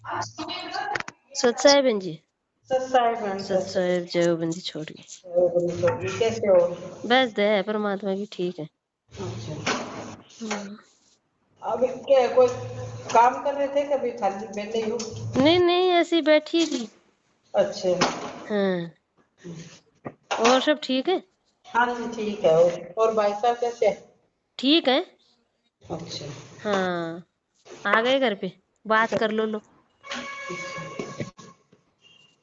सत साहेब बहन जी। सत साहेब बहन सत साहेब जय बंदी छोड़ी। कैसे हो? बस दया है परमात्मा की, ठीक है। अच्छा अब क्या कोई काम कर रहे थे कभी खाली बैठे हो? नहीं नहीं, ऐसी बैठी थी। अच्छा हाँ, और सब ठीक है? हाँ जी ठीक है। और भाई साहब कैसे है? ठीक है। अच्छा हाँ, आ गए घर पे, बात कर लो।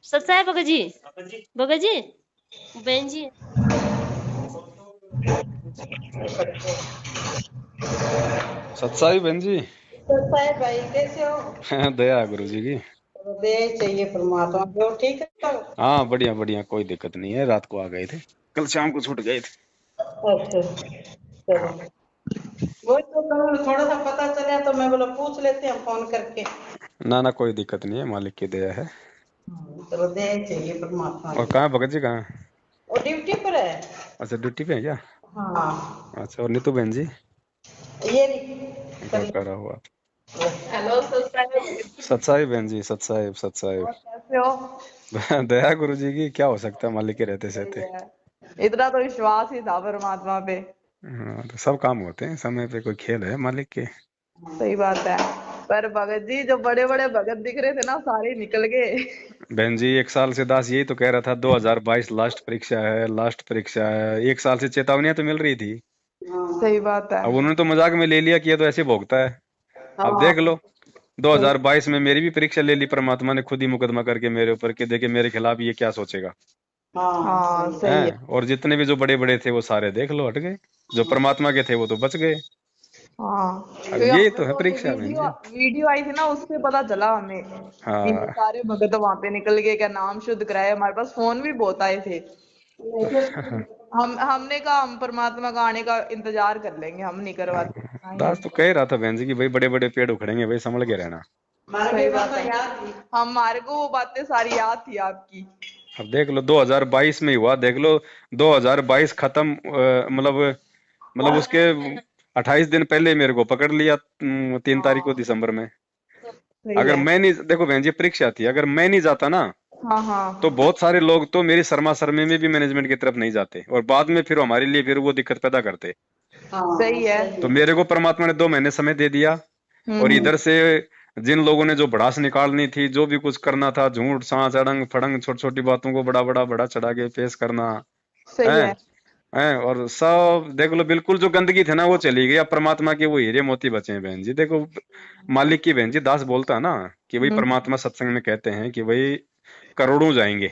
सत साहेब भगत जी, भगत जी, बहन जी। सत्साई बहन जी। सत साहेब भाई कैसे हो? दया गुरु जी की। तो दे चाहिए परमात्मा की। और ठीक है? हाँ बढ़िया बढ़िया, कोई दिक्कत नहीं है। रात को आ गए थे, कल शाम को छूट गए थे। अच्छा चलो, वो तो कल थोड़ा सा पता चला तो मैं बोला पूछ लेते हैं फोन करके। ना ना, कोई दिक्कत नहीं है, मालिक की दया है। चलो दे चाहिए परमात्मा और की। कहाँ भगत जी, कहाँ? वो ड्यूटी पर है। अच्छा, ड्यूटी पे है क्या? हाँ अच्छा, और नीतू बहन जी? ये नहीं क्या कर। करा हुआ? हेलो सत साहेब। सत्साई बहन जी, सत्साई सत्साई। और कैसे हो? दया गुरु जी की, क्या हो सकता है मालिक के रहते सही सहते। है, इतना तो विश्वास ही था परमात्मा पे। हाँ, तो सब काम होते हैं समय पे, कोई खेल है मालिक के। सही बात है। पर भगत जी जो बड़े बड़े भगत दिख रहे थे ना सारे निकल गए। बहन जी, एक साल से दास यही तो कह रहा था, 2022 लास्ट परीक्षा है, लास्ट परीक्षा है। एक साल से चेतावनियां तो मिल रही थी। सही बात है। अब उन्होंने तो मजाक में ले लिया कि ये तो ऐसे भोगता है। अब हाँ देख लो, सही। 2022 में मेरी भी परीक्षा ले ली परमात्मा ने, खुद ही मुकदमा करके मेरे ऊपर, कि देखे मेरे खिलाफ ये क्या सोचेगा। हाँ सही है। हैं, और जितने भी जो बड़े बड़े थे वो सारे देख लो हट गए। जो परमात्मा के थे वो तो बच गए। हाँ अब क्योंकि यही हमें तो है वो जो परीक्षा बहन वीडियो जी। वीडियो आई थी ना उससे पता चला हमें कि ये हाँ। सारे भगत वहां पे निकल गए, क्या नाम शुद्ध कराए। हमारे पास फोन भी बहुत आए थे। हमने कहा हम परमात्मा का आने का इंतजार कर लेंगे, हम नहीं करवाते दास आएंगे। तो कह रहा था बहन जी कि भाई बड़े बड़े पेड़ उखड़ेंगे भाई, संभल के रहना। सही बात है। हमारे को वो बातें सारी याद थी आपकी। अब देख लो 2022 में ही हुआ, देख लो 2022 खत्म, मतलब उसके 28 दिन पहले मेरे को पकड़ लिया, 3 तारीख को हाँ दिसंबर में। सही अगर है। मैं नहीं, देखो बहन जी परीक्षा थी, अगर मैं नहीं जाता ना हाँ तो हाँ बहुत सारे लोग तो मेरी शर्मा शर्मी में भी मैनेजमेंट की तरफ नहीं जाते, और बाद में फिर हमारे लिए फिर वो दिक्कत पैदा करते। सही है। तो मेरे को परमात्मा ने 2 महीने समय दे दिया। और हम्म। इधर से जिन लोगों ने जो भड़ास निकालनी थी, जो भी कुछ करना था, झूठ सांस अड़ंग फड़ंग छोटी छोटी बातों को बड़ा बड़ा बड़ा चढ़ा के पेश करना सही है। है। हैं, और सब देख लो, बिल्कुल जो गंदगी थी ना वो चली गई। अब परमात्मा के वो हीरे मोती बचे हैं बहन जी। देखो मालिक की, बहन जी दास बोलता है ना कि भाई हम्म। परमात्मा सत्संग में कहते हैं कि भाई करोड़ों जाएंगे।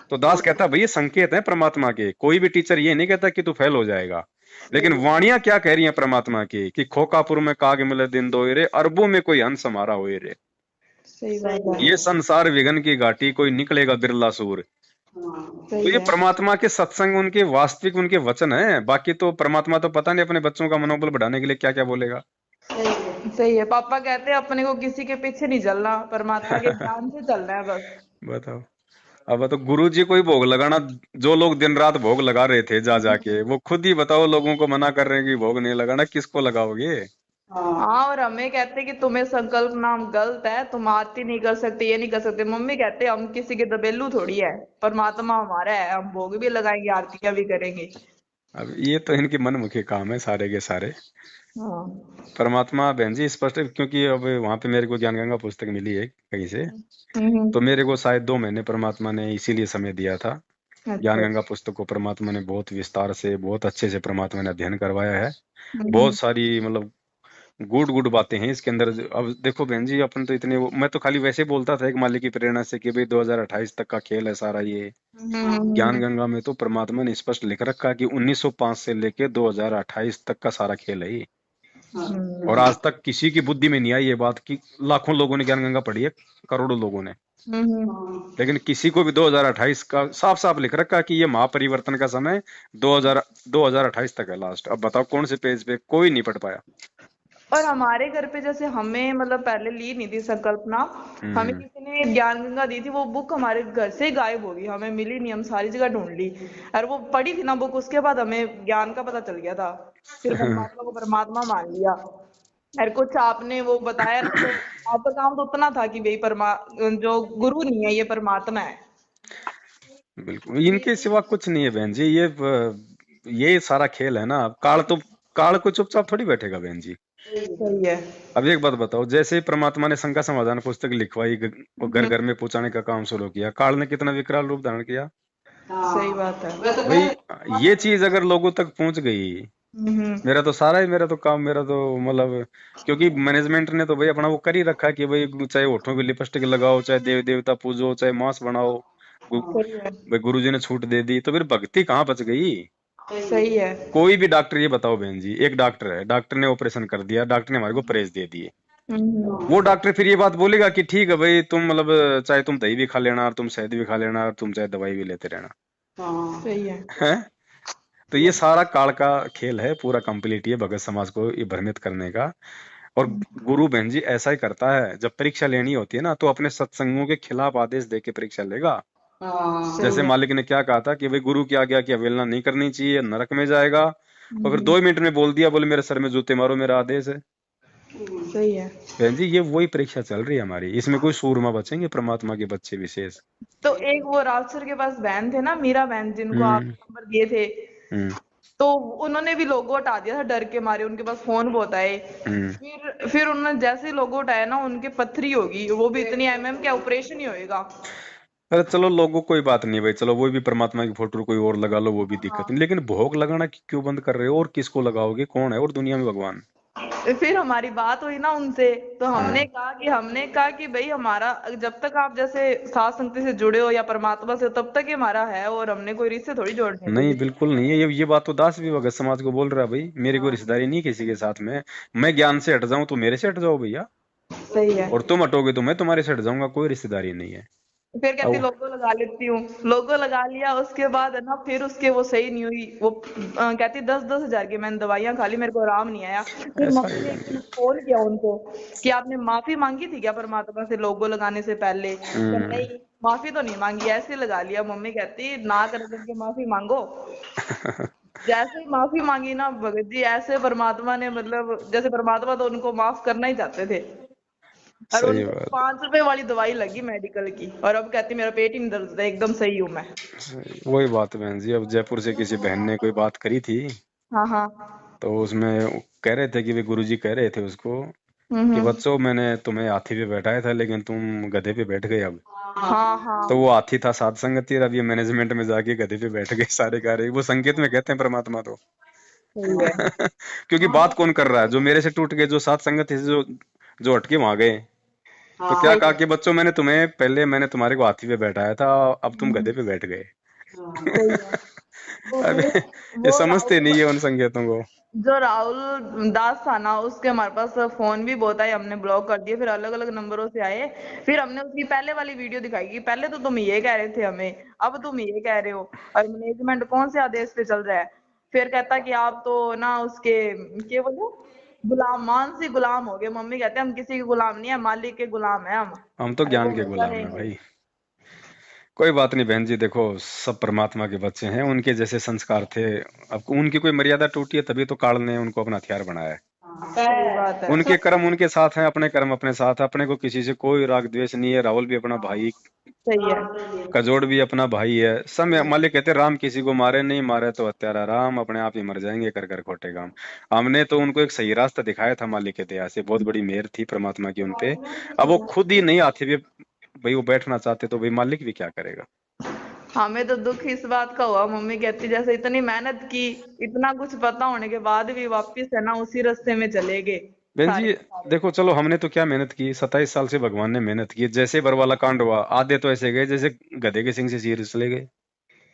तो दास कहता है भाई ये संकेत है परमात्मा के, कोई भी टीचर ये नहीं कहता कि तू फेल हो जाएगा। लेकिन वाणियां क्या कह रही हैं परमात्मा की, कि खोकापुर में काग मिले दिन दोए रे, अरबों में कोई हंस हमारा होए रे। सही बात है। ये संसार विघन की घाटी, कोई निकलेगा बिरला सूर। तो सही ये है। परमात्मा के सत्संग, उनके वास्तविक उनके वचन है। बाकी तो परमात्मा तो पता नहीं अपने बच्चों का मनोबल बढ़ाने के लिए क्या क्या बोलेगा। सही है। पापा कहते हैं अपने को किसी के पीछे नहीं चलना, परमात्मा के ज्ञान से चलना है बस। बताओ। अब तो गुरु जी को ही भोग लगाना, जो लोग दिन रात भोग लगा रहे थे जा जाके, वो खुद ही बताओ लोगों को मना कर रहे हैं कि भोग नहीं लगाना, किसको लगाओगे? हाँ और हमें कहते कि तुम्हें संकल्प नाम गलत है, तुम आरती नहीं कर सकते, ये नहीं कर सकते। मम्मी कहते हम किसी के दबेलू थोड़ी है, परमात्मा हमारा है, हम भोग भी लगाएंगे आरतियां भी करेंगे। अब ये तो इनके मनमुखी काम है सारे के सारे। हाँ। परमात्मा बहन जी स्पष्ट है, क्योंकि अब वहां पे मेरे को ज्ञान गंगा पुस्तक मिली है कहीं से। तो मेरे को शायद 2 महीने परमात्मा ने इसीलिए समय दिया था। ज्ञान अच्छा। गंगा पुस्तक को परमात्मा ने बहुत विस्तार से, बहुत अच्छे से परमात्मा ने अध्ययन करवाया है। बहुत हम्म। सारी मतलब गुड गुड बातें हैं इसके अंदर। अब देखो बहन जी, अपन तो इतने मैं तो खाली वैसे बोलता था एक मालिक की प्रेरणा से कि भाई 2028 तक का खेल है सारा ये। ज्ञान गंगा में तो परमात्मा ने स्पष्ट लिख रखा कि 1905 से लेके 2028 तक का सारा खेल है ये। और आज तक किसी की बुद्धि में नहीं आई ये बात कि लाखों लोगों ने ज्ञान गंगा पढ़ी है, करोड़ों लोगों ने, लेकिन किसी को भी 2028 का साफ साफ लिख रखा कि ये महापरिवर्तन का समय 2028 तक है लास्ट। अब बताओ कौन से पेज पे कोई नहीं पढ़ पाया। और हमारे घर पे जैसे हमें मतलब पहले ली नहीं थी संकल्पना, हमें हम्म। किसी ने ज्ञान गंगा दी थी, वो बुक हमारे घर से ही गायब हो गई, हमें मिली नहीं, हम सारी जगह ढूंढ ली। और वो पढ़ी थी ना बुक, उसके बाद हमें ज्ञान का पता चल गया था। फिर परमात्मा को परमात्मा मान लिया। और कुछ आपने वो बताया ना, तो आपका काम तो उतना था कि भाई जो गुरु नहीं है, ये परमात्मा है। बिल्कुल इनके सिवा कुछ नहीं है बहन जी। ये सारा खेल है ना। काल को चुपचाप थोड़ी बैठेगा बहन जी। सही है। अब एक बात बताओ, जैसे ही परमात्मा ने शंका समाधान पुस्तक लिखवाई, और घर हम्म, घर में पहुंचाने का काम शुरू किया, काल ने कितना विकराल रूप धारण किया। सही बात है। भाई ये चीज अगर लोगों तक पहुंच गई, हम्म, मेरा तो काम, मेरा तो मतलब, क्योंकि मैनेजमेंट ने तो भाई अपना वो कर ही रखा है कि भाई चाहे होठों पे लिपस्टिक लगाओ, चाहे देव देवता पूजो, चाहे मांस बनाओ। सही है। भाई गुरु जी ने छूट दे दी, तो फिर भक्ति कहाँ बच गई। सही है। कोई भी डॉक्टर, ये बताओ बहन जी, एक डॉक्टर है, डॉक्टर ने ऑपरेशन कर दिया, डॉक्टर ने हमारे को प्रेस दे दिए, वो डॉक्टर फिर ये बात बोलेगा कि ठीक है भाई, तुम मतलब चाहे तुम दही भी खा लेना, और तुम शहद भी खा लेना, और तुम चाहे दवाई भी लेते रहना। सही है। हैं? तो ये सारा काल का खेल है, पूरा कंप्लीट, ये भगत समाज को ये भ्रमित करने का। और गुरु बहन जी ऐसा ही करता है, जब परीक्षा लेनी होती है ना, तो अपने सत्संगों के खिलाफ आदेश दे के परीक्षा लेगा। सही जैसे है। मालिक ने क्या कहा था कि भाई गुरु की आज्ञा की अवहेलना नहीं करनी चाहिए, नरक में जाएगा। और फिर हम्म, 2 मिनट में बोल दिया, बोले मेरे सर में जूते मारो, मेरा आदेश है। सही है। बहन जी ये वही परीक्षा चल रही है हमारी, इसमें कोई सूरमा बचेंगे परमात्मा के बच्चे विशेष। तो एक वो राजसर के पास बहन थे ना, मीरा बहन, जिनको आप हम्म। नंबर दिए थे, हम्म। तो उन्होंने भी लोगो हटा दिया था डर के मारे, उनके पास फोन बहुत आए। हम्म। फिर उन्होंने जैसे ही लोगो हटाया ना, उनके पथरी होगी, वो भी इतनी एमएम के, ऑपरेशन ही होएगा। अरे चलो लोगों कोई बात नहीं भाई, चलो वो भी परमात्मा की फोटो कोई और लगा लो, वो भी दिक्कत नहीं, लेकिन भोग लगाना क्यों बंद कर रहे हो, और किसको लगाओगे, कौन है और दुनिया में भगवान। फिर हमारी बात हुई ना उनसे, तो हाँ। हमने कहा कि भाई हमारा, जब तक आप जैसे साथ संगति से जुड़े हो या परमात्मा से, तब तक ही हमारा है, और हमने कोई रिश्ते थोड़ी जोड़ने थे नहीं किसी। बिल्कुल नहीं है, ये बात तो दास भी भगत समाज को बोल रहा है भाई, मेरी कोई रिश्तेदारी नहीं किसी के साथ में। मैं ज्ञान से हट जाऊं तो मेरे से हट जाओ भैया, सही है। और तुम हटोगे तो मैं तुम्हारे से हट जाऊंगा, कोई रिश्तेदारी नहीं है। फिर कहती अब लोगो लगा लेती हूँ, लोगो लगा लिया, उसके बाद है ना, फिर उसके वो सही नहीं हुई, वो कहती 10-10 हजार की मैंने दवाइयां खा ली, मेरे को आराम नहीं आया। फिर ऐसा मम्मी ही ने एक बहन दिन जी। फोन किया उनको कि आपने माफी मांगी थी क्या परमात्मा से लोगो लगाने से पहले, कि हम्म। नहीं, माफी तो नहीं मांगी, ऐसे ही लगा लिया। मम्मी कहती ना कर करके माफी मांगो। जैसे ही माफी मांगी ना भगत जी, ऐसे परमात्मा ने, मतलब जैसे परमात्मा तो उनको माफ करना ही चाहते थे। और सही उनको बात। 5 रुपए वाली दवाई लगी मेडिकल की, और अब कहती मेरा पेट ही नहीं दर्द होता, एकदम सही हूँ मैं। वही बात है बहन जी, अब जयपुर से किसी बहन ने कोई बात करी थी, हाँ हाँ। तो उसमें वो कह रहे थे कि वे गुरुजी कह रहे थे उसको कि हम्म। बच्चों, मैंने तुम्हें हाथी पे बैठाया था, लेकिन तुम गधे पे बैठ गए अब। हाँ हाँ। तो वो हाथी था साध संगति, और अब ये मैनेजमेंट में जाके गधे पे बैठ गए सारे कार्य, वो संकेत में कहते हैं परमात्मा तो। सही है। क्योंकि बात कौन कर रहा है, जो मेरे से टूट गए, जो साध संगति से जो जो हटके वहां गए। तो क्या सही कहा है। कि बच्चों, मैंने तुम्हारे को हाथी पे बैठाया था, अब तुम हम्म, गधे पे बैठ गए। सही है। अब ये वो समझते नहीं राहुल, है उन संकेतों को। जो राहुल दास था ना, उसके हमारे पास फोन भी बहुत आए, हमने ब्लॉक कर दिए, फिर अलग अलग नंबरों से आए। फिर हमने उसकी पहले वाली वीडियो दिखाई कि पहले तो तुम ये कह रहे थे हमें, अब तुम ये कह रहे हो, और मैनेजमेंट कौन से आदेश पे चल रहा है। फिर कहता कि आप तो ना उसके, क्या बोले, गुलाम, मानसी गुलाम हो गए। मम्मी कहते हैं हम किसी के गुलाम नहीं है, मालिक के गुलाम है हम, हम तो और वो ज्ञान के हमेशा गुलाम है रहेंगे। भाई। कोई बात नहीं बहन जी, देखो सब परमात्मा के बच्चे हैं, उनके जैसे संस्कार थे। अब उनकी कोई मर्यादा टूटी है, तभी तो काल ने उनको अपना हथियार बनाया है। सही बात है। उनके कर्म उनके साथ हैं, अपने कर्म अपने साथ हैं, अपने को किसी से कोई राग द्वेष नहीं है। राहुल भी अपना भाई, सही है। कजोड़ भी अपना भाई है, सब मालिक कहते हैं, राम किसी को मारे नहीं, मारे तो हत्यारा राम, अपने आप ही मर जाएंगे कर कर खोटे काम। हमने तो उनको एक सही रास्ता दिखाया था, मालिक के दया से बहुत बड़ी मेहर थी परमात्मा की उनपे। अब वो खुद ही नहीं आते भी, भाई वो बैठना चाहते, तो भाई मालिक भी क्या करेगा। हमें तो दुख इस बात का हुआ, मम्मी कहती जैसे इतनी मेहनत की, इतना कुछ पता होने के बाद भी वापिस है ना उसी रास्ते में चले गए बहन सारे जी के सारे। देखो, चलो हमने तो क्या मेहनत की, 27 साल से भगवान ने मेहनत की, जैसे बरवाला कांड हुआ, आधे तो ऐसे गए जैसे गधे के सिंग से चीर चले गए।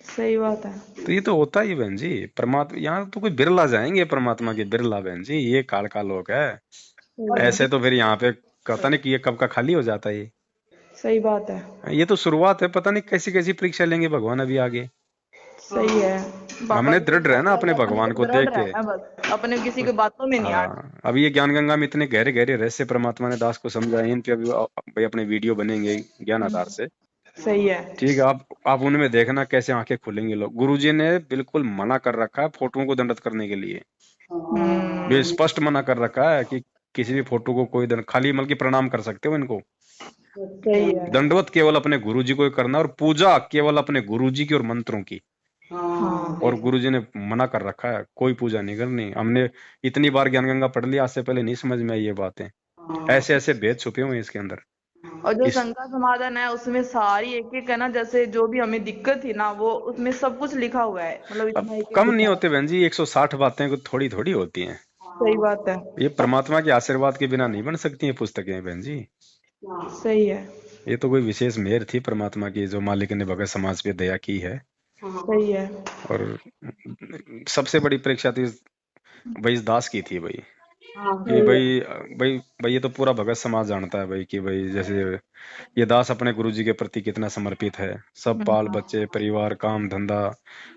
सही बात है। तो ये तो होता ही बहन जी, परमात्मा यहाँ तो कोई बिरला जाएंगे, परमात्मा के बिरला बहन जी, ये काल का लोक है। सही है। ऐसे तो फिर यहाँ पे पता नहीं कि ये कब का खाली हो जाता है सही बात है। ये तो शुरुआत है, पता नहीं कैसी कैसी परीक्षा लेंगे भगवान अभी आगे। सही है। बाबा हमने जी दृढ़ रहना अपने अपन को भगवान को दृढ़ देख के। रहना बस, अपने किसी की बातों में नहीं आना। हाँ, अब ये ज्ञान गंगा में इतने गहरे गहरे रहस्य परमात्मा ने दास को समझाए, इन पे अभी भाई अपने वीडियो बनेंगे ज्ञान आधार से। सही है। ठीक है, आप उनमें देखना कैसे आंखें खुलेंगे लोग। गुरुजी ने बिल्कुल मना कर रखा है फोटोओं को दंडित करने के लिए, भी हम्म। स्पष्ट मना कर रखा है कि किसी भी फोटो को कोई खाली मतलब कि प्रणाम कर सकते हो इनको। सही है। दंडवत केवल अपने गुरुजी को ही करना, और पूजा केवल अपने गुरुजी की और मंत्रों की। हाँ और गुरुजी ने मना कर रखा है, कोई पूजा नहीं करनी। हमने इतनी बार ज्ञान गंगा पढ़ लिया, आज से पहले नहीं समझ में आई ये बातें। ऐसे ऐसे भेद छुपे हुए हैं इसके अंदर। और जो इस शंका समाधान है उसमें सारी एक एक है ना, जैसे जो भी हमें दिक्कत थी ना वो उसमें सब कुछ लिखा हुआ है, मतलब अब इतना एक एक कम नहीं लिखा है। होते बहन जी, 160 बातें को थोड़ी थोड़ी होती हैं। सही बात है। ये परमात्मा के आशीर्वाद के बिना नहीं बन सकती हैं पुस्तकें बहन जी। सही है। ये तो कोई विशेष मेहर थी परमात्मा की, जो मालिक ने भगत समाज पे दया की है। सही है। और सबसे बड़ी परीक्षा थी भाई इस दास की थी भाई, कि सही है। भाई भाई भाई ये तो पूरा भगत समाज जानता है भाई, कि भाई जैसे ये दास अपने गुरुजी के प्रति कितना समर्पित है। सब बाल बच्चे परिवार काम धंधा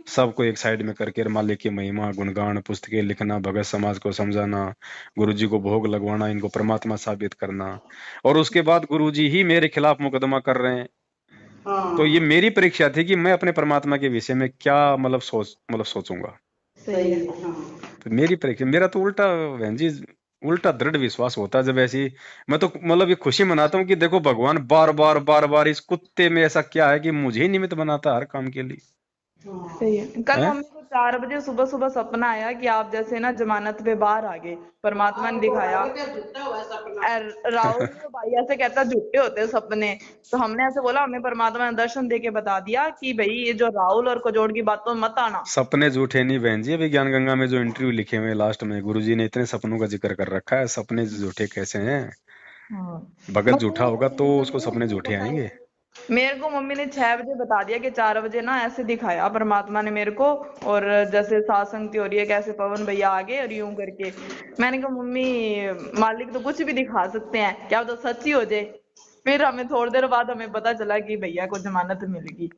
सबको एक साइड में करके मालिक की महिमा गुणगान पुस्तकें लिखना, भगत समाज को समझाना, गुरुजी को भोग लगवाना, इनको परमात्मा साबित करना, और उसके बाद गुरुजी ही मेरे खिलाफ मुकदमा कर रहे हैं। तो ये मेरी परीक्षा थी कि मैं अपने परमात्मा के विषय में क्या मतलब सोचूंगा। सही है। तो मेरी परीक्षा, मेरा तो उल्टा बहन जी, उल्टा दृढ़ विश्वास होता है जब ऐसी, मैं तो मतलब ये खुशी मनाता हूँ कि देखो भगवान बार बार इस कुत्ते में ऐसा क्या है कि मुझे ही निमित्त बनाता है हर काम के लिए। सही है। कल हैं? मम्मी को 4 बजे सुबह सुबह सपना आया कि आप जैसे ना जमानत पे बाहर आ गए, परमात्मा ने दिखाया। राहुल जो भाई ऐसे कहता झूठे होते हैं सपने, तो हमने ऐसे बोला हमें परमात्मा ने दर्शन दे के बता दिया कि भाई ये जो राहुल और कजोड़ की बातों में मत आना। सपने झूठे नहीं बहन जी, अभी ज्ञान गंगा में जो इंटरव्यू लिखे हुए लास्ट में गुरुजी ने इतने सपनों का जिक्र कर रखा है, सपने झूठे कैसे हैं। हाँ। भगत झूठा होगा तो उसको सपने झूठे आएंगे। मेरे को मम्मी ने 6 बजे बता दिया कि 4 बजे ना ऐसे दिखाया परमात्मा ने मेरे को, और जैसे सत्संग हो रही है कैसे पवन भैया आगे और यूं करके। मैंने कहा मम्मी मालिक तो कुछ भी दिखा सकते हैं, क्या तो सच ही हो जाए। फिर हमें थोड़ी देर बाद हमें पता चला कि भैया को जमानत मिल गई।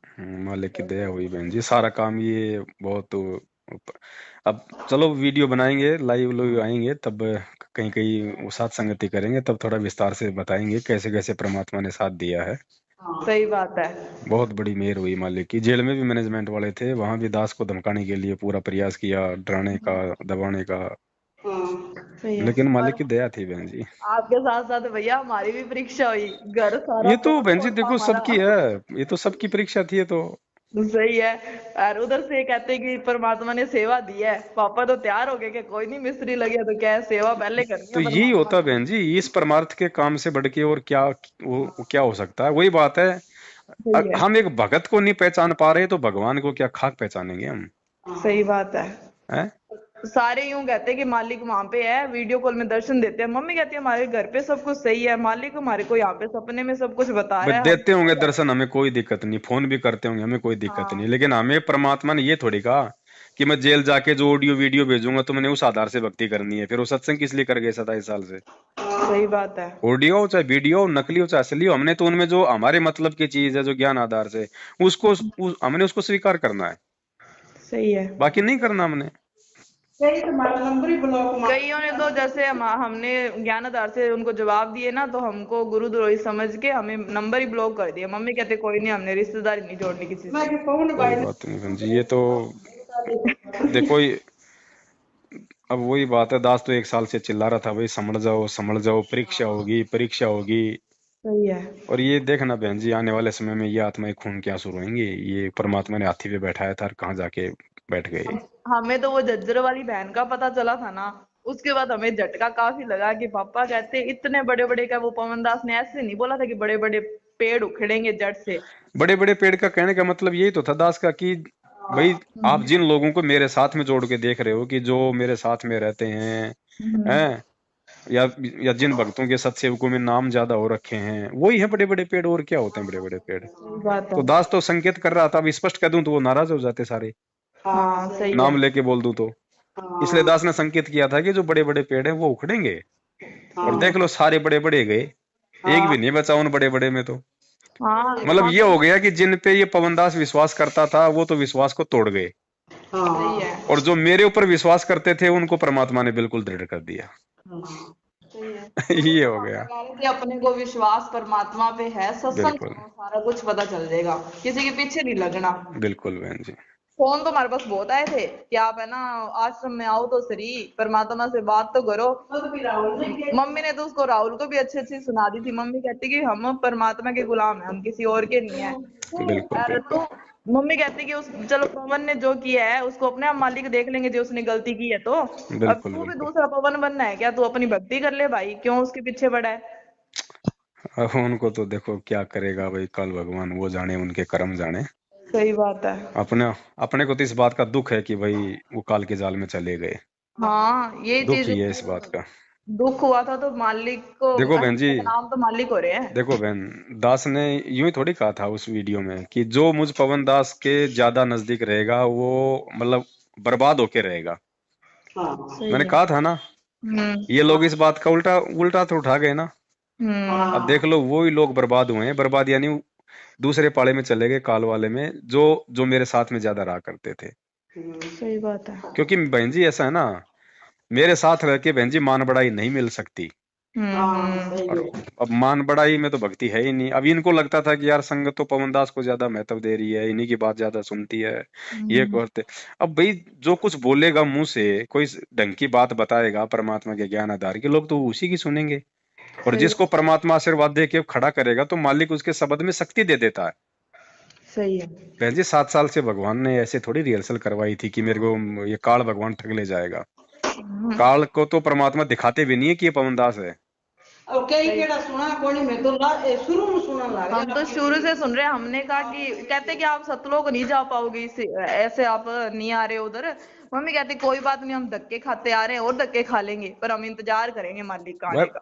मालिक की दया हुई बहन जी, सारा काम ये बहुत। अब चलो वीडियो बनाएंगे, लाइव लोग आएंगे तब कहीं कहीं वो साथ संगति करेंगे, तब थोड़ा विस्तार से बताएंगे कैसे कैसे परमात्मा ने साथ दिया है। सही बात है। बहुत बड़ी मेहर हुई मालिक की। जेल में भी मैनेजमेंट वाले थे, वहां भी दास को धमकाने के लिए पूरा प्रयास किया, डराने का दबाने का, सही है। लेकिन और मालिक की दया थी बहन जी। आपके साथ साथ भैया हमारी भी परीक्षा हुई, घर सारा ये तो तोड़ बहन जी फोड़ था देखो हमारा। सबकी है, ये तो सबकी परीक्षा थी ये तो। सही है। और उधर से कहते कि परमात्मा ने सेवा दी है, पापा तो तैयार हो गए कि कोई नहीं मिस्त्री लगे तो क्या है, सेवा पहले करनी तो है यही परमात्मा होता है की। बहन जी, इस परमार्थ के काम से बढ़ के और क्या, वो क्या हो सकता है। वही बात है, सही है। हम एक भगत को नहीं पहचान पा रहे तो भगवान को क्या खाक पहचानेंगे हम। सही बात है। हैं? सारे यूं कहते हैं कि मालिक वहां पे है, वीडियो कॉल में दर्शन देते हैं, मम्मी कहती है हमारे घर पे सब कुछ सही है, मालिक हमारे को यहाँ पे सपने में सब कुछ बता भाई रहा है हम। देते होंगे दर्शन, हमें कोई दिक्कत नहीं, फोन भी करते होंगे, हमें कोई दिक्कत नहीं, हाँ। लेकिन हमें परमात्मा ने ये थोड़ी कहा कि मैं जेल जाके जो ऑडियो वीडियो भेजूंगा तो मैंने उस आधार से भक्ति करनी है। फिर वो सत्संग किस लिए कर गए 27 साल से। सही बात है। ऑडियो हो चाहे वीडियो हो, नकली हो चाहे असली हो, हमने तो उनमें जो हमारे मतलब की चीज है जो ज्ञान आधार से, उसको हमने उसको स्वीकार करना है, सही है। बाकी नहीं करना हमने। कईयों ने तो जैसे हमने ज्ञान आधार से उनको जवाब दिए ना, तो हमको गुरुद्रोही समझ के हमें नंबर ही ब्लॉक कर दिया। मम्मी कहते कोई नहीं, हमने रिश्तेदारी नहीं जोड़नी किसी से। कोई बात नहीं बहन जी, ये तो देखो अब वही बात है, दास तो 1 साल से चिल्ला रहा था भाई समझ जाओ परीक्षा होगी परीक्षा होगी। सही है। और ये देखना बहन जी, आने वाले समय में ये आत्माएं खून के आंसू रोएंगे, ये परमात्मा ने हाथी पे बैठाया था और कहाँ जाके बैठ गए। हमें तो वो झज्जर वाली बहन का पता चला था ना, उसके बाद हमें झटका काफी लगा कि पापा कहते इतने बड़े बड़े का, वो पवन दास ने ऐसे नहीं बोला था कि बड़े बड़े पेड़ उखड़ेंगे जड़ से। बड़े बड़े पेड़ का कहने का मतलब यही तो था दास का, कि भाई आप जिन लोगों को मेरे साथ में जोड़ के देख रहे हो, कि जो मेरे साथ में रहते हैं, हैं, या जिन भक्तों के सत्सेवकों में नाम ज्यादा हो रखे हैं, वही है बड़े बड़े पेड़, और क्या होते हैं बड़े बड़े पेड़। सही बात तो है। दास तो संकेत कर रहा था, अब स्पष्ट कह दूं तो वो नाराज हो जाते सारे, हाँ सही है। नाम लेके बोल दूं तो। इसलिए दास ने संकेत किया था कि जो बड़े बड़े पेड़ हैं वो उखड़ेंगे, और देख लो सारे बड़े बड़े गए, एक भी नहीं बचा उन बड़े बड़े में। तो हाँ मतलब ये हो गया कि जिन पे ये पवनदास विश्वास करता था वो तो विश्वास को तोड़ गए, सही है। और जो मेरे ऊपर विश्वास करते थे उनको परमात्मा ने बिल्कुल दृढ़ कर दिया। सही है। ये हो गया। कि अपने को विश्वास परमात्मा पे है, सत्संग बिल्कुल करो, सारा कुछ पता चल जाएगा, किसी के पीछे नहीं लगना। बिल्कुल बहन जी। फोन तो हमारे पास बहुत आए थे कि आप है ना आश्रम में आओ तो सही, परमात्मा से बात तो करो। मम्मी ने तो उसको राहुल को भी अच्छी अच्छी सुना दी थी। मम्मी कहती कि हम परमात्मा के गुलाम हैं, हम किसी और के नहीं है। बिल्कुल और बिल्कुल तो मम्मी कहती कि उस चलो पवन ने जो किया है उसको अपने आप मालिक देख लेंगे, जो उसने गलती की है तो अब बिल्कुल तू भी बिल्कुल। दूसरा पवन बनना है क्या? तू अपनी भक्ति कर ले भाई, क्यों उसके पीछे पड़ा है? अब उनको तो देखो क्या करेगा भाई, कल भगवान वो जाने, उनके कर्म जाने। सही बात है। अपने अपने को तो इस बात का दुख है कि भाई वो काल के जाल में चले गए। हाँ ये दुख चीज ही है इस बात का। दुख हुआ था तो मालिक को देखो बहन जी, नाम तो मालिक हो रहे हैं। देखो बहन, दास ने यूं ही थोड़ी कहा था उस वीडियो में कि जो मुझ पवन दास के ज्यादा नजदीक रहेगा वो मतलब बर्बाद होके रहेगा। सही मैंने है। कहा था ना। हम्म। ये लोग इस बात का उल्टा उल्टा तो उठा गए ना। अब देख लो वो ही लोग बर्बाद हुए हैं, बर्बाद यानी दूसरे पाले में चले गए, काल वाले में, जो जो मेरे साथ में ज्यादा रहा करते थे। सही बात है। क्योंकि बहन जी ऐसा है ना, मेरे साथ रह के बहन जी मान बढ़ाई नहीं मिल सकती। और अब मान बढ़ाई में तो भक्ति है ही नहीं। अब इनको लगता था कि यार संगत तो पवन दास को ज्यादा महत्व दे रही है, इन्हीं की बात ज्यादा सुनती है, ये करते। अब भाई जो कुछ बोलेगा मुंह से, कोई ढंग की बात बताएगा परमात्मा के ज्ञान आधार के, लोग तो उसी की सुनेंगे। और सही जिसको परमात्मा आशीर्वाद दे के खड़ा करेगा तो मालिक उसके शब्द में शक्ति दे देता है। सही है। बहन जी 7 साल से भगवान ने ऐसे थोड़ी रिहर्सल करवाई थी कि मेरे को ये काल भगवान ठग ले जाएगा। काल को तो परमात्मा दिखाते भी नहीं है कि ये पवन दास है। अब कई केड़ा सुना कोनी, मैं तो शुरू में सुना लगा। हम तो शुरू से सुन रहे हैं। हमने कहा कि कहते कि आप सतलोक नहीं जा पाओगे ऐसे आप नहीं आ रहे उधर। मम्मी कहती कोई बात नहीं, हम धक्के खाते आ रहे हैं और धक्के खा लेंगे, पर हम इंतजार करेंगे मालिक का भाई आने का।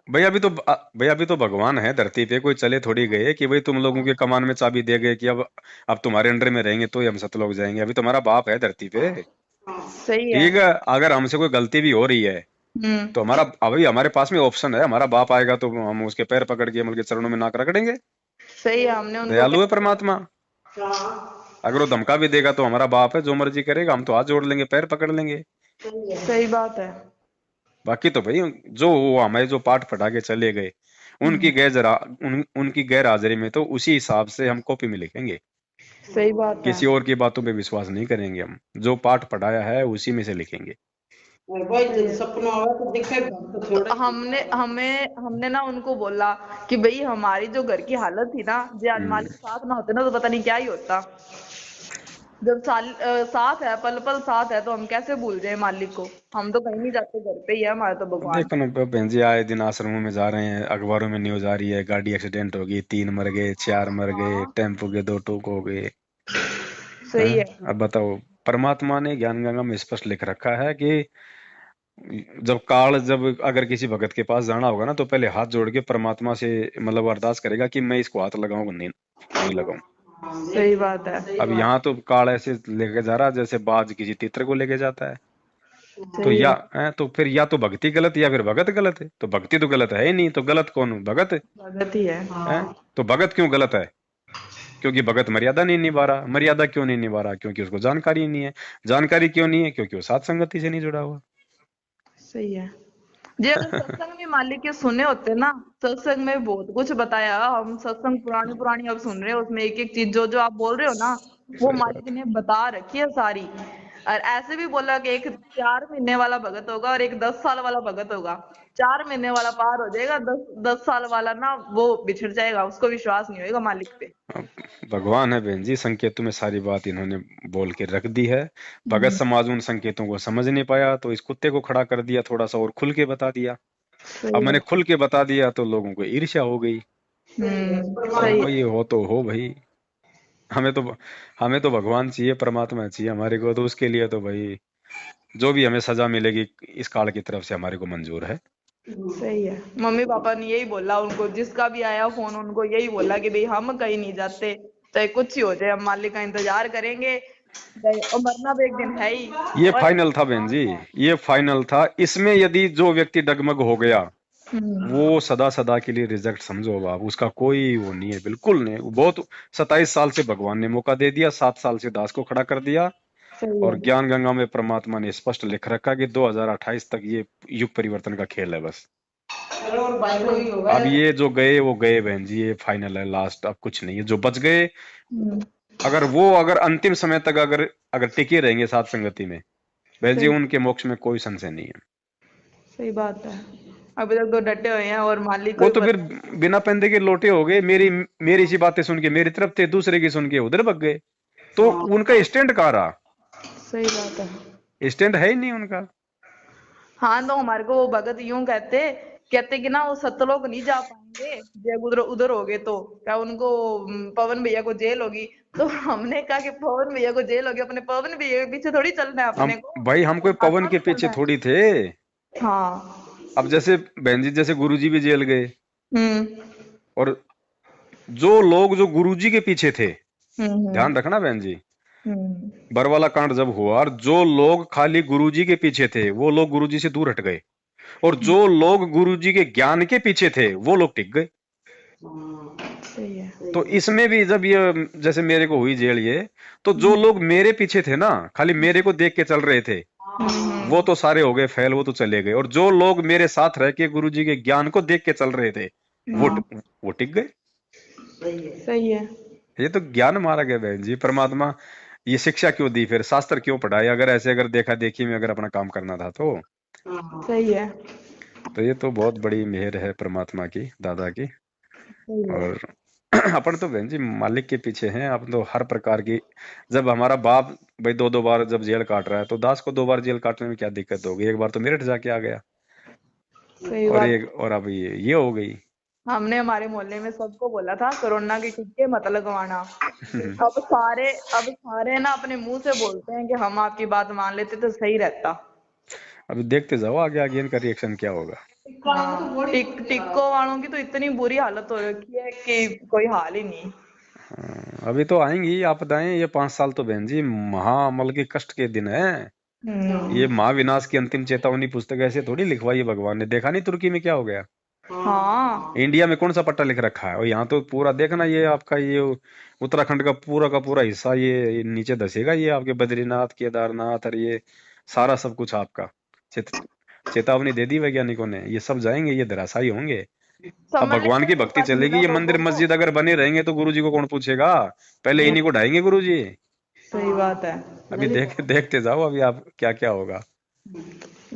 भैया अभी तो भगवान है धरती पे, कोई चले थोड़ी गए कि भाई तुम लोगों के कमान में चाबी दे गए कि अब तुम्हारे अंडर में रहेंगे तो ही हम सतलोक जाएंगे। अभी तुम्हारा बाप है धरती पे। सही है। ठीक है, अगर हमसे कोई गलती भी हो रही है तो हमारा अभी हमारे पास में ऑप्शन है, हमारा बाप आएगा तो हम उसके पैर पकड़ के के चरणों में नाक रगड़ेंगे। सही है। हमने उनको दयालु है परमात्मा। अगर वो धमका भी देगा तो हमारा बाप है, जो मर्जी करेगा, हम तो हाथ जोड़ लेंगे, पैर पकड़ लेंगे। सही बात है। बाकी तो भाई जो वो हमें जो पाठ पढ़ा के चले गए, उनकी उनकी गैर हाजिरी में तो उसी हिसाब से हम कॉपी में लिखेंगे। सही बात है। किसी और की बातों पे विश्वास नहीं करेंगे, हम जो पाठ पढ़ाया है उसी में से लिखेंगे। तो हमने ना उनको बोला कि भाई हमारी जो घर की हालत थी ना, जे आज मालिक साथ ना होते ना तो पता नहीं क्या ही होता। जब साथ है, पल पल साथ है, तो हम कैसे भूल जाए मालिक को? हम तो कहीं नहीं जाते, घर पे ही है हमारा तो भगवान। देखो ना बहन जी, आए दिन आश्रमों में जा रहे हैं, अखबारों में न्यूज आ रही है, गाड़ी एक्सीडेंट हो गई, 3 मर गए, 4 मर गए, हाँ टेम्पो के 2 ठोक हो गए। सही हैं? है। अब बताओ, परमात्मा ने ज्ञान गंगा में स्पष्ट लिख रखा है कि जब अगर किसी भगत के पास जाना होगा ना तो पहले हाथ जोड़ के परमात्मा से मतलब अरदास करेगा कि मैं इसको हाथ लगाऊंगा नहीं, नहीं लगाऊं। सही बात है। अब यहाँ तो काल ऐसे लेके जा रहा है जैसे बाज किसी तीतर को लेके जाता है। तो सही है। तो फिर या तो भक्ति गलत या फिर भगत गलत है। तो भक्ति तो गलत है ही नहीं, तो गलत कौन? भगत है। भगत ही है। तो भगत क्यों गलत है? क्योंकि भगत मर्यादा नहीं निभा रहा। मर्यादा क्यों नहीं निभा रहा? क्योंकि उसको जानकारी नहीं है। जानकारी क्यों नहीं है? क्योंकि वो साथ संगति से नहीं जुड़ा हुआ। सही है। जी अगर सत्संग में मालिक के सुने होते ना, सत्संग में बहुत कुछ बताया। हम सत्संग पुरानी पुरानी अब सुन रहे हैं, उसमें एक एक चीज जो जो आप बोल रहे हो ना, वो सही मालिक बात ने बता रखी है सारी। और ऐसे भी बोला कि एक 4 महीने वाला भगत होगा और एक 10 साल वाला भगत होगा। 4 महीने वाला पार हो जाएगा, 10 साल वाला ना वो बिछड़ जाएगा, उसको विश्वास नहीं होगा मालिक पे। है। भगवान है बहन जी, संकेतों में सारी बात इन्होंने बोल के रख दी है। भगत हम्म। समाज उन संकेतों को समझ नहीं पाया तो इस कुत्ते को खड़ा कर दिया, थोड़ा सा और खुल के बता दिया। अब सही है। मैंने खुल के बता दिया तो लोगों को ईर्ष्या हो गई। सही अब है। भाई हो तो हो भाई, हमें तो हमें तो भगवान चाहिए, परमात्मा चाहिए हमारे को, तो उसके लिए तो भाई जो भी हमें सजा मिलेगी इस काल की तरफ से हमारे को मंजूर है। सही है। मम्मी पापा ने यही बोला उनको, जिसका भी आया फोन उनको यही बोला कि भाई हम कहीं नहीं जाते, चाहे कुछ ही हो जाए, हम मालिक का इंतजार करेंगे। और मरना तो एक दिन है ही। ये और फाइनल था बहन जी, ये फाइनल था। इसमें यदि जो व्यक्ति डगमग हो गया हम्म। वो सदा सदा के लिए रिजेक्ट समझो बाप, उसका कोई वो नहीं है, बिल्कुल नहीं। वो बहुत 27 साल से भगवान ने मौका दे दिया, 7 साल से दास को खड़ा कर दिया। सही और है। ज्ञान गंगा में परमात्मा ने स्पष्ट लिख रखा कि 2028 तक ये युग परिवर्तन का खेल है बस। और भाई कोई होगा। अब ये जो गए वो गए बहन जी, ये फाइनल है, लास्ट, अब कुछ नहीं है। जो बच गए हम्म। अगर अंतिम समय तक अगर अगर टिके रहेंगे साथ संगति में, बहन जी, सही उनके मोक्ष में कोई संशय नहीं है। सही बात है। अभी तक तो डटे हुए हैं और मालिक को वो ही तो फिर पता है। बिना पंदे के लोटे हो गए, मेरी मेरी सी बातें सुन के मेरी तरफ थे, दूसरे की सुन के उधर भग गए, तो उनका स्टैंड कहाँ रहा? सही बात है। स्टैंड है ही नहीं उनका। हाँ तो हमारे को वो भगत यूं कहते कि ना वो सतलोक नहीं जा पाएंगे जब उधर उधर हो गए, तो क्या उनको पवन भैया को जेल होगी। तो हमने कहा कि पवन भैया को जेल होगी, अपने पवन भैया के पीछे थोड़ी चलना है हम अपने को, भाई हम कोई पवन परमात्मा के को पीछे चलना है। थोड़ी थे। हाँ। अब जैसे बहन जी, जैसे गुरुजी भी जेल गए, हम्म और जो लोग जो गुरुजी के पीछे थे, हम्म ध्यान रखना बहन जी, हम्म बरवाला कांड जब हुआ और जो लोग खाली गुरुजी के पीछे थे वो लोग गुरुजी से दूर हट गए, और जो लोग गुरुजी के ज्ञान के पीछे थे वो लोग टिक गए। सही है। तो इसमें भी जब ये जैसे मेरे को हुई जेल ये, तो जो लोग मेरे पीछे थे ना, खाली मेरे को देख के चल रहे थे, वो तो सारे हो गए फेल, वो तो चले गए, और जो लोग मेरे साथ रह के गुरुजी के ज्ञान को देख के चल रहे थे वो वो टिक गए। सही है। ये तो ज्ञान मारा गया बहन जी। परमात्मा ये शिक्षा क्यों दी, फिर शास्त्र क्यों पढ़ाए, अगर ऐसे अगर देखा देखी में अगर अपना काम करना था तो। सही है। तो ये तो बहुत बड़ी मेहर है परमात्मा की, दादा की। सही है। और अपन तो बहन जी मालिक के पीछे हैं, अपन तो हर प्रकार की। जब हमारा बाप भाई दो दो बार जब जेल काट रहा है, तो दास को दो बार जेल काटने में क्या दिक्कत होगी? एक बार तो मेरठ जाके आ गया, सही और बात। एक और अब ये हो गई। हमने हमारे मोहल्ले में सबको बोला था कोरोना के टीके मत लगवाना। अब सारे ना अपने मुंह से बोलते हैं कि हम आपकी बात मान लेते तो सही रहता। अभी देखते जाओ आगे आगे इनका रिएक्शन क्या होगा। हाँ, टिक्को वालों की तो इतनी बुरी हालत हो रखी है कि कोई हाल ही नहीं। अभी तो आएंगी आपदाएं, ये 5 साल तो बहन जी महाअमल के कष्ट के दिन है। ये महाविनाश की अंतिम चेतावनी पुस्तक ऐसे थोड़ी लिखवाई है भगवान ने। देखा नहीं तुर्की में क्या हो गया? हाँ इंडिया में कौन सा पट्टा लिख रखा है? और यहाँ तो पूरा देखना, ये आपका ये उत्तराखंड का पूरा हिस्सा ये नीचे धसेगा, ये आपके बद्रीनाथ केदारनाथ और ये सारा सब कुछ आपका। चेतावनी दे दी वैज्ञानिकों ने, ये सब जाएंगे, ये धराशायी होंगे। अब समझ भगवान की नहीं भक्ति पता चलेगी, ये मंदिर लोगों को। मस्जिद अगर बने रहेंगे तो गुरुजी को कौन पूछेगा? पहले इन्हीं को ढाएंगे गुरुजी। सही बात है। अभी देखते जाओ अभी आप क्या क्या होगा।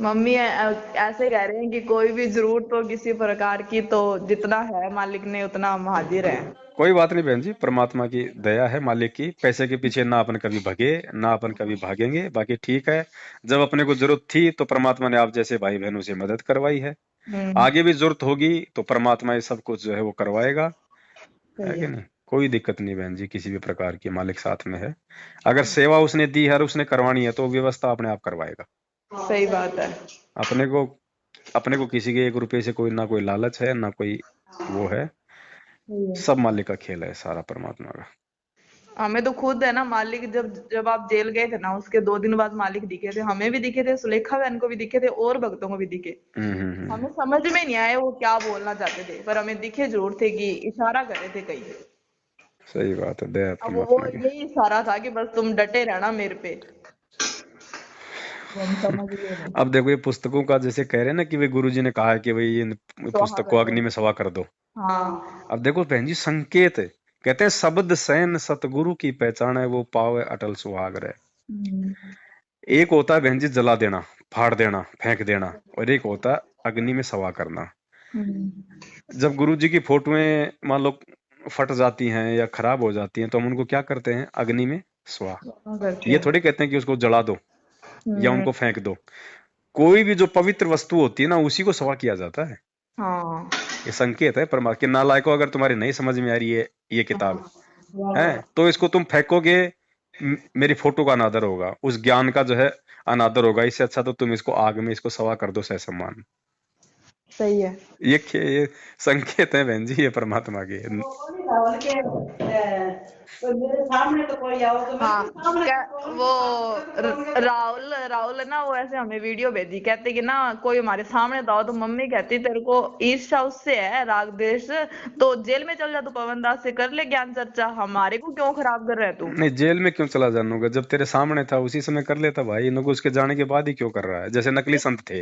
मम्मी ऐसे कह रहे हैं कि कोई भी जरूरत हो किसी प्रकार की तो जितना है मालिक ने उतना हम हाजिर है। कोई बात नहीं बहन जी, परमात्मा की दया है, मालिक की। पैसे के पीछे ना अपन कभी भगे, ना अपन कभी भागेंगे। बाकी ठीक है, जब अपने को जरूरत थी तो परमात्मा ने आप जैसे भाई बहनों से मदद करवाई है। आगे भी जरूरत होगी तो परमात्मा ये सब कुछ जो है वो करवाएगा, है कि नहीं? कोई दिक्कत नहीं बहन जी, किसी भी प्रकार की, मालिक साथ में है। अगर सेवा उसने दी है और उसने करवानी है तो व्यवस्था अपने आप करवाएगा। सही बात है। अपने को किसी के 1 रुपए से कोई ना कोई लालच है, ना कोई वो है। सब मालिक का खेल है, सारा परमात्मा का। हमें तो खुद है ना मालिक, जब जब आप जेल गए थे ना उसके 2 दिन बाद मालिक दिखे थे, हमें भी दिखे थे, सुलेखा बहन को भी दिखे थे और भक्तों को भी दिखे। हमें समझ में नहीं आया वो क्या बोलना चाहते थे, पर हमें दिखे जरूर थे कि इशारा कर रहे थे कहीं। सही बात है, दया अब वो परमात्मा की। यही इशारा था कि बस तुम डटे रहना मेरे पे। हम समझ गए नहीं। अब देखो ये पुस्तकों का जैसे कह रहे हैं ना कि भाई गुरुजी ने कहा है कि भाई ये स्वाहा पुस्तक कर को दो। अग्नि में सवा कर दो। हाँ। अब देखो बहन जी संकेत कहते हैं, शब्द सैन सतगुरु की पहचान है, वो पावे अटल सुहाग रहे। एक होता है बहन जी जला देना, फाड़ देना, फेंक देना, और एक होता है अग्नि में सवा करना। जब गुरुजी की फोटोएं मान लो फट जाती हैं या खराब हो जाती हैं तो हम उनको क्या करते हैं? अग्नि में स्वाहा। करते ये हैं। थोड़ी कहते हैं कि उसको जला दो या उनको फेंक दो। कोई भी जो पवित्र वस्तु होती है ना उसी को सवा किया जाता है। हाँ। ये संकेत है परमात्मा के। नालायको, अगर तुम्हारी नहीं समझ में आ रही है ये किताब है तो इसको तुम फेंकोगे, मेरी फोटो का अनादर होगा, उस ज्ञान का जो है अनादर होगा। इससे अच्छा तो तुम इसको आग में इसको सवा कर दो सहसम्मान। सही है। ये संकेत है बहन जी, ये परमात्मा के। हाँ वो राहुल राहुल है ना, वो ऐसे हमें वीडियो भेजी, कहते कि ना कोई हमारे सामने था तो मम्मी कहती तेरे को ईर्ष्या उससे है, राग द्वेष, तो जेल में चल जा तू, पवन दास से कर ले ज्ञान चर्चा, हमारे को क्यों खराब कर रहा है तू। नहीं, जेल में क्यों चला जानूंगा? जब तेरे सामने था उसी समय कर लेता भाई। इनको उसके जाने के बाद ही क्यों कर रहा है? जैसे नकली संत थे,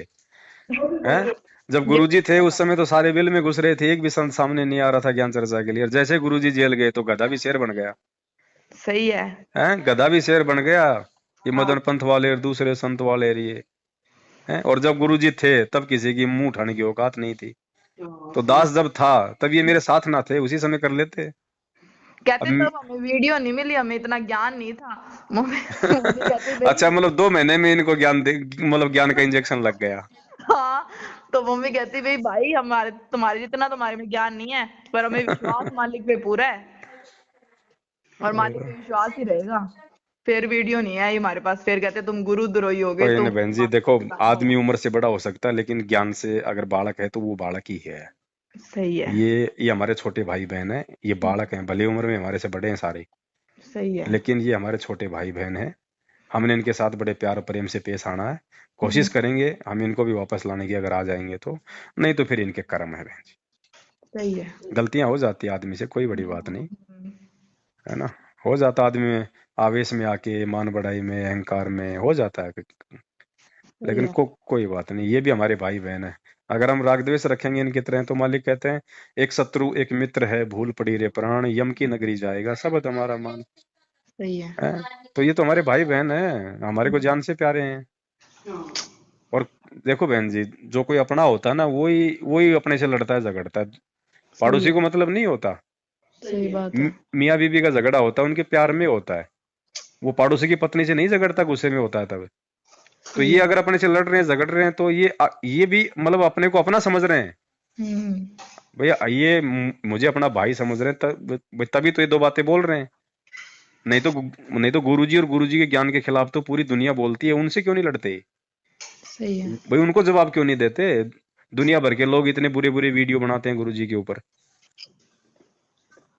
हैं? जब गुरुजी थे उस समय तो सारे बिल में घुस रहे थे, एक भी संत सामने नहीं आ रहा था ज्ञान चर्चा के लिए। और जैसे गुरुजी जेल गए तो गधा भी शेर बन गया। सही है। हैं, गधा भी शेर बन गया, ये मदन पंथ वाले और दूसरे संत वाले ये हैं। और जब गुरुजी थे तब किसी की मुंह उठाने की औकात नहीं थी। तो दास जब था तब ये मेरे साथ ना थे, उसी समय कर लेते। अब कहते तब हमें वीडियो नहीं मिली, हमें इतना ज्ञान नहीं था। मम्मी मम्मी कहती भाई। अच्छा, मतलब 2 महीने में इनको मतलब ज्ञान का इंजेक्शन लग गया। हाँ, तो मम्मी कहती भाई भाई हमारे तुम्हारे जितना तुम्हारे में ज्ञान नहीं है, पर हमें विश्वास मालिक पे पूरा है और मालिक पे विश्वास ही रहेगा। फिर वीडियो नहीं आई हमारे पास, फिर कहते तुम गुरुद्रोही हो गए, कोई नहीं तुम बहन जी, देखो आदमी उम्र से बड़ा हो सकता है, लेकिन ज्ञान से अगर बालक है तो वो बालक ही है। सही है। ये हमारे छोटे भाई बहन है, ये बालक हैं, भले उम्र में हमारे से बड़े हैं सारे, सही है। लेकिन ये हमारे छोटे भाई बहन हैं। हमने इनके साथ बड़े प्यार और प्रेम से पेश आना है। कोशिश करेंगे हम इनको भी वापस लाने की, अगर आ जाएंगे तो। नहीं तो फिर इनके कर्म है बहन जी। सही है। गलतियां हो जाती है आदमी से, कोई बड़ी बात नहीं है ना। हो जाता आदमी में, आवेश में आके, मान बढ़ाई में, अहंकार में हो जाता है। सही लेकिन है। कोई बात नहीं, ये भी हमारे भाई बहन है। अगर हम राग द्वेष रखेंगे इनकी तरह, तो मालिक कहते हैं एक शत्रु एक मित्र है, भूल पड़ी रे प्राण, यम की नगरी जाएगा शब्द हमारा मान। सही है। है? तो ये तो हमारे भाई बहन है, हमारे को जान से प्यारे हैं। और देखो बहन जी, जो कोई अपना होता है ना, वही वही अपने से लड़ता है, झगड़ता है। पड़ोसी को मतलब नहीं होता। सही बात है। मियाँ बीबी का झगड़ा होता है उनके प्यार में होता है, वो पड़ोसी की पत्नी से नहीं झगड़ता, गुस्से में होता है तब। तो ये अगर अपने से लड़ रहे हैं, झगड़ रहे हैं, तो ये भी मतलब अपने को अपना समझ रहे हैं। भैया ये मुझे अपना भाई समझ रहे हैं, तभी तो ये 2 बातें बोल रहे हैं। नहीं तो गुरुजी और गुरुजी के ज्ञान के खिलाफ तो पूरी दुनिया बोलती है, उनसे क्यों नहीं लड़ते सही है। भाई? उनको जवाब क्यों नहीं देते? दुनिया भर के लोग इतने बुरे बुरे वीडियो बनाते हैं गुरुजी के ऊपर,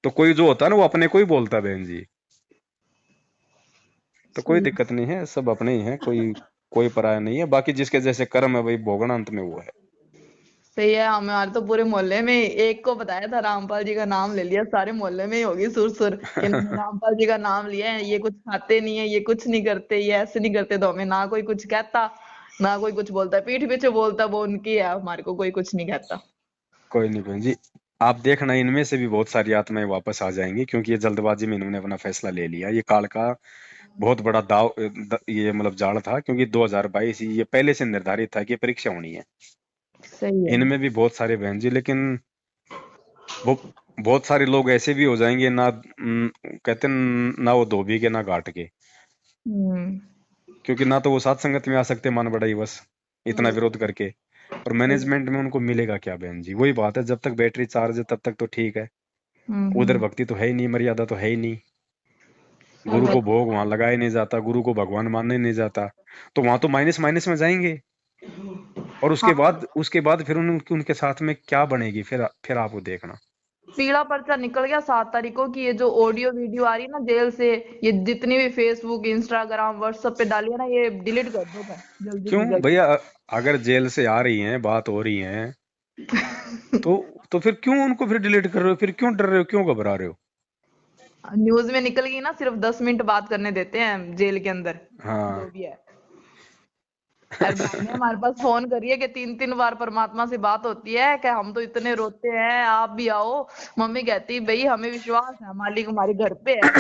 तो कोई जो होता है ना वो अपने को ही बोलता है बहन जी। तो कोई दिक्कत नहीं है, सब अपने ही हैं, कोई कोई पराया नहीं है। बाकी जिसके जैसे कर्म है भाई, भोगना अंत में वो है। सही है। हमारे तो पूरे मोहल्ले में एक को बताया था, रामपाल जी का नाम ले लिया, सारे मोहल्ले में ही होगी सुर सुर कि इन्होंने रामपाल जी का नाम लिया है, ये कुछ खाते नहीं है, ये कुछ नहीं करते, ये ऐसे नहीं करते। तो हमें ना कोई कुछ कहता, ना कोई कुछ बोलता, पीठ पीछे बोलता वो उनकी है, हमारे को कोई कुछ नहीं कहता। कोई नहीं बहन जी, आप देखना इनमें से भी बहुत सारी आत्माएं वापस आ जाएंगी, क्योंकि ये जल्दबाजी में इन्होंने अपना फैसला ले लिया। ये काल का बहुत बड़ा ये मतलब जाल था, क्योंकि 2022 ये पहले से निर्धारित था कि ये परीक्षा होनी है। सही है। इनमें भी बहुत सारे बहन जी, लेकिन वो बहुत सारे लोग ऐसे भी हो जाएंगे ना, कहते हैं ना वो धोबी के ना घाट के। क्योंकि ना तो वो साथ संगत में आ सकते मान बढ़ाई बस, इतना विरोध करके। और मैनेजमेंट में उनको मिलेगा क्या बहन जी? वही बात है, जब तक बैटरी चार्ज है तब तक तो ठीक है। उधर भक्ति तो है ही नहीं, मर्यादा तो है ही नहीं। गुरु को भोग वहां लगाया नहीं जाता, गुरु को भगवान मानने नहीं जाता, तो वहां तो माइनस माइनस में जाएंगे। और उसके बाद फिर उनके साथ में क्या बनेगी, फिर आप वो देखना। पीला पर्चा निकल गया 7 तारीख को कि ये जो ऑडियो वीडियो आ रही है ना जेल से, ये जितनी भी फेसबुक इंस्टाग्राम व्हाट्सएप पे डाली है ना, ये डिलीट कर दो जल्दी क्यों से जल्दी। भैया? अगर जेल से आ रही हैं, बात हो रही है, तो फिर क्यों उनको फिर डिलीट कर रहे हो? फिर क्यों डर रहे हो, क्यों घबरा रहे हो? न्यूज में निकल गई ना, सिर्फ 10 मिनट बात करने देते हैं जेल के अंदर, हाँ। जो भी है। और भाई ने हमारे पास फोन करी है कि 3-3 बार परमात्मा से बात होती है कि हम तो इतने रोते हैं, आप भी आओ। मम्मी कहती भाई हमें विश्वास है मालिक हमारे घर पे है,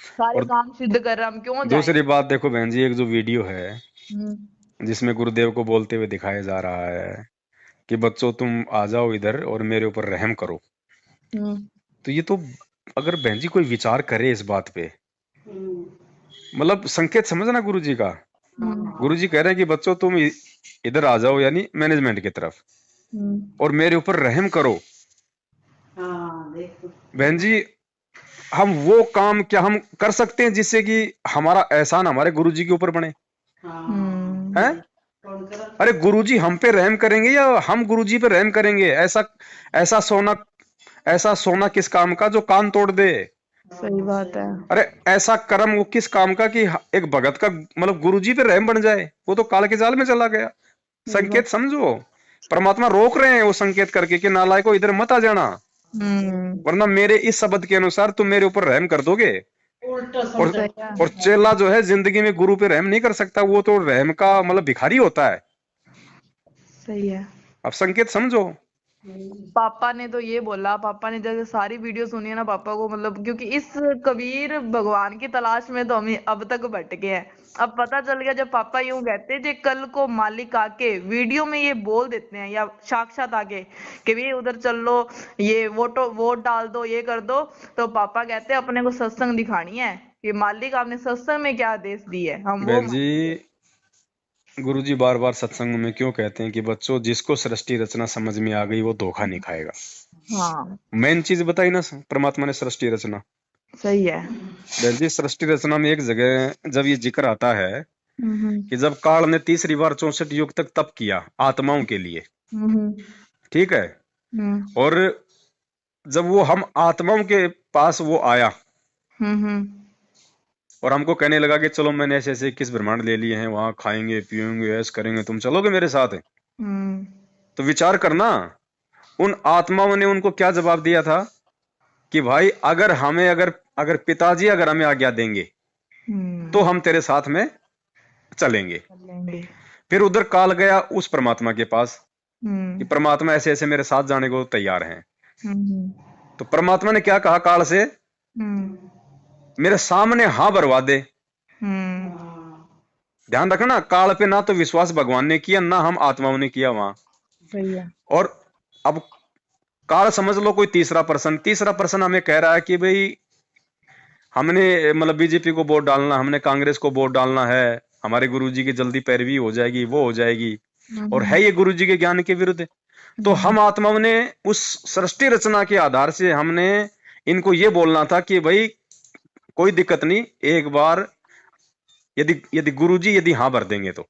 सारे और काम सिद्ध कर रहा, हम क्यों दूसरी जाएं। बात देखो बहन जी, एक जो वीडियो है हम्म। जिसमें गुरुदेव को बोलते हुए दिखाया जा रहा है कि बच्चों तुम आ जाओ इधर और मेरे ऊपर रहम करो, हम्म। तो ये तो अगर बहन जी कोई विचार करे इस बात पे, मतलब संकेत समझना गुरु जी का। गुरु जी कह रहे हैं कि बच्चों तुम इधर आ जाओ, यानी मैनेजमेंट की तरफ, और मेरे ऊपर रहम करो। बहन जी, हम वो काम क्या हम कर सकते हैं जिससे कि हमारा एहसान हमारे गुरु जी के ऊपर बने? हैं? अरे गुरुजी हम पे रहम करेंगे या हम गुरुजी पे रहम करेंगे? ऐसा ऐसा सोना ऐसा सोना किस काम का जो कान तोड़ दे? सही बात है। अरे ऐसा कर्म वो किस काम का कि एक भगत का मतलब गुरुजी पे रहम बन जाए? वो तो काल के जाल में चला गया। संकेत समझो, परमात्मा रोक रहे हैं वो संकेत करके कि नालायको इधर मत आ जाना, वरना मेरे इस शब्द के अनुसार तुम मेरे ऊपर रहम कर दोगे। और चेला जो है जिंदगी में गुरु पे रहम नहीं कर सकता, वो तो रहम का मतलब भिखारी होता है। सही है। अब संकेत समझो। पापा ने तो ये बोला, पापा ने जैसे सारी वीडियो सुनी है ना पापा को, मतलब क्योंकि इस कबीर भगवान की तलाश में तो हम अब तक भटके हैं। अब पता चल गया, जब पापा यूं कहते हैं, जे कल को मालिक आके वीडियो में ये बोल देते हैं या साक्षात आके कि भी उधर चल लो, ये वोट डाल दो, ये कर दो, तो पापा कहते हैं अपने को सत्संग दिखानी है कि मालिक आपने सत्संग में क्या आदेश दी है, हम वो बहन जी, गुरुजी बार बार सत्संग में क्यों कहते हैं कि बच्चों, जिसको सृष्टि रचना समझ में आ गई वो धोखा नहीं खाएगा। हाँ मेन चीज बताई ना परमात्मा ने, सृष्टि रचना। सही है। बहन जी, सृष्टि रचना में एक जगह जब ये जिक्र आता है हम्म कि जब काल ने 30 बार 64 युग तक तप किया आत्माओं के लिए, हम्म ठीक है, हम्म और जब वो हम आत्माओं के पास वो आया हम्म और हमको कहने लगा कि चलो मैंने ऐसे ऐसे 21 ब्रह्मांड ले लिए हैं, वहां खाएंगे पिएंगे ऐश करेंगे, तुम चलोगे मेरे साथ? हम्म तो विचार करना, उन आत्माओं ने उनको क्या जवाब दिया था कि भाई अगर हमें अगर अगर पिताजी अगर हमें आज्ञा देंगे तो हम तेरे साथ में चलेंगे। चलेंगे। फिर उधर काल गया उस परमात्मा के पास कि हम्म परमात्मा ऐसे ऐसे मेरे साथ जाने को तैयार हैं। हम्म तो परमात्मा ने क्या कहा काल से, हम्म मेरे सामने हाँ भरवा दे। हम्म ध्यान रखना, काल पे ना तो विश्वास भगवान ने किया ना हम आत्माओं ने किया वहां। सही है। और अब काल समझ लो कोई तीसरा पर्सन हमें कह रहा है कि भाई हमने मतलब बीजेपी को वोट डालना, हमने कांग्रेस को वोट डालना है, हमारे गुरुजी की जल्दी पैरवी हो जाएगी, वो हो जाएगी, और है ये गुरुजी के ज्ञान के विरुद्ध। तो हम आत्माओं ने उस सृष्टि रचना के आधार से हमने इनको ये बोलना था कि भाई कोई दिक्कत नहीं, एक बार यदि यदि गुरुजी यदि हाँ भर देंगे तो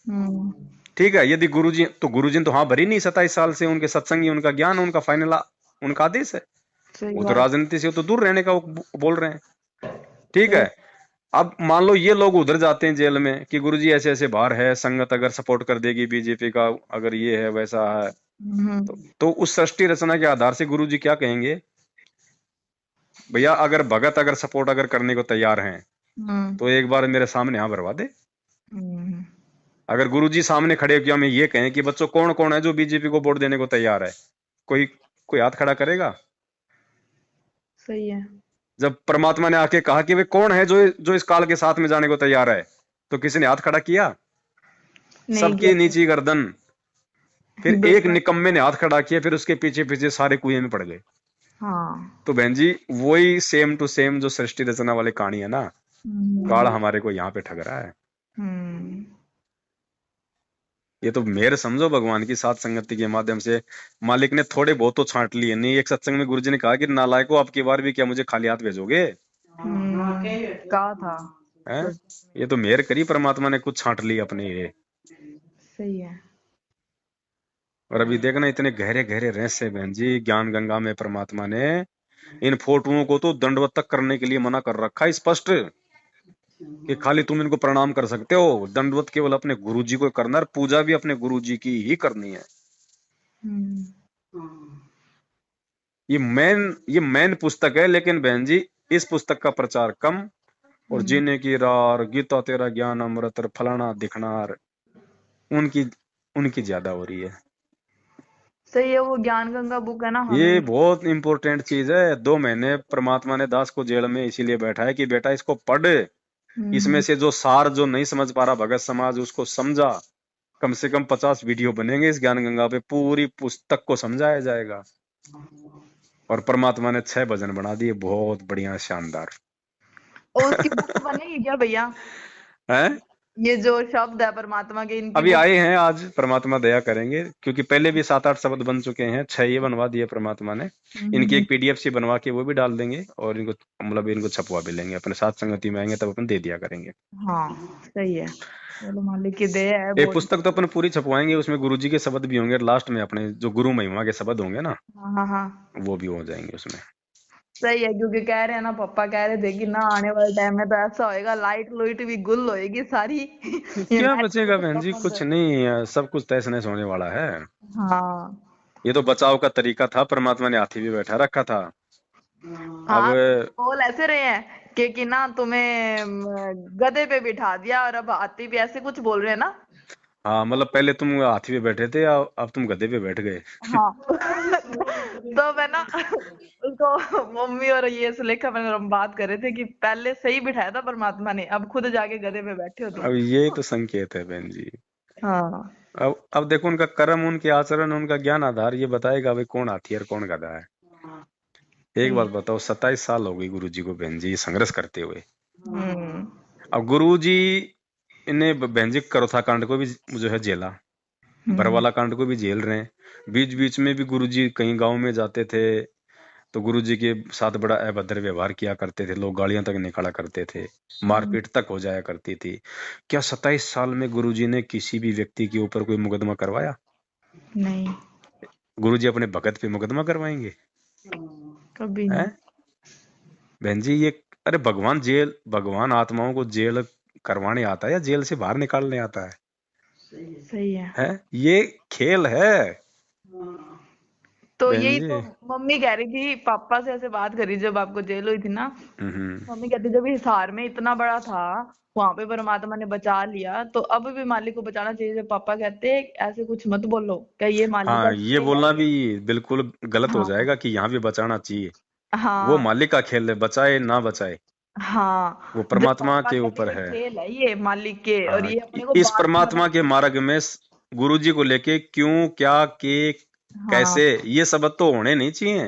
हम्म ठीक है। यदि गुरुजी ने तो हाँ भर ही नहीं 27 साल से, उनके सत्संगी, उनका ज्ञान, उनका फाइनल उनका आदेश है। सही वो तो बात। राजनीति से तो दूर रहने का वो बोल रहे हैं, ठीक सही। है। अब मान लो ये लोग उधर जाते हैं जेल में कि गुरुजी ऐसे ऐसे बाहर है, संगत अगर सपोर्ट कर देगी बीजेपी का, अगर ये है वैसा है, तो उस सृष्टि रचना के आधार से गुरुजी क्या कहेंगे, भैया अगर भगत अगर सपोर्ट अगर करने को तैयार हैं तो एक बार मेरे सामने यहाँ भरवा दे। अगर गुरुजी सामने खड़े होकर हमें ये कहें कि बच्चों कौन कौन है जो बीजेपी को वोट देने को तैयार है, कोई कोई हाथ खड़ा करेगा? सही है। जब परमात्मा ने आके कहा कि वे कौन है जो जो इस काल के साथ में जाने को तैयार है, तो किसी ने हाथ खड़ा किया? नहीं सबकी किया। नीची गर्दन। फिर एक बिल्कुल। निकम्मे ने हाथ खड़ा किया, फिर उसके पीछे पीछे सारे कुएं में पड़ गए। हाँ। तो बहन जी वही सेम टू सेम जो सृष्टि रचना वाली कहानी है ना, काल हमारे को यहाँ पे ठग रहा है। ये तो मेहर समझो भगवान की साथ संगति के माध्यम से। मालिक ने थोड़े बहुत तो छांट लिए, नहीं एक सत्संग में गुरुजी ने कहा कि नालायको आपकी बार भी क्या मुझे खाली हाथ भेजोगे? कहा था। हैं? ये तो मेहर करी परमात्मा ने, कुछ छांट ली अपने ये। सही है। और अभी देखना इतने गहरे गहरे रहस्य बहन जी ज्ञान गंगा में परमात्मा ने इन फोटोओं को तो दंडवत तक करने के लिए मना कर रखा है स्पष्ट, कि खाली तुम इनको प्रणाम कर सकते हो, दंडवत केवल अपने गुरुजी को करना, और पूजा भी अपने गुरुजी की ही करनी है। ये मेन पुस्तक है, लेकिन बहन जी इस पुस्तक का प्रचार कम, और जीने की रार, गीता तेरा ज्ञान अमृत, फलाना दिखनार, उनकी उनकी ज्यादा हो रही है। सही है। वो ज्ञान गंगा बुक है ना, ये हमें। बहुत इंपॉर्टेंट चीज है। 2 महीने परमात्मा ने दास को जेल में इसीलिए बैठा है कि बेटा इसको पढ़, इसमें से जो सार जो नहीं समझ पा रहा भगत समाज उसको समझा। कम से कम 50 वीडियो बनेंगे इस ज्ञान गंगा पे, पूरी पुस्तक को समझाया जाएगा। और परमात्मा ने 6 भजन बना दिए, बहुत बढ़िया शानदार। और उसकी बुक बनेगी क्या भैया? है ये जो शब्द है परमात्मा के, इनकी अभी बुक। आए हैं, आज परमात्मा दया करेंगे, क्योंकि पहले भी 7-8 शब्द बन चुके हैं, 6 ये बनवा दिए परमात्मा ने। इनकी एक पीडीएफ सी बनवा के वो भी डाल देंगे, और इनको मतलब इनको छपवा भी लेंगे, अपने साथ संगति में आएंगे तब अपन दे दिया करेंगे। हाँ सही है। चलो मालिक की दया है एक बहुत। पुस्तक तो अपन पूरी छपवाएंगे, उसमें गुरुजी के शब्द भी होंगे, लास्ट में अपने जो गुरु महिमा के शब्द होंगे ना, हाँ हाँ वो भी हो जाएंगे उसमें। सही है। क्योंकि कह रहे हैं ना, पापा कह रहे थे कि ना आने वाले टाइम में तो ऐसा होएगा, लाइट लुइट भी गुल होएगी सारी। ये क्या नेट बचेगा बहन जी? बंद कुछ है। नहीं, सब कुछ तहस नहस होने वाला है। हाँ ये तो बचाव का तरीका था, परमात्मा ने हाथी भी बैठा रखा था। अब हाँ। बोल ऐसे रहे हैं कि ना तुम्हें गधे पे बिठा दिया और अब हाथी पे, ऐसे कुछ बोल रहे हैं ना। हाँ मतलब पहले तुम हाथी पे बैठे थे, अब तुम गधे पे बैठ गए। हाँ। तो मैं ना उसको मम्मी और ये सुलेखा मैंने हम बात कर रहे थे कि पहले सही बिठाया था परमात्मा ने, अब खुद जाके गधे पे बैठे हो तुम। अब ये तो संकेत है बहन जी। हाँ। अब देखो उनका कर्म, उनके आचरण, उनका ज्ञान आधार ये बताएगा भाई कौन हाथी है और कौन गधा है। एक सही बात है। बताओ, 27 साल हो गई गुरु जी को बहन जी संघर्ष करते हुए। हम्म। अब गुरु जी ने बहन जी करोथा कांड को भी जो है जेला, हम्म। बरवाला कांड को भी झेल रहे हैं। बीच बीच में भी गुरु जी कहीं गांव में जाते थे तो गुरु जी के साथ बड़ा अभद्र व्यवहार किया करते थे, लोग गालियां तक निकाला करते थे, हम्म। मारपीट तक हो जाया करती थी। क्या 27 साल में गुरु जी ने किसी भी व्यक्ति के ऊपर कोई मुकदमा करवाया? नहीं, गुरु जी अपने भगत पे मुकदमा करवाएंगे? कभी नहीं। हैं बहन जी ये, अरे भगवान आत्माओं को जेल करवाने आता है या जेल से बाहर निकालने आता है? सही है। हैं ये खेल है तो बहन यही जी। तो मम्मी कह रही थी, पापा से ऐसे बात करी जब आपको जेल हुई थी ना। मम्मी कहती जब हिसार में इतना बड़ा था, वहां पे परमात्मा ने बचा लिया, तो अब भी मालिक को बचाना चाहिए। जब पापा कहते ऐसे कुछ मत बोलो, क्या ये मालिक का हाँ ये खेल है बोलना ये। भी बिल्कुल गलत हो हाँ। जाएगा कि यहाँ भी बचाना चाहिए। वो हाँ। मालिक का खेल है, बचाए ना बचाए वो हाँ, जब परमात्मा पापा के कहते ऊपर ये है। खेल है ये मालिक के, और हाँ ये अपने को इस बाद में परमात्मा के बताना। मार्ग में गुरु जी को लेके क्यों क्या के हाँ। कैसे, ये सबक तो होने नहीं चाहिए।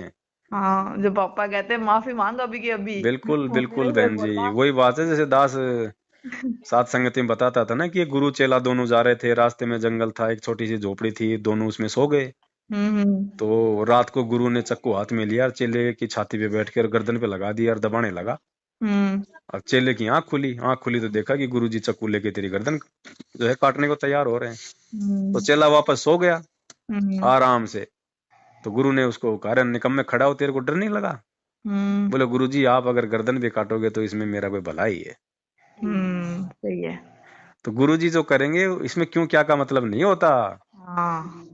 हाँ, जब पापा कहते माफी मांग अभी की अभी। बिल्कुल मम्मी ने बिल्कुल फिर बहन जी, बोला। वही बात है जैसे दास सात संगति में बताता था ना कि ये गुरु चेला दोनों जा रहे थे, रास्ते में जंगल था, एक छोटी सी झोपड़ी थी, दोनों उसमें सो गए। हम्म। तो रात को गुरु ने चक्कू हाथ में लिया और चेले की छाती पे बैठ कर गर्दन पे लगा दिया और दबाने लगा। हम्म। अब चेले की आंख खुली तो देखा कि गुरु जी चक्कू लेके तेरी गर्दन जो है काटने को तैयार हो रहे हैं। तो हम्म। चेला वापस सो गया हम्म। आराम से। तो गुरु ने उसको कहा, निकम्मे खड़ा हो, तेरे को डर नहीं लगा? हम्म। बोले गुरु जी आप अगर गर्दन भी काटोगे तो इसमें मेरा कोई भला ही है। सही है। तो गुरु जी जो करेंगे इसमें क्यों क्या का मतलब नहीं होता। हाँ।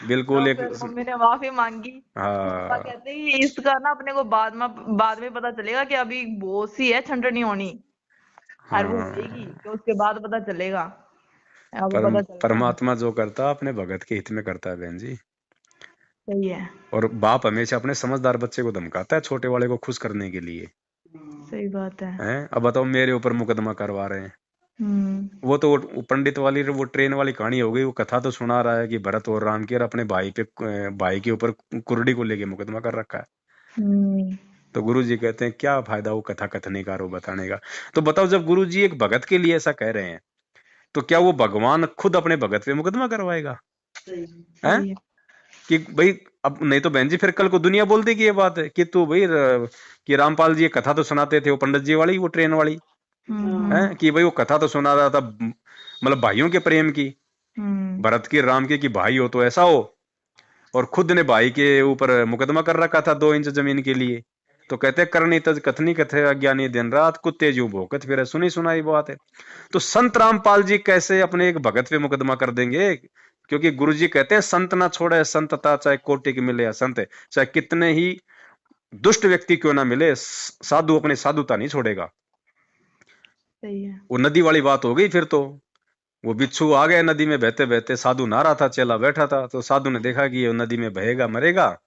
तो बिल्कुल एक, फिर मम्मी ने माफी मांगी। पापा हाँ कहते हैं कि इसका ना अपने को बाद में पता चलेगा कि अभी बोस ही है, छंटनी होनी। और वो हाँ। होएगी तो उसके बाद पता चलेगा। अब पता चल रहा है। परमात्मा जो करता है अपने भगत के हित में करता है बहन जी। सही है। और बाप हमेशा अपने समझदार बच्चे को धमकाता है छोटे वाले को खुश करने के लिए। सही बात है। हैं अब बताओ मेरे ऊपर मुकदमा करवा रहे हैं। हम्म। वो तो वो पंडित वाली वो ट्रेन वाली कहानी हो गई, वो कथा तो सुना रहा है कि भरत और राम की और अपने भाई पे भाई के ऊपर कुर्डी को लेके मुकदमा कर रखा है। हम्म। तो गुरु जी कहते हैं क्या फायदा वो कथा कथने का और वो बताने का। तो बताओ जब गुरु जी एक भगत के लिए ऐसा कह रहे हैं तो क्या वो भगवान खुद अपने भगत पे मुकदमा करवाएगा? हैं सही है। कि भाई, अब नहीं तो बहन जी फिर कल को दुनिया बोल देगी ये बात है कि तू भाई कि रामपाल जी ये कथा तो सुनाते थे, वो पंडित जी वाली वो ट्रेन वाली है हम्म। कि भाई वो कथा तो सुना रहा था मतलब भाइयों के प्रेम की, हम्म। भरत की राम के, कि भाई हो तो ऐसा हो, और खुद ने भाई के ऊपर मुकदमा कर रखा था 2 इंच जमीन के लिए। तो कहते करनी तज कथनी कथे अज्ञानी दिन रात कुत्ते जू भोकत फिर सुनी सुनाई बात है। तो संत रामपाल जी कैसे अपने एक भगत पे मुकदमा कर देंगे? क्योंकि गुरु जी कहते हैं संत ना छोड़े संतता, चाहे कोटि के मिले या संत, चाहे कितने ही दुष्ट व्यक्ति क्यों ना मिले, साधु अपनी साधुता नहीं छोड़ेगा। सही है। वो नदी वाली बात हो गई फिर तो। वो बिच्छू आ गया नदी में बहते बहते, साधु नहा रहा था, चेला बैठा था, तो साधु ने देखा कि ये नदी में बहेगा मरेगा।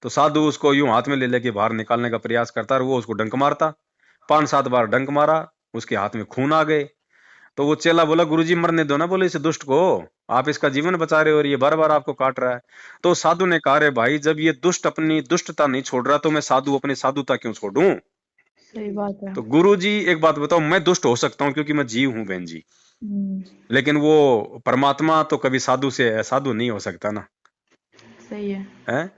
तो साधु उसको यूं हाथ में ले लेके बाहर निकालने का प्रयास करता और वो उसको डंक मारता। 5-7 बार डंक मारा, उसके हाथ में खून आ गए। तो वो चेला बोला गुरुजी मरने दो ना, बोले इस दुष्ट को, आप इसका जीवन बचा रहे हो और ये बार बार आपको काट रहा है। तो साधु ने कहा रे भाई, जब ये दुष्ट अपनी दुष्टता नहीं छोड़ रहा तो मैं साधु अपनी साधुता क्यों छोड़ूं? सही बात है। तो गुरु जी एक बात बताओ, मैं दुष्ट हो सकता हूँ क्योंकि मैं जीव हूं बहन जी, हम्म। लेकिन वो परमात्मा तो कभी साधु से साधु नहीं हो सकता ना। सही है। है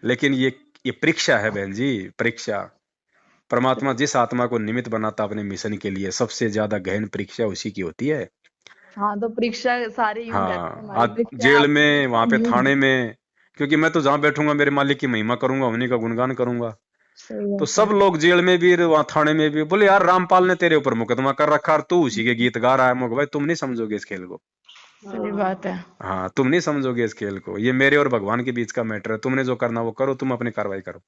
लेकिन ये परीक्षा है बहन जी, परीक्षा। परमात्मा जिस आत्मा को निमित्त बनाता अपने मिशन के लिए, सबसे ज्यादा गहन परीक्षा उसी की होती है। हाँ, तो परीक्षा सारे यूं कहते हैं, हाँ हमारी आज परीक्षा है जेल आपकी में, परीक्षा वहां पे युद्ध। थाने में, क्योंकि मैं तो जहां बैठूंगा मेरे मालिक की महिमा करूंगा, उन्हीं का गुणगान करूंगा। सही तो बात है। सब लोग जेल में भी वहां थाने में भी बोले यार रामपाल ने तेरे ऊपर मुकदमा कर रखा और तू उसी के गीत गा रहा है। मैं भाई तुम नहीं समझोगे इस खेल को। सही बात है। हाँ तुम नहीं समझोगे इस खेल को, ये मेरे और भगवान के बीच का मैटर है, तुमने जो करना वो करो, तुम अपनी कार्रवाई करो।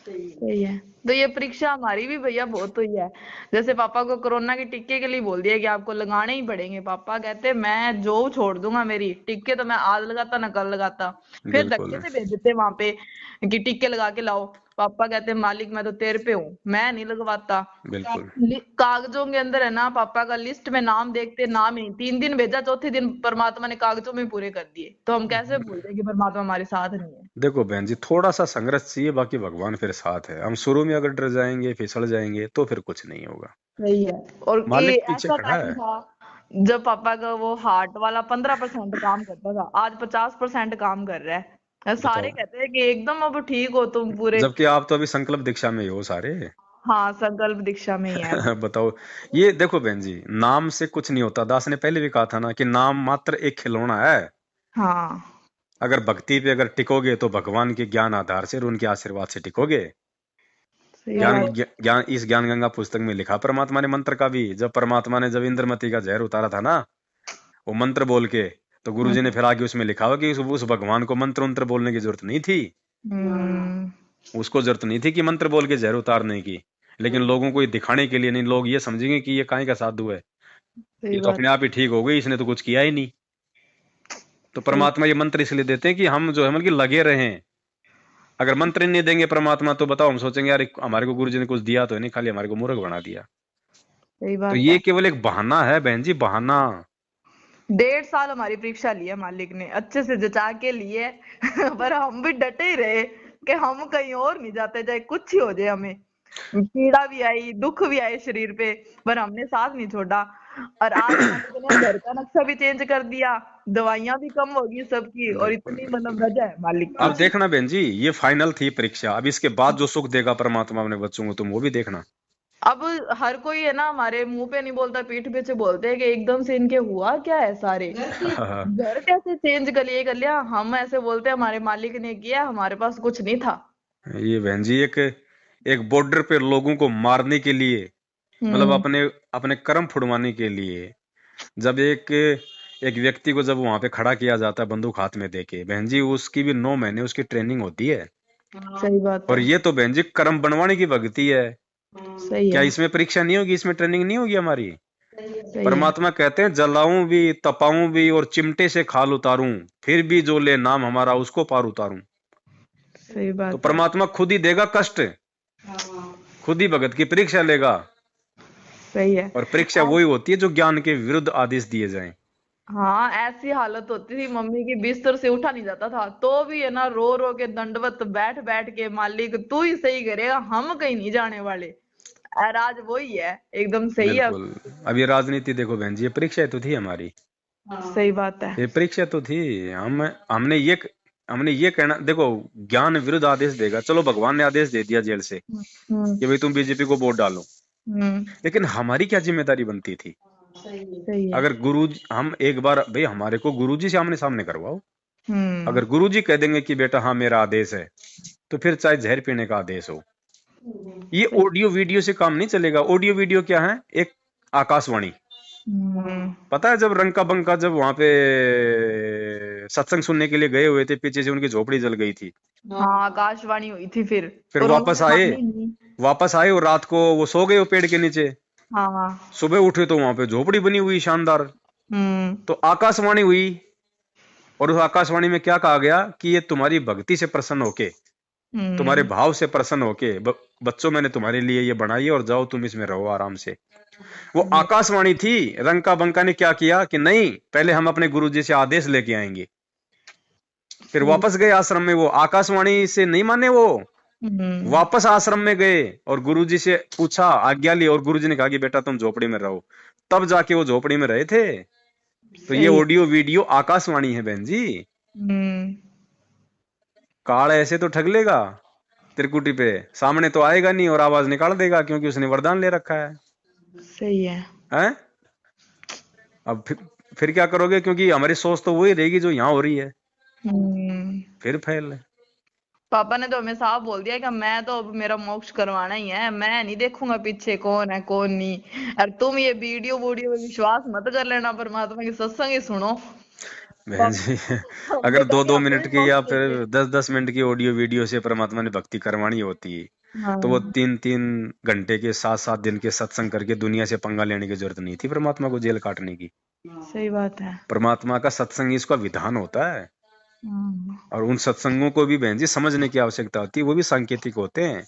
सही है। तो ये परीक्षा हमारी भी भैया बहुत हुई है। जैसे पापा को कोरोना के टीके के लिए बोल दिया कि आपको लगाने ही पड़ेंगे। पापा कहते मैं जॉब छोड़ दूंगा, मेरी टीके तो मैं आज लगाता ना कल लगाता। फिर धक्के बिल्कुल से भेज देते वहां पे कि टीके लगा के लाओ। पापा कहते मालिक मैं तो तेरे पे हूँ, मैं नहीं लगवाता। बिल्कुल। कागजों के अंदर है ना पापा का, लिस्ट में नाम देखते नाम ही 3 दिन भेजा, चौथे दिन परमात्मा ने कागजों में पूरे कर दिए। तो हम कैसे भूल जाए कि परमात्मा हमारे साथ नहीं है। देखो बहन जी, थोड़ा सा संघर्ष चाहिए, बाकी भगवान फिर साथ है। हम शुरू में अगर डर जाएंगे, फिसल जाएंगे, तो फिर कुछ नहीं होगा। सही है। और ये मालिक पीछे ऐसा खड़ा टाइम है। था जब पापा का वो हार्ट वाला 15% काम करता था, आज 50% काम कर रहा है। सारे बताओ। कहते हैं कि एकदम अब ठीक हो तुम पूरे। जबकि आप तो अभी संकल्प दीक्षा में ही हो सारे। हाँ, संकल्प दीक्षा में ही है अभी। बताओ। ये देखो बहन जी, नाम से कुछ नहीं होता। दास ने पहले भी कहा था ना कि नाम मात्र एक खिलौना है। हाँ, अगर भक्ति पे अगर टिकोगे तो भगवान के ज्ञान आधार से और उनके आशीर्वाद से टिकोगे। सही ज्ञान बात। ज्ञान इस ज्ञान गंगा पुस्तक में लिखा परमात्मा ने मंत्र का भी। जब परमात्मा ने जब इंद्रमती का जहर उतारा था ना, वो मंत्र बोल के, तो गुरुजी ने हम्म। फिर आगे उसमें लिखा हुआ कि उस भगवान को मंत्र मंत्र बोलने की जरूरत नहीं थी। हम्म। उसको जरूरत नहीं थी कि मंत्र बोल के जहर उतारने की। लेकिन लोगों को ये दिखाने के लिए नहीं, लोग ये समझेंगे कि ये काहे का साधु है, सही ये तो बात। अपने आप ही ठीक हो गई, इसने तो कुछ किया ही नहीं। तो सही। परमात्मा ये मंत्र इसलिए देते हैं कि हम जो है मतलब कि लगे रहें। अगर मंत्र ही नहीं देंगे परमात्मा, तो बताओ हम सोचेंगे यार हमारे को गुरुजी ने कुछ दिया तो है नहीं, खाली हमारे को मूर्ख बना दिया। सही तो बात ये है। केवल एक बहाना है बहन जी, बहाना। 1.5 साल हमारी परीक्षा ली है मालिक ने, अच्छे से जचा के लिए। पर हम भी डटे ही रहे कि हम कहीं और नहीं जाते, चाहे कुछ ही हो जाए हमें। पीड़ा भी आई, दुख भी आए शरीर पे, पर हमने साथ नहीं छोड़ा। और आज मालिक ने घर का नक्शा भी चेंज कर दिया, दवाइयां भी कम होगी सबकी, और बिल्कुल इतनी बिल्कुल। मतलब रजा है मालिक अब की। देखना बहन जी, ये फाइनल थी परीक्षा। अब इसके बाद जो सुख देगा परमात्मा अपने बच्चों को, तुम वो भी देखना। अब हर कोई है ना हमारे मुंह पे नहीं बोलता, पीठ पीछे बोलते हैं कि एकदम से इनके हुआ क्या है सारे, घर कैसे चेंज कर लिया। हम ऐसे बोलते हैं हमारे मालिक ने किया, हमारे पास कुछ नहीं था। ये बहन जी, एक एक बॉर्डर पे लोगों को मारने के लिए, मतलब हम्म। अपने अपने कर्म फुड़वाने के लिए, जब एक एक व्यक्ति को जब वहां पे खड़ा किया जाता है बंदूक हाथ में देके, बहन जी उसकी भी 9 महीने उसकी ट्रेनिंग होती है। सही बात और है। ये तो बहन जी कर्म बनवाने की भक्ति है। सही क्या है। इसमें परीक्षा नहीं होगी, इसमें ट्रेनिंग नहीं होगी हमारी? सही है। परमात्मा कहते हैं जलाऊं भी, तपाऊं भी और चिमटे से खाल उतारूं, फिर भी जो ले नाम हमारा उसको पार उतारूं। सही तो बात है। परमात्मा खुद ही देगा कष्ट, खुद ही भगत की परीक्षा लेगा। सही है। और परीक्षा वही होती है जो ज्ञान के विरुद्ध आदेश दिए जाएं। हाँ, ऐसी हालत होती थी मम्मी की, बिस्तर से उठा नहीं जाता था, तो भी है ना रो रो के दंडवत बैठ बैठ के मालिक तू ही सही करेगा, हम कहीं नहीं जाने वाले। और आज वही है, एकदम सही है। बिल्कुल। अब ये राजनीति देखो बहन जी, ये परीक्षा तो थी हमारी। सही बात है। ये परीक्षा तो थी। हम हमने ये कहना देखो, ज्ञान विरुद्ध आदेश देगा। चलो भगवान ने आदेश दे दिया जेल से हम्म। कि भाई तुम बीजेपी को वोट डालो, हम्म। लेकिन हमारी क्या जिम्मेदारी बनती थी? सही है। अगर गुरु हम एक बार भाई हमारे को गुरुजी से आमने सामने करवाओ। हम्म। अगर गुरुजी कह देंगे कि बेटा हाँ मेरा आदेश है, तो फिर चाहे जहर पीने का आदेश हो। ये सही। ऑडियो वीडियो से काम नहीं चलेगा। ऑडियो वीडियो क्या है? एक आकाशवाणी। हम्म। पता है जब रंका बंका जब वहां पे सत्संग सुनने के लिए गए हुए थे, पीछे से उनकी झोपड़ी जल गई थी। हाँ, आकाशवाणी हुई थी फिर। फिर और वापस उन्होंने आए, मानी नहीं। और रात को वो सो गए वो पेड़ के नीचे। हाँ। सुबह उठे तो वहां पे झोपड़ी बनी हुई शानदार। हम्म। तो आकाशवाणी हुई, और उस आकाशवाणी में क्या कहा गया कि ये तुम्हारी भक्ति से प्रसन्न होके, तुम्हारे हम्म। भाव से प्रसन्न होके बच्चों मैंने तुम्हारे लिए ये बनाई है, और जाओ तुम इसमें रहो आराम से। वो आकाशवाणी थी। रंका बंका ने क्या किया कि नहीं, पहले हम अपने गुरुजी से आदेश लेके आएंगे। फिर सही। वापस गए आश्रम में। वो आकाशवाणी से नहीं माने, वो हम्म। वापस आश्रम में गए और गुरुजी से पूछा, आज्ञा ली, और गुरुजी ने कहा कि बेटा तुम झोपड़ी में रहो। तब जाके वो झोपड़ी में रहे थे। तो ये सही है। ऑडियो वीडियो आकाशवाणी है बहन जी। हम्म। काल ऐसे तो ठग लेगा त्रिकुटी पे, सामने तो आएगा नहीं और आवाज निकाल देगा, क्योंकि उसने वरदान ले रखा है। सही है। हैं? अब फिर क्या करोगे? क्योंकि हमारी सोच तो वही रहेगी जो यहाँ हो रही है। हम्म। फिर फैल। पापा ने तो हमें साफ बोल दिया कि मैं तो अब मेरा मोक्ष करवाना ही है, मैं नहीं देखूंगा पीछे कौन है कौन नहीं। और तुम ये वीडियो वीडियो पे विश्वास मत कर लेना, परमात्मा की सत्संग ही सुनो। बहन जी हम अगर बेटा दो ने दो हमें मिनट भी की मोक्ष या फिर चाहिए। 10 10 मिनट की ऑडियो वीडियो से परमात्मा ने भक्ति करवानी होती तो वो हाँ 3 3 घंटे के 7 7 दिन के सत्संग करके दुनिया से पंगा लेने की जरूरत नहीं थी परमात्मा को जेल काटने की। सही बात है। परमात्मा का सत्संग ही इसका विधान होता है। हम्म, और उन सत्संगों को भी बहन जी समझने की आवश्यकता होती है, वो भी सांकेतिक होते हैं।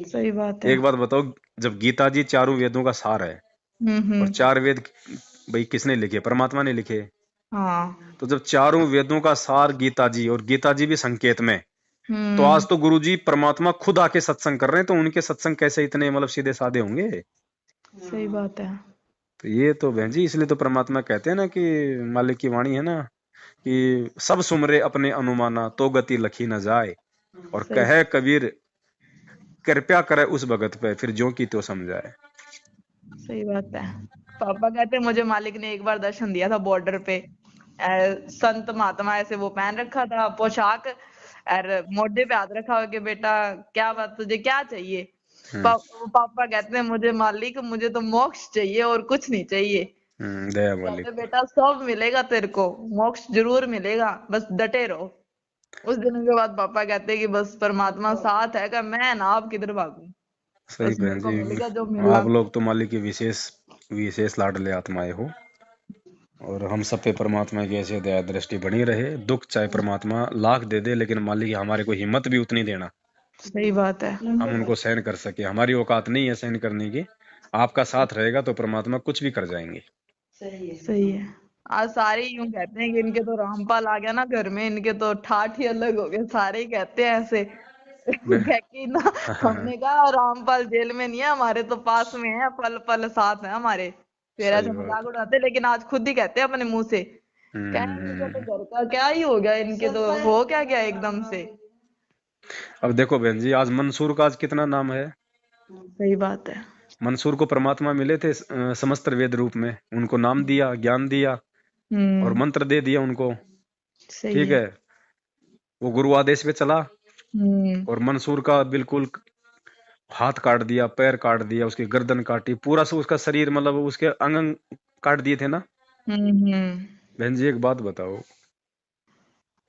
सही बात है। एक बात बताओ, जब गीता जी चारों वेदों का सार है और हम्म। 4 वेद भाई किसने लिखे? परमात्मा ने लिखे। हाँ। तो जब चारों वेदों का सार गीता जी, और गीता जी भी संकेत में, तो हम्म। आज तो गुरु जी परमात्मा खुद आके सत्संग कर रहे हैं, तो उनके सत्संग कैसे इतने मतलब सीधे साधे होंगे? सही बात है। तो ये तो बहन जी इसलिए तो परमात्मा कहते हैं ना कि मालिक की वाणी है ना कि सब सुमरे अपने अनुमाना तो गति लखी न जाए, और सही। कहे कबीर कृपया करे उस भगत पे फिर ज्यों की त्यों समझाए। सही बात है। पापा कहते मुझे मालिक ने एक बार दर्शन दिया था बॉर्डर पे। संत महात्मा ऐसे वो पहन रखा था पोशाक, और मोढे पे हाथ रखा हुआ कि बेटा क्या बात, तुझे क्या चाहिए? हम्म पापा कहते हैं मुझे मालिक, मुझे तो मोक्ष चाहिए और कुछ नहीं चाहिए। दया कहते मालिक। बेटा सब मिलेगा तेरे को, मोक्ष जरूर मिलेगा, बस डटे रहो। उस दिन के बाद पापा कहते हैं कि बस परमात्मा साथ है का मैं ना अब किधर भागूं, सही बस बहन मेरे को जी, मिल गया जो मिलना आप लोग तो मालिक की विशेष विशेष लाडले आत्माएं हो, और हम सब पे परमात्मा की ऐसे दया दृष्टि बनी रहे। दुख चाहे परमात्मा लाख दे दे, लेकिन मालिक हमारे को हिम्मत भी उतनी देना था। सही बात है। हम उनको सहन कर सके। हमारी औकात नहीं है सहन करने की। आपका साथ रहेगा तो परमात्मा कुछ भी कर जाएंगे। सही है। आज सारे यूं कहते हैं कि इनके तो रामपाल आ गया ना घर में, इनके तो ठाठ ही अलग हो गए, सारे ही कहते हैं ऐसे। बे- कह के ना, हमने कहा रामपाल जेल में नहीं है, हमारे तो पास में है, पल पल साथ है हमारे। फिर ऐसे सही मजाक बात। उड़ाते, लेकिन आज खुद ही कहते हैं अपने मुंह से। कहें इनके तो हम्म। घर का क्या ही हो गया, इनके तो हो क्या गया एकदम से। अब देखो बहन जी, आज मंसूर का आज कितना नाम है। सही बात है। मंसूर को परमात्मा मिले थे समस्त वेद रूप में, उनको नाम दिया, ज्ञान दिया और हम्म। मंत्र दे दिया उनको। सही ठीक है। है, वो गुरु आदेश पे चला हम्म। और मंसूर का बिल्कुल हाथ काट दिया, पैर काट दिया, उसकी गर्दन काटी, पूरा से उसका शरीर मतलब उसके अंग अंग काट दिए थे ना। हम्म। बहन जी एक बात बताओ,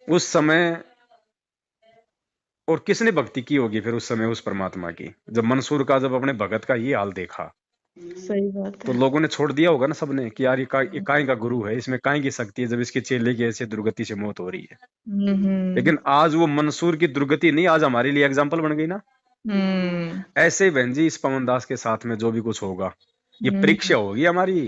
उस समय और किसने भक्ति की होगी फिर उस समय उस परमात्मा की, जब मंसूर का जब अपने भगत का ये हाल देखा, सही बात तो है। लोगों ने छोड़ दिया होगा ना सबने कि यार ये काहे का गुरु है, इसमें काहे की शक्ति है जब इसके चेले की ऐसे दुर्गति से मौत हो रही है। हम्म। लेकिन आज वो मंसूर की दुर्गति नहीं, आज हमारे लिए एग्जाम्पल बन गई ना। हम्म। ऐसे ही बहन जी इस पवन दास के साथ में जो भी कुछ होगा ये हम्म। परीक्षा होगी हमारी।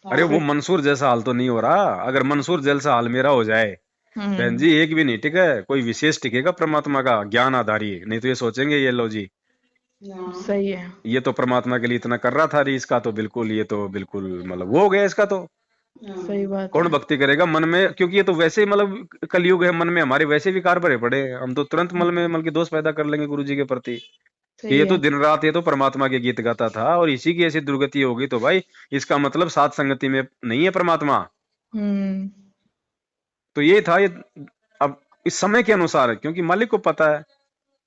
अरे वो सही। मंसूर जैसा हाल तो नहीं हो रहा, अगर मंसूर जैसा हाल मेरा हो जाए बहन हम्म। जी एक भी नहीं टिके, कोई विशेष टिकेगा परमात्मा का ज्ञान आधारी, नहीं तो ये सोचेंगे ये लो जी सही है। ये तो परमात्मा के लिए इतना कर रहा था, अरे इसका तो बिल्कुल, ये तो बिल्कुल मतलब वो हो गया इसका तो सही बात कौन है। भक्ति करेगा मन में, क्योंकि ये तो वैसे ही मतलब कलयुग है, मन में हमारे वैसे विकार भरे पड़े हैं, हम तो तुरंत मन में मतलब की दोष पैदा कर लेंगे गुरु जी के प्रति कि सही ये तो है। दिन रात ये तो परमात्मा के गीत गाता था और इसी की ऐसी दुर्गति होगी, तो भाई इसका मतलब सात संगति में नहीं है परमात्मा। हम्म। तो ये था ये। अब इस समय के अनुसार है, क्योंकि मालिक को पता है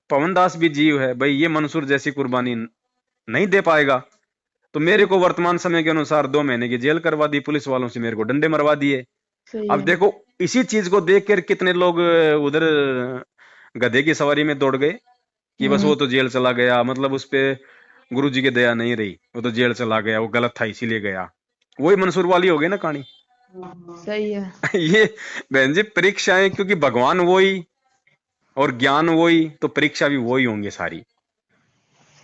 पवनदास भी जीव है भाई, ये मंसूर जैसी कुर्बानी नहीं दे पाएगा, तो मेरे को वर्तमान समय के अनुसार 2 महीने की जेल करवा दी, पुलिस वालों से मेरे को डंडे मरवा दिए। सही अब है। देखो इसी चीज को देख कर कितने लोग उधर गधे की सवारी में दौड़ गए कि बस हम्म। वो तो जेल चला गया, मतलब उस पे गुरु जी की दया नहीं रही, वो तो जेल चला गया, वो गलत था इसीलिए गया। वही मंसूर वाली हो गई ना कहानी। सही है। ये बहन जी परीक्षाएं, क्योंकि भगवान वही और ज्ञान वही, तो परीक्षा भी वही होंगे सारी।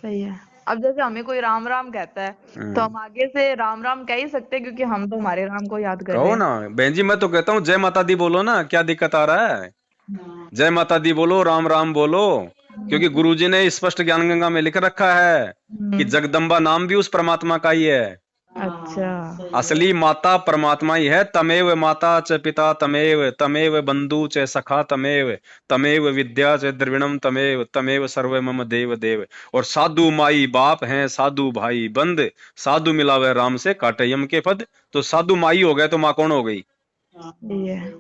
सही है। अब जैसे हमें कोई राम राम कहता है, तो हम्म। हम आगे से राम राम कह ही सकते हैं, क्योंकि हम तो हमारे राम को याद कर रहे कहो हैं। ना बहन जी, मैं तो कहता हूँ जय माता दी बोलो ना, क्या दिक्कत आ रहा है? जय माता दी बोलो, राम राम बोलो, क्योंकि गुरुजी ने स्पष्ट ज्ञान गंगा में लिख रखा है कि हम्म। जगदम्बा नाम भी उस परमात्मा का ही है। अच्छा। असली माता परमात्मा ही है। तमेव माता च पिता तमेव, तमेव बंधु च सखा तमेव, तमेव विद्या च द्रविणम तमेव, तमेव सर्व मम देव देव। और साधु माई बाप हैं, साधु भाई बंद, साधु मिलावे राम से काटे यम के पद। तो साधु माई हो गए तो माँ कौन हो गई? सही है।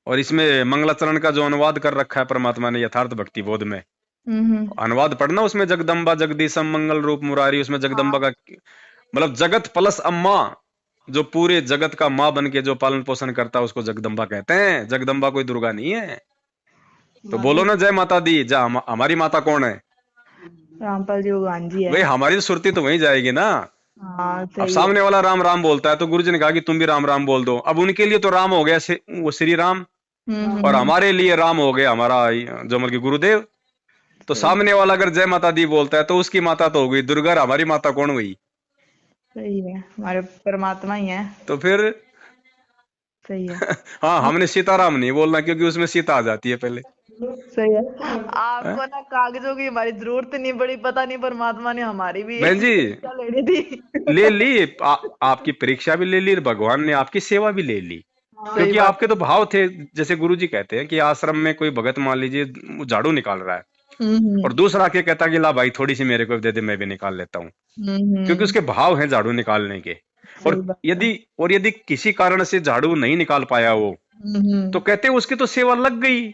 और इसमें मंगलाचरण का जो अनुवाद कर रखा है परमात्मा ने यथार्थ भक्ति बोध में, हम्म। अनुवाद पढ़ना उसमें जगदम्बा जगदीशम मंगल रूप मुरारी, उसमें जगदम्बा हाँ। का मतलब जगत प्लस अम्मा, जो पूरे जगत का माँ बन के जो पालन पोषण करता है उसको जगदम्बा कहते हैं। जगदम्बा कोई दुर्गा नहीं है। तो बोलो ना जय माता दी। हमारी माता कौन है? रामपाल जी भगवान जी है। भाई हमारी तो सुरती तो वहीं जाएगी ना। हाँ अब सही है। सामने वाला राम राम बोलता है तो गुरुजी ने कहा कि तुम भी राम राम बोल दो। अब उनके लिए तो राम हो गया वो श्री राम, और हम्म। हमारे लिए राम हो गया हमारा जो मतलब कि गुरुदेव। तो सही। सामने वाला अगर जय माता दी बोलता है तो उसकी माता तो हो गई दुर्गा, और हमारी माता कौन हुई? सही है, हमारे परमात्मा ही है। तो फिर सही है। हाँ, हमने सीताराम नहीं बोलना क्योंकि उसमें सीता आ जाती है पहले। सही है। हैं? आपको ना कागजों की हमारी जरूरत नहीं पड़ी, पता नहीं परमात्मा ने हमारी भी बहन जी परीक्षा लेनी थी। ले ली आपकी परीक्षा भी ले ली, भगवान ने आपकी सेवा भी ले ली। सही क्योंकि बात आपके है। तो भाव थे। जैसे गुरुजी कहते हैं कि आश्रम में कोई भगत मान लीजिए वो झाड़ू निकाल रहा है, और हम्म। दूसरा आके कहता कि ला भाई थोड़ी सी मेरे को दे दे, मैं भी निकाल लेता हूँ। क्योंकि हम्म। उसके भाव हैं झाड़ू निकालने के। सही और बात है। यदि किसी कारण से झाड़ू नहीं निकाल पाया वो, तो हम्म। कहते हैं उसकी तो सेवा लग गई।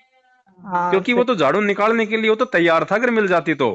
हाँ क्योंकि वो तो झाड़ू निकालने के लिए वो तो तैयार था अगर मिल जाती तो।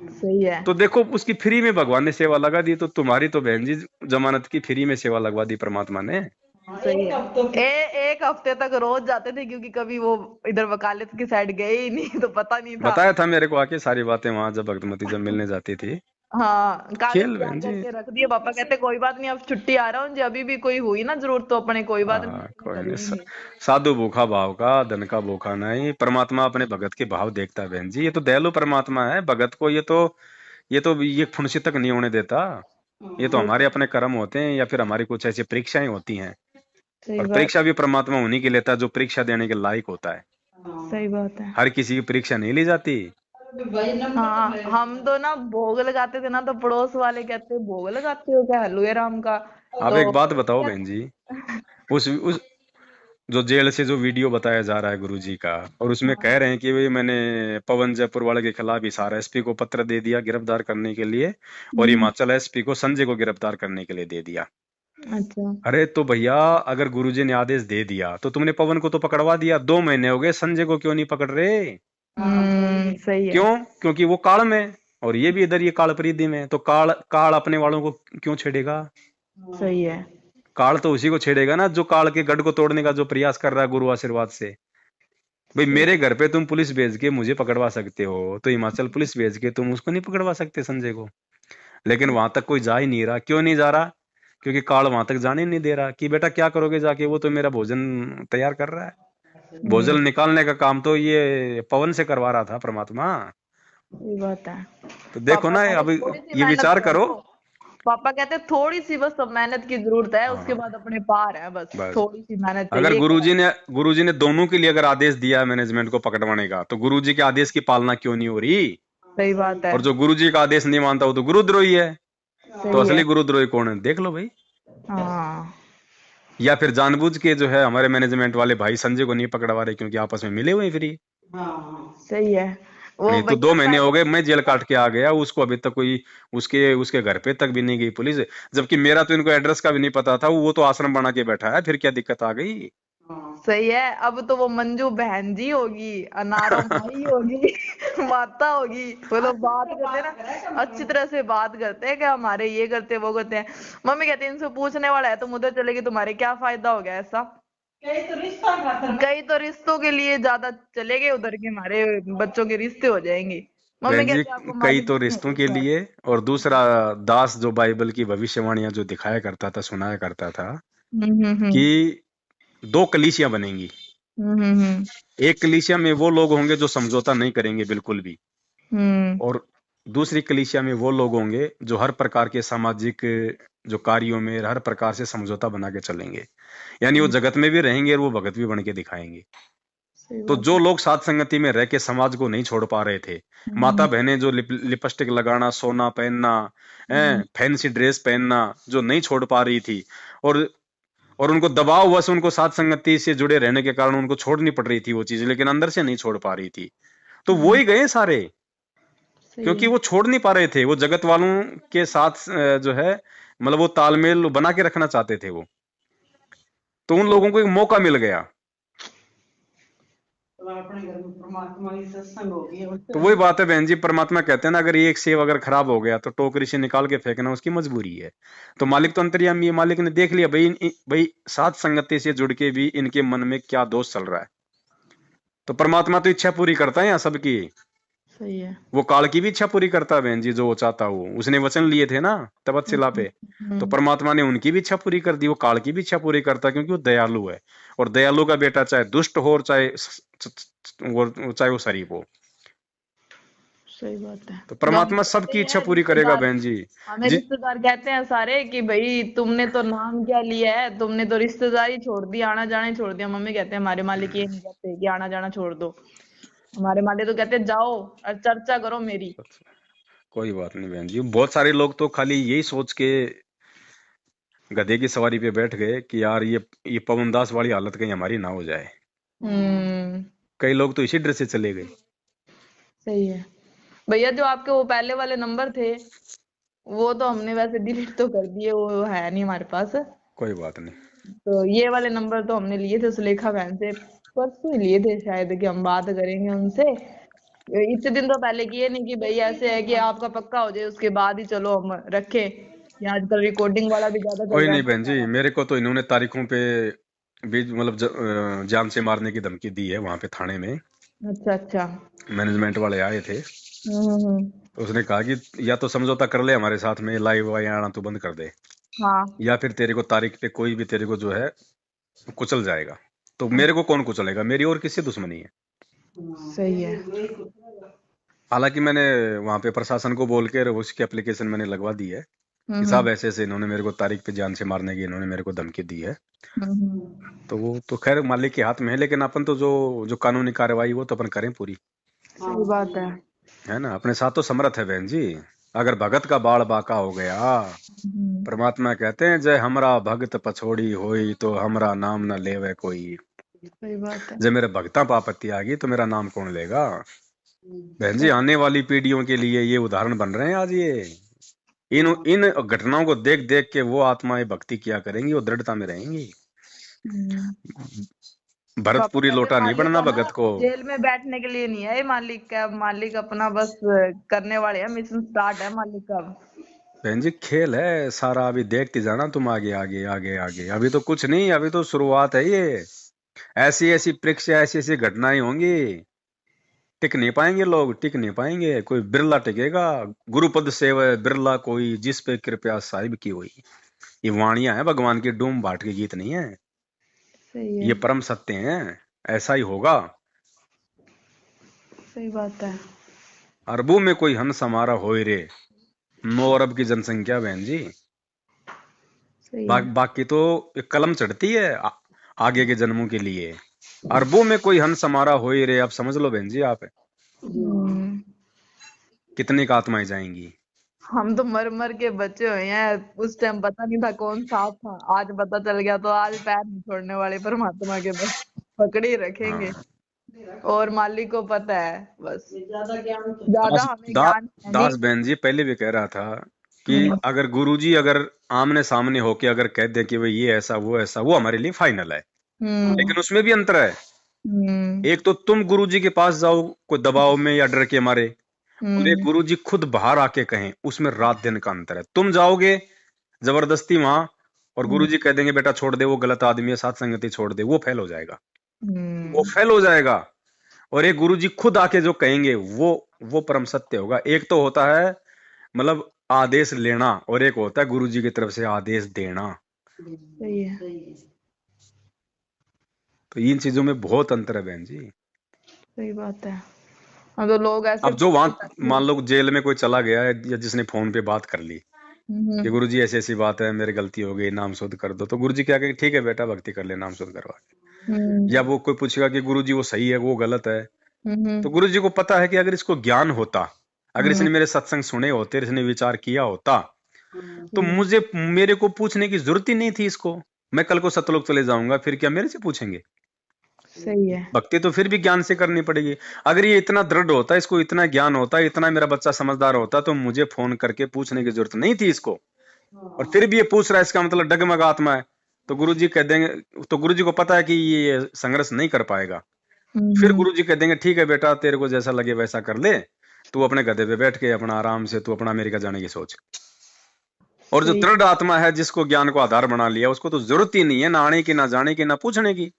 सही है। तो देखो उसकी फ्री में भगवान ने सेवा लगा दी। तो तुम्हारी तो बहन जी जमानत की फ्री में सेवा लगवा दी परमात्मा ने। सही है। एक हफ्ते तक रोज जाते थे क्योंकि कभी वो इधर वकालत की साइड गए ही नहीं तो पता नहीं था। बताया था मेरे को आके सारी बातें वहां जब भक्तमती जब मिलने जाती थी। हाँ कागज खेल तैयार बहन जी। करके रख दिए, पापा कहते कोई बात नहीं, अब छुट्टी आ रहा हूँ जी, अभी भी कोई हुई ना जरूरत तो अपने कोई बात नहीं कोई कर नहीं। लेंगे। साधु भूखा भाव का, धन का भूखा नहीं। परमात्मा अपने भगत के भाव देखता है बहन जी। ये तो दयालु परमात्मा है। भगत को ये फुंसी तक नहीं होने देता। ये तो हमारे अपने कर्म होते हैं या फिर हमारी कुछ ऐसी परीक्षाएं होती हैं। सही और बात। परीक्षा भी परमात्मा उन्हीं की लेता है जो परीक्षा देने के लायक होता है। सही बात है। हर किसी की परीक्षा नहीं ली जाती। हाँ हम तो ना भोग लगाते थे ना, तो पड़ोस वाले कहते भोग लगाते हो क्या हलवे राम का? अब तो एक बात बताओ बहन जी, उस जो जेल से जो वीडियो बताया जा रहा है गुरु जी का, और उसमें कह रहे हैं कि भाई मैंने पवन जयपुर वाले के खिलाफ हिसार एसपी को पत्र दे दिया गिरफ्तार करने के लिए, और हिमाचल एसपी को संजय को गिरफ्तार करने के लिए दे दिया। अच्छा। अरे तो भैया अगर गुरुजी ने आदेश दे दिया तो तुमने पवन को तो पकड़वा दिया, 2 महीने हो गए, संजय को क्यों नहीं पकड़ रहे? सही है। क्यों? क्योंकि वो काल में, और ये भी इधर ये काल परिधि में। तो काल काल अपने वालों को क्यों छेड़ेगा? सही है। काल तो उसी को छेड़ेगा ना जो काल के गढ़ को तोड़ने का जो प्रयास कर रहा है गुरु आशीर्वाद से। भाई सही। मेरे घर पे तुम पुलिस भेज के मुझे पकड़वा सकते हो, तो हिमाचल पुलिस भेज के तुम उसको नहीं पकड़वा सकते संजय को? लेकिन वहां तक कोई जा ही नहीं रहा। क्यों नहीं जा रहा? क्योंकि काल वहां तक जाने नहीं दे रहा कि बेटा क्या करोगे जाके, वो तो मेरा भोजन तैयार कर रहा है। भोजन निकालने का काम तो ये पवन से करवा रहा था परमात्मा। सही बात है। तो देखो पापा ना कहते अब थोड़ी सी ये मेहनत विचार कर करो। लो। पापा कहते थोड़ी सी बस मेहनत की जरूरत है, उसके हाँ बाद अपने पार है, बस बस। थोड़ी सी मेहनत अगर चाहिए क्या। गुरुजी ने दोनों के लिए अगर आदेश दिया है मैनेजमेंट को पकड़वाने का, तो गुरुजी के आदेश की पालना क्यों नहीं हो रही? सही बात है। और जो गुरुजी का आदेश नहीं मानता वो तो गुरुद्रोही है। तो सही असली है। गुरुद्रोही कौन है देख लो भाई। हाँ या फिर जानबूझ के जो है हमारे मैनेजमेंट वाले भाई संजय को नहीं पकड़वा रहे क्योंकि आपस में मिले हुए हैं फ्री। सही है। वो नहीं तो दो भैया महीने हो पहले गए मैं जेल काट के आ गया, उसको अभी तक कोई उसके उसके घर पे तक भी नहीं गई पुलिस। जबकि मेरा तो इनको एड्रेस का भी नहीं पता था, वो तो आश्रम बना के बैठा है, फिर क्या दिक्कत आ गई? सही है। अब तो वो मंजू बहन जी होगी, अनारो माई होगी, माता होगी, वो लोग बात करते हैं ना, अच्छी तरह से बात करते हैं कि हमारे ये करते हैं वो करते हैं। मम्मी कहती है इनसे पूछने वाला है, तुम उधर चलेगी तुम्हारे क्या फायदा हो गया ऐसा। कई तो रिश्तों के लिए ज्यादा चले गए उधर के, हमारे बच्चों के रिश्ते हो जाएंगे। मम्मी बहन जी कहती है आपको कई मालिक तो ने रिश्तों के भरोसा है। लिए, और दूसरा दास जो बाइबल की भविष्यवाणियां जो दिखाया करता था सुनाया करता था हम्म। कि 2 कलीसियां बनेंगी। हम्म। एक कलीसिया में वो लोग होंगे जो समझौता नहीं करेंगे बिल्कुल भी, हम्म। और दूसरी कलीसिया में वो लोग होंगे जो हर प्रकार के सामाजिक जो कार्यों में हर प्रकार से समझौता बना के चलेंगे। यानी वो जगत में भी रहेंगे और वो भगत भी बन के दिखाएंगे। सही तो बात जो है। लोग साथ संगति में रह के समाज को नहीं छोड़ पा रहे थे, माता हम्म। बहनें जो लिपस्टिक लगाना, सोना पहनना, फैंसी ड्रेस पहनना जो नहीं छोड़ पा रही थी, और और उनको दबाव हुआ से उनको साथ संगति से जुड़े रहने के कारण उनको छोड़नी पड़ रही थी वो चीज, लेकिन अंदर से नहीं छोड़ पा रही थी। तो वो ही गए सारे, सही क्योंकि है। वो छोड़ नहीं पा रहे थे। वो जगत वालों के साथ जो है मतलब वो तालमेल बना के रखना चाहते थे वो। तो उन सही। लोगों को एक मौका मिल गया। तो वही बात है बहन जी, परमात्मा कहते हैं ना, अगर ये एक सेब अगर खराब हो गया तो टोकरी से निकाल के फेंकना उसकी मजबूरी है। तो मालिक तो अंतर्यामी है, मालिक ने देख लिया भाई भाई सात संगति से जुड़ के भी इनके मन में क्या दोष चल रहा है। तो परमात्मा तो इच्छा पूरी करता है यहाँ सबकी। सही है। वो काल की भी इच्छा पूरी करता है बहन जी, जो वो चाहता हो। उसने वचन लिए थे ना तपस्या पे, तो परमात्मा ने उनकी भी इच्छा पूरी कर दी। वो काल की भी इच्छा पूरी करता है, क्योंकि वो दयालु है। और दयालु का बेटा चाहे दुष्ट हो और चाहे वो शरीफ हो। सही बात है। तो जो हम परमात्मा कहते सबकी इच्छा हैं पूरी करेगा रिश्तेदार, बहन जी। हमें जी रिश्तेदार कहते हैं सारे कि भाई तुमने तो नाम क्या लिया है, तुमने तो रिश्तेदारी छोड़ दी, आना जाना ही छोड़ दिया। मम्मी कहते हैं हमारे मालिक ये नहीं कहते कि आना जाना छोड़ दो, हमारे मालिक तो कहते हैं जाओ और चर्चा करो मेरी। कोई बात नहीं बहन जी, बहुत सारे लोग तो खाली यही सोच के गधे की सवारी पे बैठ गए कि यार ये पवन दास वाली हालत कहीं हमारी ना हो जाए। हम्म। कई लोग तो इसी डर से चले गए। सही है। भैया जो आपके वो पहले वाले नंबर थे वो तो हमने वैसे डिलीट तो कर दिए, वो है नहीं हमारे पास। कोई बात नहीं। तो ये वाले नंबर तो हमने लिए थे सुलेखा बहन से, परसों ही लिए थे शायद, कि हम बात करेंगे उनसे। इतने दिन तो पहले किए नहीं कि भाई ऐसे है कि आपका पक्का हो जाए उसके बाद ही चलो हम रखें। ये आजकल रिकॉर्डिंग वाला भी ज्यादा चल कोई रहा नहीं है बहन जी, ना। मेरे को तो इन्होंने तारीखों पे भी मतलब जान से मारने की धमकी दी है वहां पे थाने में। अच्छा अच्छा। मैनेजमेंट वाले आए थे, हम्म। तो उसने कहा कि या तो समझौता कर ले हमारे साथ में, लाइव वाइव आना तो बंद कर दे, हाँ। या फिर तेरे को तारीख पे कोई भी तेरे को जो है कुचल जाएगा। तो मेरे को कौन कुचलेगा, मेरी और किससे दुश्मनी है। सही है। हालांकि मैंने वहां पे प्रशासन को बोल के उसकी एप्लीकेशन मैंने लगवा दी है कि साहब ऐसे ऐसे इन्होंने मेरे को तारीख पे जान से मारने की इन्होंने मेरे को धमकी दी है। हम्म। तो वो तो खैर मालिक के हाथ में है, लेकिन अपन तो जो जो कानूनी कार्रवाई वो तो अपन करें पूरी, सही बात है ना। अपने साथ तो समर्थ है बहन जी। अगर भगत का बाल बाका हो गया, हम्म। परमात्मा कहते हैं जय हमरा भगत पछोड़ी होई तो हमरा नाम न लेवे कोई। सही बात है। जब मेरे भगता पापत्ति आ गई तो मेरा नाम कौन लेगा। बहन जी आने वाली पीढ़ियों के लिए ये उदाहरण बन रहे हैं आज। ये इन घटनाओं को देख देख के वो आत्माएं भक्ति किया करेंगी, वो दृढ़ता में रहेंगी। हम्म। पापा भरतपुरी कहते हैं लोटा नहीं मालिक बनना है ना, भगत को। जेल में बैठने के लिए नहीं है ये मालिक का, मालिक अपना बस करने वाले हैं, मिशन स्टार्ट है मालिक का। बहन जी खेल है सारा, अभी देखते जाना तुम आगे आगे आगे आगे। अभी तो कुछ नहीं, अभी तो शुरुआत है ये। ऐसी ऐसी परीक्षा, ऐसी ऐसी घटनाएं होंगी, टिक नहीं पाएंगे लोग, टिक नहीं पाएंगे। कोई बिरला टिकेगा। गुरुपद सेवय बिरला कोई, जिस पे कृपया साहिब की हुई। ये वाणियां है भगवान की, डूम भाट के गीत नहीं है। सही ये है। परम सत्य हैं, ऐसा ही होगा। सही बात है। अरबों में कोई हंस हमारा होए रे, 9 अरब की जनसंख्या बहन जी। सही है। बाकी तो एक कलम चढ़ती है आगे के जन्मों के लिए। अरबों में कोई हंस हमारा होए रे, आप समझ लो बहन जी आप, हम्म। कितनी का आत्माएं जाएंगी। हम तो मर मर के बचे हुए हैं, उस टाइम पता नहीं था कौन साथ था, आज पता चल गया तो आज पैर नहीं छोड़ने वाले परमात्मा के, बस पकड़े ही रखेंगे। हाँ। और मालिक को पता है बस, ज्यादा दास हमें दा, ज्ञान है नहीं। दास बहन जी पहले भी कह रहा था कि अगर गुरुजी अगर आमने सामने होके अगर कह दे कि भाई ये ऐसा वो ऐसा, वो हमारे लिए फाइनल है। हम्म। लेकिन उसमें भी अंतर है। हम्म। एक तो तुम गुरुजी के पास जाओ कोई दबाव में या डर के मारे, और एक हम्म। गुरुजी खुद बाहर आके कहें, उसमें रात दिन का अंतर है। तुम जाओगे जबरदस्ती वहां और गुरुजी कह देंगे बेटा छोड़ दे, वो गलत आदमी है, साथ संगति छोड़ दे, वो फेल हो जाएगा। वो हम्म। फेल हो जाएगा। और एक गुरुजी खुद आके जो कहेंगे वो परम सत्य होगा। एक तो होता है मतलब आदेश लेना, और एक होता है गुरुजी की तरफ से आदेश देना। सही है। तो इन चीजों में बहुत अंतर है बहन जी। सही बात है। हम तो लोग ऐसे अब जो वहां ताकि। मान लो जेल में कोई चला गया है या जिसने फोन पे बात कर ली कि हम्म। गुरुजी ऐसी ऐसी बात है, मेरी गलती हो गई, नाम शुद्ध कर दो, तो गुरुजी क्या कहेंगे, ठीक है बेटा भक्ति कर ले, नाम शुद्ध करवा के। या वो कोई पूछेगा कि गुरुजी वो सही है वो गलत है, हम्म। तो गुरुजी को पता है कि अगर इसको ज्ञान होता, अगर हम्म। इसने मेरे सत्संग सुने होते, इसने विचार किया होता, तो मेरे को पूछने की जरूरत ही नहीं थी इसको। मैं कल को सतलोक चले जाऊंगा, फिर क्या मेरे से पूछेंगे। सही है। भक्ति तो फिर भी ज्ञान से करनी पड़ेगी। अगर ये इतना दृढ़ होता, इसको इतना ज्ञान होता, इतना मेरा बच्चा समझदार होता, तो मुझे फोन करके पूछने की जरूरत नहीं थी इसको। और फिर भी ये पूछ रहा है, इसका मतलब डगमग आत्मा है। तो गुरुजी कह देंगे, तो गुरुजी को पता है कि ये संघर्ष नहीं कर पाएगा, फिर गुरु जी कह देंगे ठीक है बेटा, तेरे को जैसा लगे वैसा कर ले, तू अपने गधे पे बैठ के अपना आराम से तू अपना अमेरिका जाने की सोच। और जो सही। दृढ़ आत्मा है, जिसको ज्ञान को आधार बना लिया, उसको तो जरूरत ही नहीं है ना आने की, ना जाने की, ना पूछने की।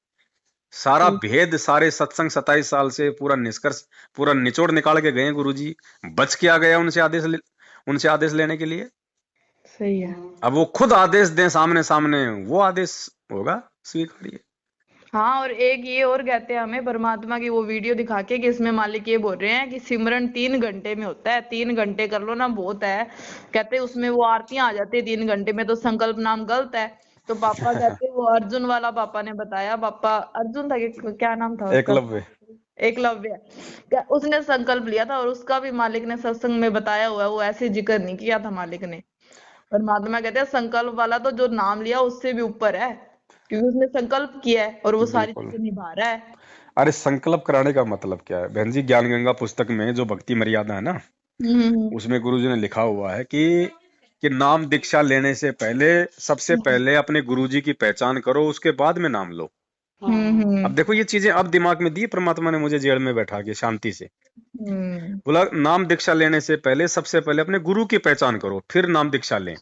सारा सही। भेद, सारे सत्संग 27 साल से पूरा निष्कर्ष, पूरा निचोड़ निकाल के गए गुरु जी। बच के आ गया उनसे आदेश लेने के लिए। सही है। अब वो खुद आदेश दें सामने सामने, वो आदेश होगा स्वीकार्य। हाँ, और एक ये और कहते हैं हमें परमात्मा की वो वीडियो दिखा के कि इसमें मालिक ये बोल रहे हैं कि सिमरन 3 घंटे में होता है, 3 घंटे कर लो ना बहुत है। कहते उसमें वो आरतियां आ जाती है 3 घंटे में, तो संकल्प नाम गलत है। तो पापा कहते वो अर्जुन वाला पापा ने बताया, पापा अर्जुन था कि क्या नाम था उसका, एकलव्य। एकलव्य। उसने संकल्प लिया था और उसका भी मालिक ने सत्संग में बताया हुआ है, वो ऐसे जिक्र नहीं किया था मालिक ने। परमात्मा कहते हैं संकल्प वाला तो जो नाम लिया उससे भी ऊपर है, क्योंकि उसने संकल्प किया है और वो सारी बिल्कुल। चीजें निभा रहा है। अरे संकल्प कराने का मतलब क्या है बहन जी? ज्ञान गंगा पुस्तक में जो भक्ति मर्यादा है ना, उसमें गुरुजी ने लिखा हुआ है कि नाम दीक्षा लेने से पहले सबसे पहले अपने गुरुजी की पहचान करो, उसके बाद में नाम लो। अब देखो ये चीजें अब दिमाग में दी परमात्मा ने मुझे जेल में बैठा के शांति से। बोला नाम दीक्षा लेने से पहले सबसे पहले अपने गुरु की पहचान करो, फिर नाम दीक्षा लें।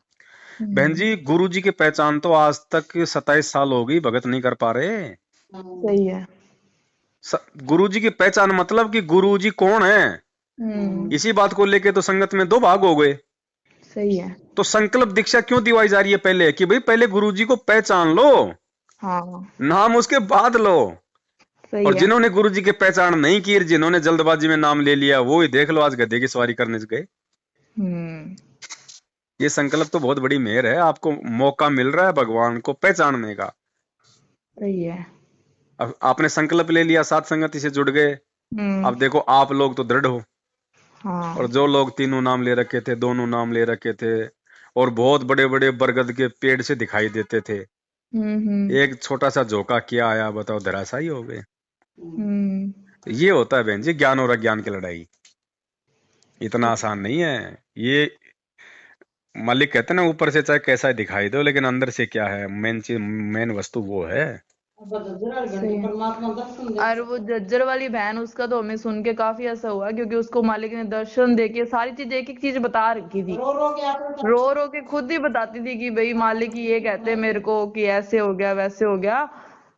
बहन जी गुरु जी की पहचान तो आज तक 27 साल हो गई, भगत नहीं कर पा रहे। सही है। गुरु जी की पहचान मतलब कि गुरु जी कौन है, इसी बात को लेके तो संगत में 2 भाग हो गए। सही है। तो संकल्प दीक्षा क्यों दिवाई जा रही है पहले, कि भाई पहले गुरु जी को पहचान लो, हाँ नाम उसके बाद लो। सही और है। जिन्होंने गुरु जी की पहचान नहीं की, जिन्होंने जल्दबाजी में नाम ले लिया, वो ही देख लो आज गधे की सवारी करने गए। ये संकल्प तो बहुत बड़ी मेहर है, आपको मौका मिल रहा है भगवान को पहचानने का। सही है। अब आपने संकल्प ले लिया, साथ संगति से जुड़ गए। अब देखो आप लोग तो दृढ़ हो, हाँ और जो लोग 3 नाम ले रखे थे, 2 नाम ले रखे थे, और बहुत बड़े बड़े बरगद के पेड़ से दिखाई देते थे, एक छोटा सा झोंका किया आया, बताओ धराशायी हो गए। ये होता है बहन जी ज्ञान और अज्ञान की लड़ाई, इतना आसान नहीं है ये। मालिक कहते हैं ना ऊपर से चाहे कैसा दिखाई दो, लेकिन अंदर से क्या है, मेन चीज, मेन वस्तु वो है। और वो जज्जर वाली बहन, उसका तो हमें सुन के काफी ऐसा हुआ, क्योंकि उसको मालिक ने दर्शन देके सारी चीज एक एक चीज बता रखी थी, रो रो के खुद ही बताती थी कि भाई मालिक ये कहते मेरे को कि ऐसे हो गया वैसे हो गया।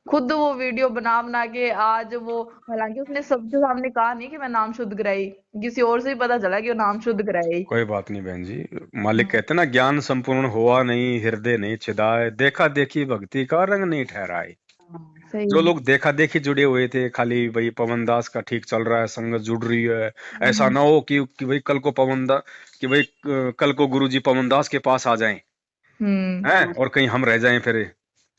खुद वो वीडियो बना बना के आज वो, हालांकि उसने सबके सामने कहा नहीं कि मैं नाम शुद्ध कराई, किसी और से ही पता चला कि वो नाम शुद्ध कराई। कोई बात नहीं बहन जी, मालिक कहते हैं ना ज्ञान संपूर्ण हुआ नहीं, हृदय नहीं छिदाए, देखा देखी भक्ति का रंग नहीं ठहराए। जो लोग देखा देखी जुड़े हुए थे, खाली भाई पवन दास का ठीक चल रहा है, संगत जुड़ रही है, ऐसा ना हो कि भाई कल को कल को गुरुजी पवन दास के पास आ जाएं, हैं, और कहीं हम रह जाएं फिर।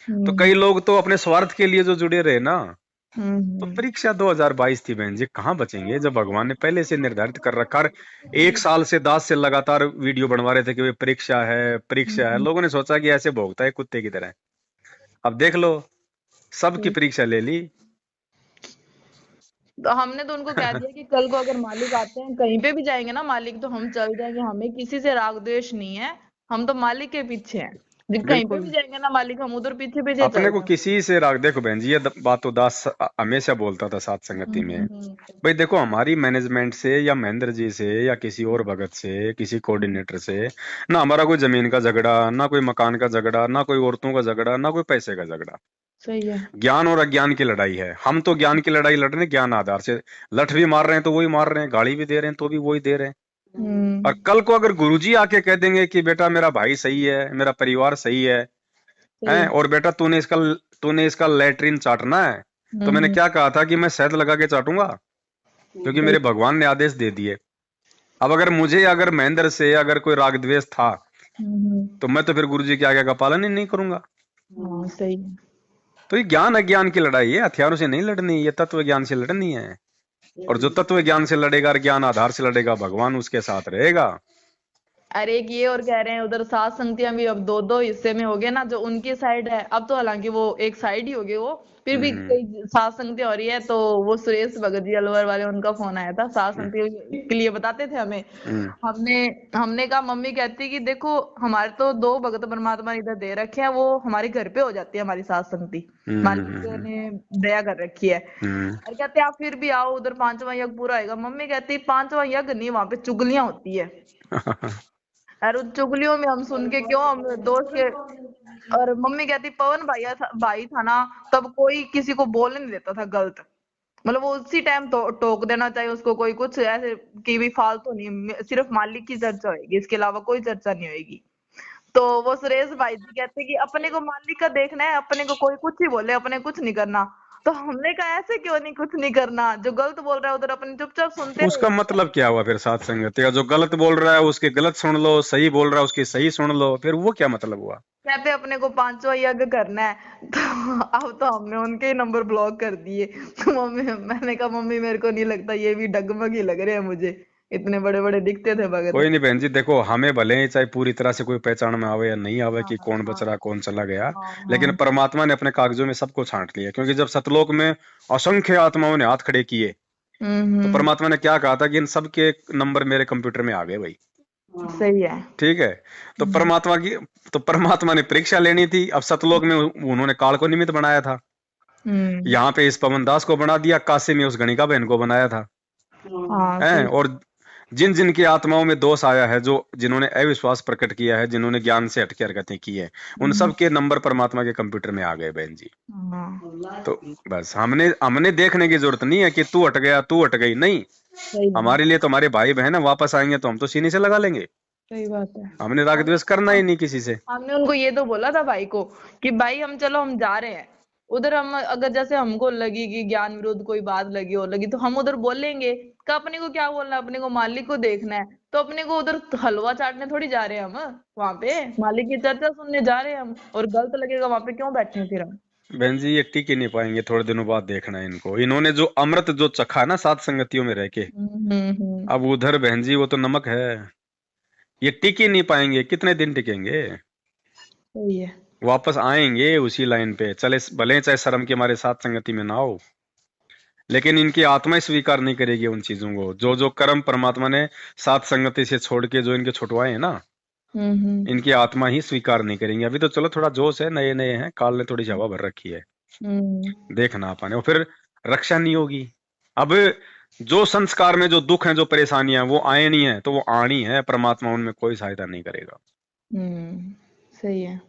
तो कई लोग तो अपने स्वार्थ के लिए जो जुड़े रहे ना, तो परीक्षा 2022 थी बहन जी, कहाँ बचेंगे जब भगवान ने पहले से निर्धारित कर रखा है। 1 साल से दास से लगातार वीडियो बनवा रहे थे कि भाई परीक्षा है परीक्षा है, लोगों ने सोचा कि ऐसे भोगता है कुत्ते की तरह। अब देख लो सबकी परीक्षा ले ली। तो हमने तो उनको कह दिया कि कल को अगर मालिक आते हैं, कहीं पे भी जाएंगे ना मालिक, तो हम चल जाएंगे, हमें किसी से राग द्वेष नहीं है, हम तो मालिक के पीछे हैं। कहीं पे भी जाएंगे ना मालिक, हम उधर पीछे पीछे अपने को चलते किसी से राग, देखो बहन जी ये बात तो दास हमेशा बोलता था साथ संगति में, भाई देखो हमारी मैनेजमेंट से या महेंद्र जी से या किसी और भगत से, किसी कोऑर्डिनेटर से ना हमारा कोई जमीन का झगड़ा, ना कोई मकान का झगड़ा, ना कोई औरतों का झगड़ा, ना कोई पैसे का झगड़ा। सही है। ज्ञान और अज्ञान की लड़ाई है। हम तो ज्ञान की लड़ाई लड़ रहे हैं, ज्ञान आधार से लठ भी मार रहे हैं तो वही मार रहे हैं, गाली भी दे रहे हैं तो भी वही दे रहे हैं। और कल को अगर गुरुजी आके कह देंगे कि बेटा मेरा भाई सही है, मेरा परिवार सही है, और बेटा तूने इसका लैट्रिन चाटना है, तो मैंने क्या कहा था कि मैं शहद लगा के चाटूंगा, क्योंकि मेरे भगवान ने आदेश दे दिए। अब अगर महेंद्र से अगर कोई राग द्वेष था, तो मैं तो फिर गुरुजी की आज्ञा का पालन ही नहीं करूंगा। सही है। तो ये ज्ञान अज्ञान की लड़ाई है, हथियारों से नहीं लड़नी, ये तत्व ज्ञान से लड़नी है। और जो तत्व ज्ञान से लड़ेगा और ज्ञान आधार से लड़ेगा, भगवान उसके साथ रहेगा। अरे एक ये और कह रहे हैं उधर सात संगतियां भी अब दो दो हिस्से में हो गए ना, जो उनकी साइड है अब तो हालांकि वो एक साइड ही हो गए वो, फिर भी हम्म कई सात संगतियां हो रही है। तो वो सुरेश भगत जी अलवर वाले, उनका फोन आया था, सात संगतियों के लिए बताते थे हमें। हम्म हमने हमने कहा, मम्मी कहती कि देखो हमारे तो दो भगत परमात्मा ने इधर दे रखे हैं, वो हमारे घर पे हो जाती है हमारी सात संगति, मालिक हम्म ने दया कर रखी है। हम्म और कहते आप फिर भी आओ उधर, पांचवा यज्ञ पूरा होगा। मम्मी कहती पांचवा यज्ञ नहीं, वहां पे चुगलियां होती है, और उन चुगलियों में हम सुन के क्यों, हम दोस्त के। और मम्मी कहती पवन भाई था ना, तब कोई किसी को बोलने नहीं देता था गलत, मतलब वो उसी टाइम तो टोक देना चाहिए उसको, कोई कुछ ऐसे की भी फालतू नहीं, सिर्फ मालिक की चर्चा होगी, इसके अलावा कोई चर्चा नहीं होगी। तो वो सुरेश भाई जी कहते कि अपने को मालिक का देखना है, अपने को कोई कुछ ही बोले अपने कुछ नहीं करना। तो हमने कहा ऐसे क्यों नहीं कुछ नहीं करना, जो गलत बोल रहा है उधर अपने चुपचाप सुनते उसका रहे। मतलब क्या हुआ फिर सात संगति का? जो गलत बोल रहा है उसके गलत सुन लो, सही बोल रहा है उसकी सही सुन लो, फिर वो क्या मतलब हुआ? कहते अपने को पांचवा यज्ञ करना है। तो अब तो हमने उनके ही नंबर ब्लॉक कर दिए। तो मम्मी, मैंने कहा मम्मी मेरे को नहीं लगता, ये भी डगमग ही लग रहे हैं मुझे, इतने बड़े बड़े दिखते थे भगत। कोई नहीं बहन जी, देखो हमें भले ही चाहे पूरी तरह से कोई पहचान में आवे या नहीं आवे हाँ कि कौन बच हाँ रहा कौन चला गया, हाँ लेकिन हाँ। परमात्मा ने अपने कागजों में सबको छांट लिया। क्योंकि जब सतलोक में असंख्य आत्माओं ने हाथ खड़े किए तो हम्म। परमात्मा ने क्या कहा था कि इन सब के नंबर मेरे कंप्यूटर में आ गए भाई। सही है। ठीक है। तो परमात्मा की, तो परमात्मा ने परीक्षा लेनी थी। अब सतलोक में उन्होंने काल को निमित्त बनाया था, हम्म। यहाँ पे इस पवन दास को बना दिया, काशी में उस गणिका बहन को बनाया था। हाँ हैं? सही। और जिन जिन की आत्माओं में दोष आया है, जो जिन्होंने अविश्वास प्रकट किया है, जिन्होंने ज्ञान से हटके हरकतें की है, उन सब के नंबर परमात्मा के कंप्यूटर में आ गए बहन जी। हाँ तो बस हमने हमने देखने की जरूरत नहीं है कि तू हट गया तू हट गई, नहीं। सही है। हमारे लिए तो हमारे भाई बहन है, वापस आएंगे तो हम तो सीने से लगा लेंगे। सही बात है। हमने राग द्वेष करना ही नहीं किसी से। हमने उनको ये तो बोला था भाई को कि भाई हम चलो हम जा रहे हैं उधर, हम अगर जैसे हमको लगी कि ज्ञान विरुद्ध कोई बात लगी हो लगी तो हम उधर बोलेंगे कि अपने को क्या बोलना है, अपने को मालिक को देखना है। तो अपने को उधर हलवा चाटने थोड़ी जा रहे हैं हम, वहां पे मालिक की चर्चा सुनने जा रहे हैं हम, और गलत लगेगा वहां पे क्यों बैठे हैं फिर हम। बहन जी ये टिक ही नहीं पाएंगे, थोड़े दिनों बाद देखना है इनको। इन्होंने जो अमृत जो चखा ना सात संगतियों में रह के, हम्म। अब उधर बहन जी वो तो नमक है। ये टिक ही नहीं पाएंगे, कितने दिन टिकेंगे? सही है। वापस आएंगे उसी लाइन पे, चले भले चाहे शर्म के हमारे साथ संगति में ना हो, लेकिन इनकी आत्मा स्वीकार नहीं करेगी उन चीजों को। जो जो कर्म परमात्मा ने साथ संगति से छोड़ के जो इनके छुटवाए हैं ना, हम्म। इनकी आत्मा ही स्वीकार नहीं करेंगे। अभी तो चलो थोड़ा जोश है, नए नए हैं, काल ने थोड़ी सी हवा भर रखी है, हम्म। देख ना पाने, और फिर रक्षा नहीं होगी। अब जो संस्कार में जो दुख है जो परेशानियां वो आए नहीं है, तो वो आनी है, परमात्मा उनमें कोई सहायता नहीं करेगा। सही है।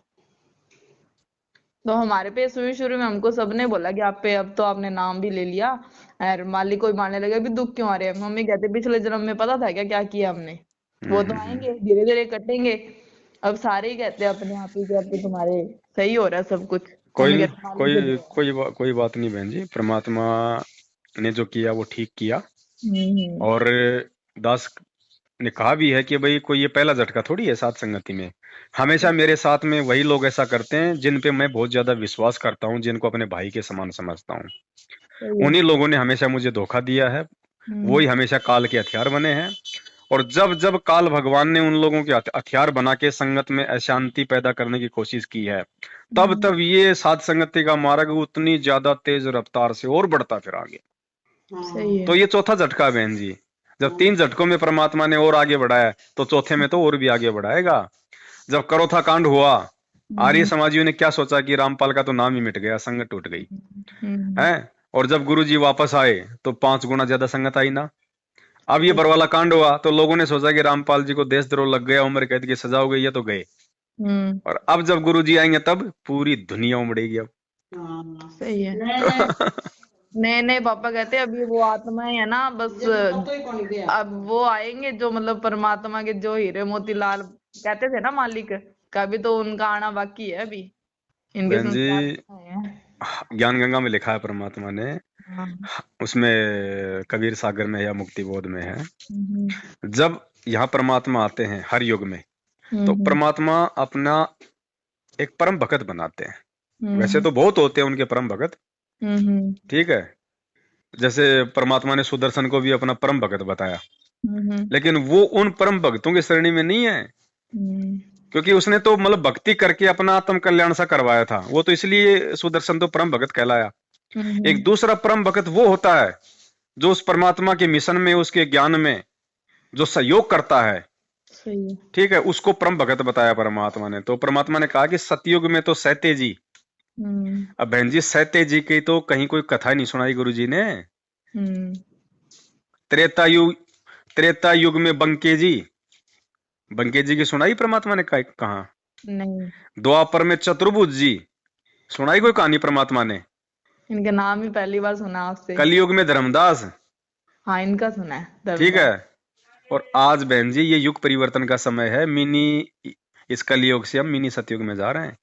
तो हमारे पे शुरू शुरू में हमको सबने बोला कि आप पे अब तो आपने नाम भी ले लिया और मालिक को ही मारने लगे, अभी दुख क्यों आ रहे हैं। मम्मी कहते पिछले जन्म में पता था क्या क्या किया हमने, वो तो हम्म। आएंगे धीरे धीरे कटेंगे। अब सारे ही कहते हैं अपने आप ही कि अब तो तुम्हारे सही हो रहा है सब कुछ। मम्मी कोई कहते मालिक की कोई दया है। कोई बात नहीं बहन जी, परमात्मा ने जो किया वो ठीक किया। हम्म। और दास ने कहा भी है कि भाई कोई ये पहला झटका थोड़ी है साथ संगति में। हमेशा मेरे साथ में वही लोग ऐसा करते हैं जिन पे मैं बहुत ज्यादा विश्वास करता हूँ, जिनको अपने भाई के समान समझता हूँ। सही है। उन्हीं लोगों ने हमेशा मुझे धोखा दिया है, वही हम्म। हमेशा काल के हथियार बने हैं। और जब जब काल भगवान ने उन लोगों के हथियार बना के संगत में अशांति पैदा करने की कोशिश की है, तब हम्म। तब ये साध संगति का मार्ग उतनी ज्यादा तेज रफ्तार से और बढ़ता फिर आगे। सही है। तो ये चौथा झटका है बहन जी। जब तीन झटकों में परमात्मा ने और आगे बढ़ाया, तो चौथे में तो और भी आगे बढ़ाएगा। जब करोथा कांड हुआ, आर्य हम्म। समाजियों ने क्या सोचा कि रामपाल का तो नाम ही मिट गया, संगत टूट गई हम्म। है। और जब गुरुजी वापस आए तो 5 गुना ज्यादा संगत आई ना। अब ये बरवाला कांड हुआ तो लोगों ने सोचा कि रामपाल जी को देशद्रोह लग गया, उम्र कैद की सजा हो गई है, तो गए। हम्म। और अब जब गुरुजी आएंगे तब पूरी दुनिया उमड़ेगी अब। सही है। नए नए पापा कहते हैं अभी वो आत्माएं है ना बस, अब वो आएंगे जो मतलब परमात्मा के जो हीरे मोती लाल कहते थे ना मालिक का, अभी तो उनका आना बाकी है अभी, इनके बहन जी संस्कार हैं। ज्ञान गंगा में लिखा है परमात्मा ने, हाँ। उसमें कबीर सागर में या मुक्ति बोध में है, हम्म। जब यहाँ परमात्मा आते हैं हर युग में, तो हम्म। परमात्मा अपना एक परम भगत बनाते हैं। वैसे हम्म। तो बहुत होते हैं उनके परम भगत, हम्म। ठीक है। जैसे परमात्मा ने सुदर्शन को भी अपना परम भगत बताया, लेकिन वो उन परम भक्तों की श्रेणी में नहीं है, हम्म, क्योंकि उसने तो मतलब भक्ति करके अपना आत्म कल्याण सा करवाया था। वो तो इसलिए सुदर्शन तो परम भगत कहलाया। एक दूसरा परम भगत वो होता है जो उस परमात्मा के मिशन में, उसके ज्ञान में जो सहयोग करता है, सही है। ठीक है, उसको परम भगत बताया परमात्मा ने। तो परमात्मा ने कहा कि सतयुग में तो सहते जी। हम्म, अब बहन जी, सहते जी की तो कहीं कोई कथा ही नहीं सुनाई गुरु जी ने। हम्म, त्रेता युग, त्रेता युग में बंके जी, बंके जी की सुनाई परमात्मा ने कहा। नहीं, द्वापर में चतुर्भुज जी, सुनाई कोई कहानी परमात्मा ने। इनका नाम ही पहली बार सुना आपसे। कलयुग में धर्मदास, हाँ, इनका सुना है, ठीक धर्मदास। है। और आज बहन जी ये युग परिवर्तन का समय है। मिनी, इस कलयुग से हम मिनी सतयुग में जा रहे हैं।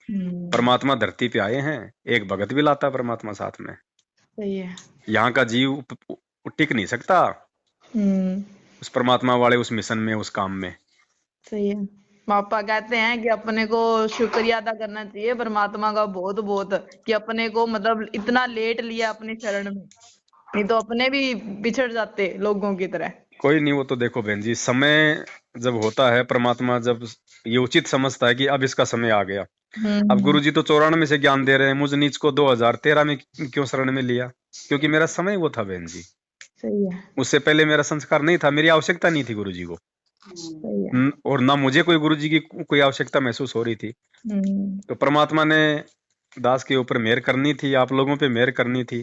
हम्म, परमात्मा धरती पे आए हैं, एक भगत भी लाता है परमात्मा साथ में। सही है। यहाँ का जीव टिक नहीं सकता हम्म, उस परमात्मा वाले उस मिशन में, उस काम में। सही है। पापा कहते हैं कि अपने को शुक्रिया अदा करना चाहिए परमात्मा का बहुत बहुत, कि अपने को मतलब इतना लेट लिया अपनी शरण में, नहीं तो अपने भी बिछड़ जाते लोगों की तरह। कोई नहीं, वो तो देखो बहन जी, समय जब होता है, परमात्मा जब ये उचित समझता है कि अब इसका समय आ गया। अब हम्म, गुरु जी तो 94 में से ज्ञान दे रहे हैं, मुझ नीच को 2013 में क्यों शरण में लिया? क्योंकि मेरा समय वो था बहन जी। सही है। उससे पहले मेरा संस्कार नहीं था, मेरी आवश्यकता नहीं थी गुरु जी को। सही है। और ना मुझे कोई गुरु जी की कोई आवश्यकता महसूस हो रही थी। हम्म, तो परमात्मा ने दास के ऊपर मेहर करनी थी, आप लोगों पे मेहर करनी थी।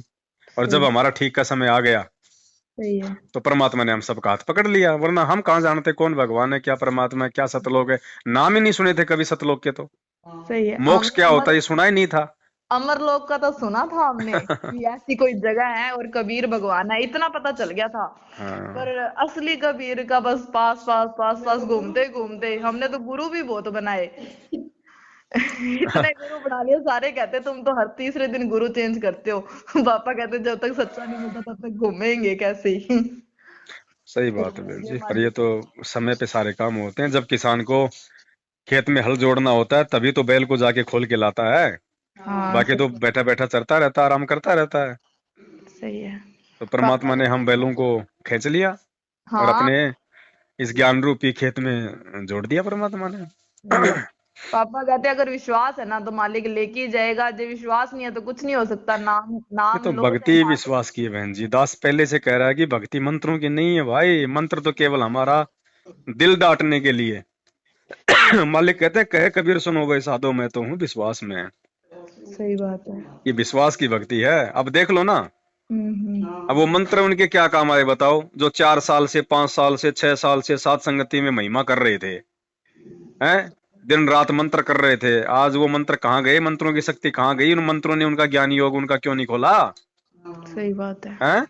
और सही जब हमारा ठीक का समय आ गया सही है। तो परमात्मा ने हम सबका हाथ पकड़ लिया। वरना हम कहाँ जानते कौन भगवान है, क्या परमात्मा है, क्या सतलोक है। नाम ही नहीं सुने थे कभी सतलोक के। तो सही है। मोक्ष क्या होता है ये सुना ही नहीं था। अमरलोक का तो सुना था हमने कि ऐसी कोई जगह है और कबीर भगवान है, इतना पता चल गया था। हाँ। पर असली कबीर का बस पास पास पास पास घूमते घूमते हमने तो गुरु भी बहुत बनाए। इतने गुरु बना लिए, सारे कहते तुम तो हर तीसरे दिन गुरु चेंज करते हो। पापा कहते जब तक सच्चा नहीं मिलता तब तक घूमेंगे कैसे ही। सही बात है बहन जी। पर ये तो समय पे सारे काम होते हैं। जब किसान को खेत में हल जोड़ना होता है तभी तो बैल को जाके खोल के लाता है। हाँ, बाकी तो बैठा बैठा चरता रहता है, आराम करता रहता है। सही है। तो पापा परमात्मा ने हम बैलों को खींच लिया और हाँ, अपने इस ज्ञान रूपी खेत में जोड़ दिया परमात्मा ने। सही है। पापा कहते अगर विश्वास है ना तो मालिक लेके ही जाएगा, जब विश्वास नहीं है तो कुछ नहीं हो सकता। नाम ये नाम तो लो चाहे भक्ति ना लो। विश्वास की है बहन जी। दास पहले से कह रहा है कि भक्ति मंत्रों की नहीं है भाई। मंत्र तो केवल हमारा दिल डांटने के लिए। मालिक कहते हैं, कहे कबीर सुनो भाई साधो, मैं तो हूँ विश्वास में। सही बात है। ये विश्वास की भक्ति है। अब देख लो ना, हम्म, अब वो मंत्र उनके क्या काम आए बताओ, जो 4 साल से 5 साल से 6 साल से सात संगति में महिमा कर रहे थे, हैं, दिन रात मंत्र कर रहे थे। आज वो मंत्र कहाँ गए? मंत्रों की शक्ति कहाँ गई? उन मंत्रों ने उनका ज्ञान योग उनका क्यों नहीं खोला? सही बात है। हैं,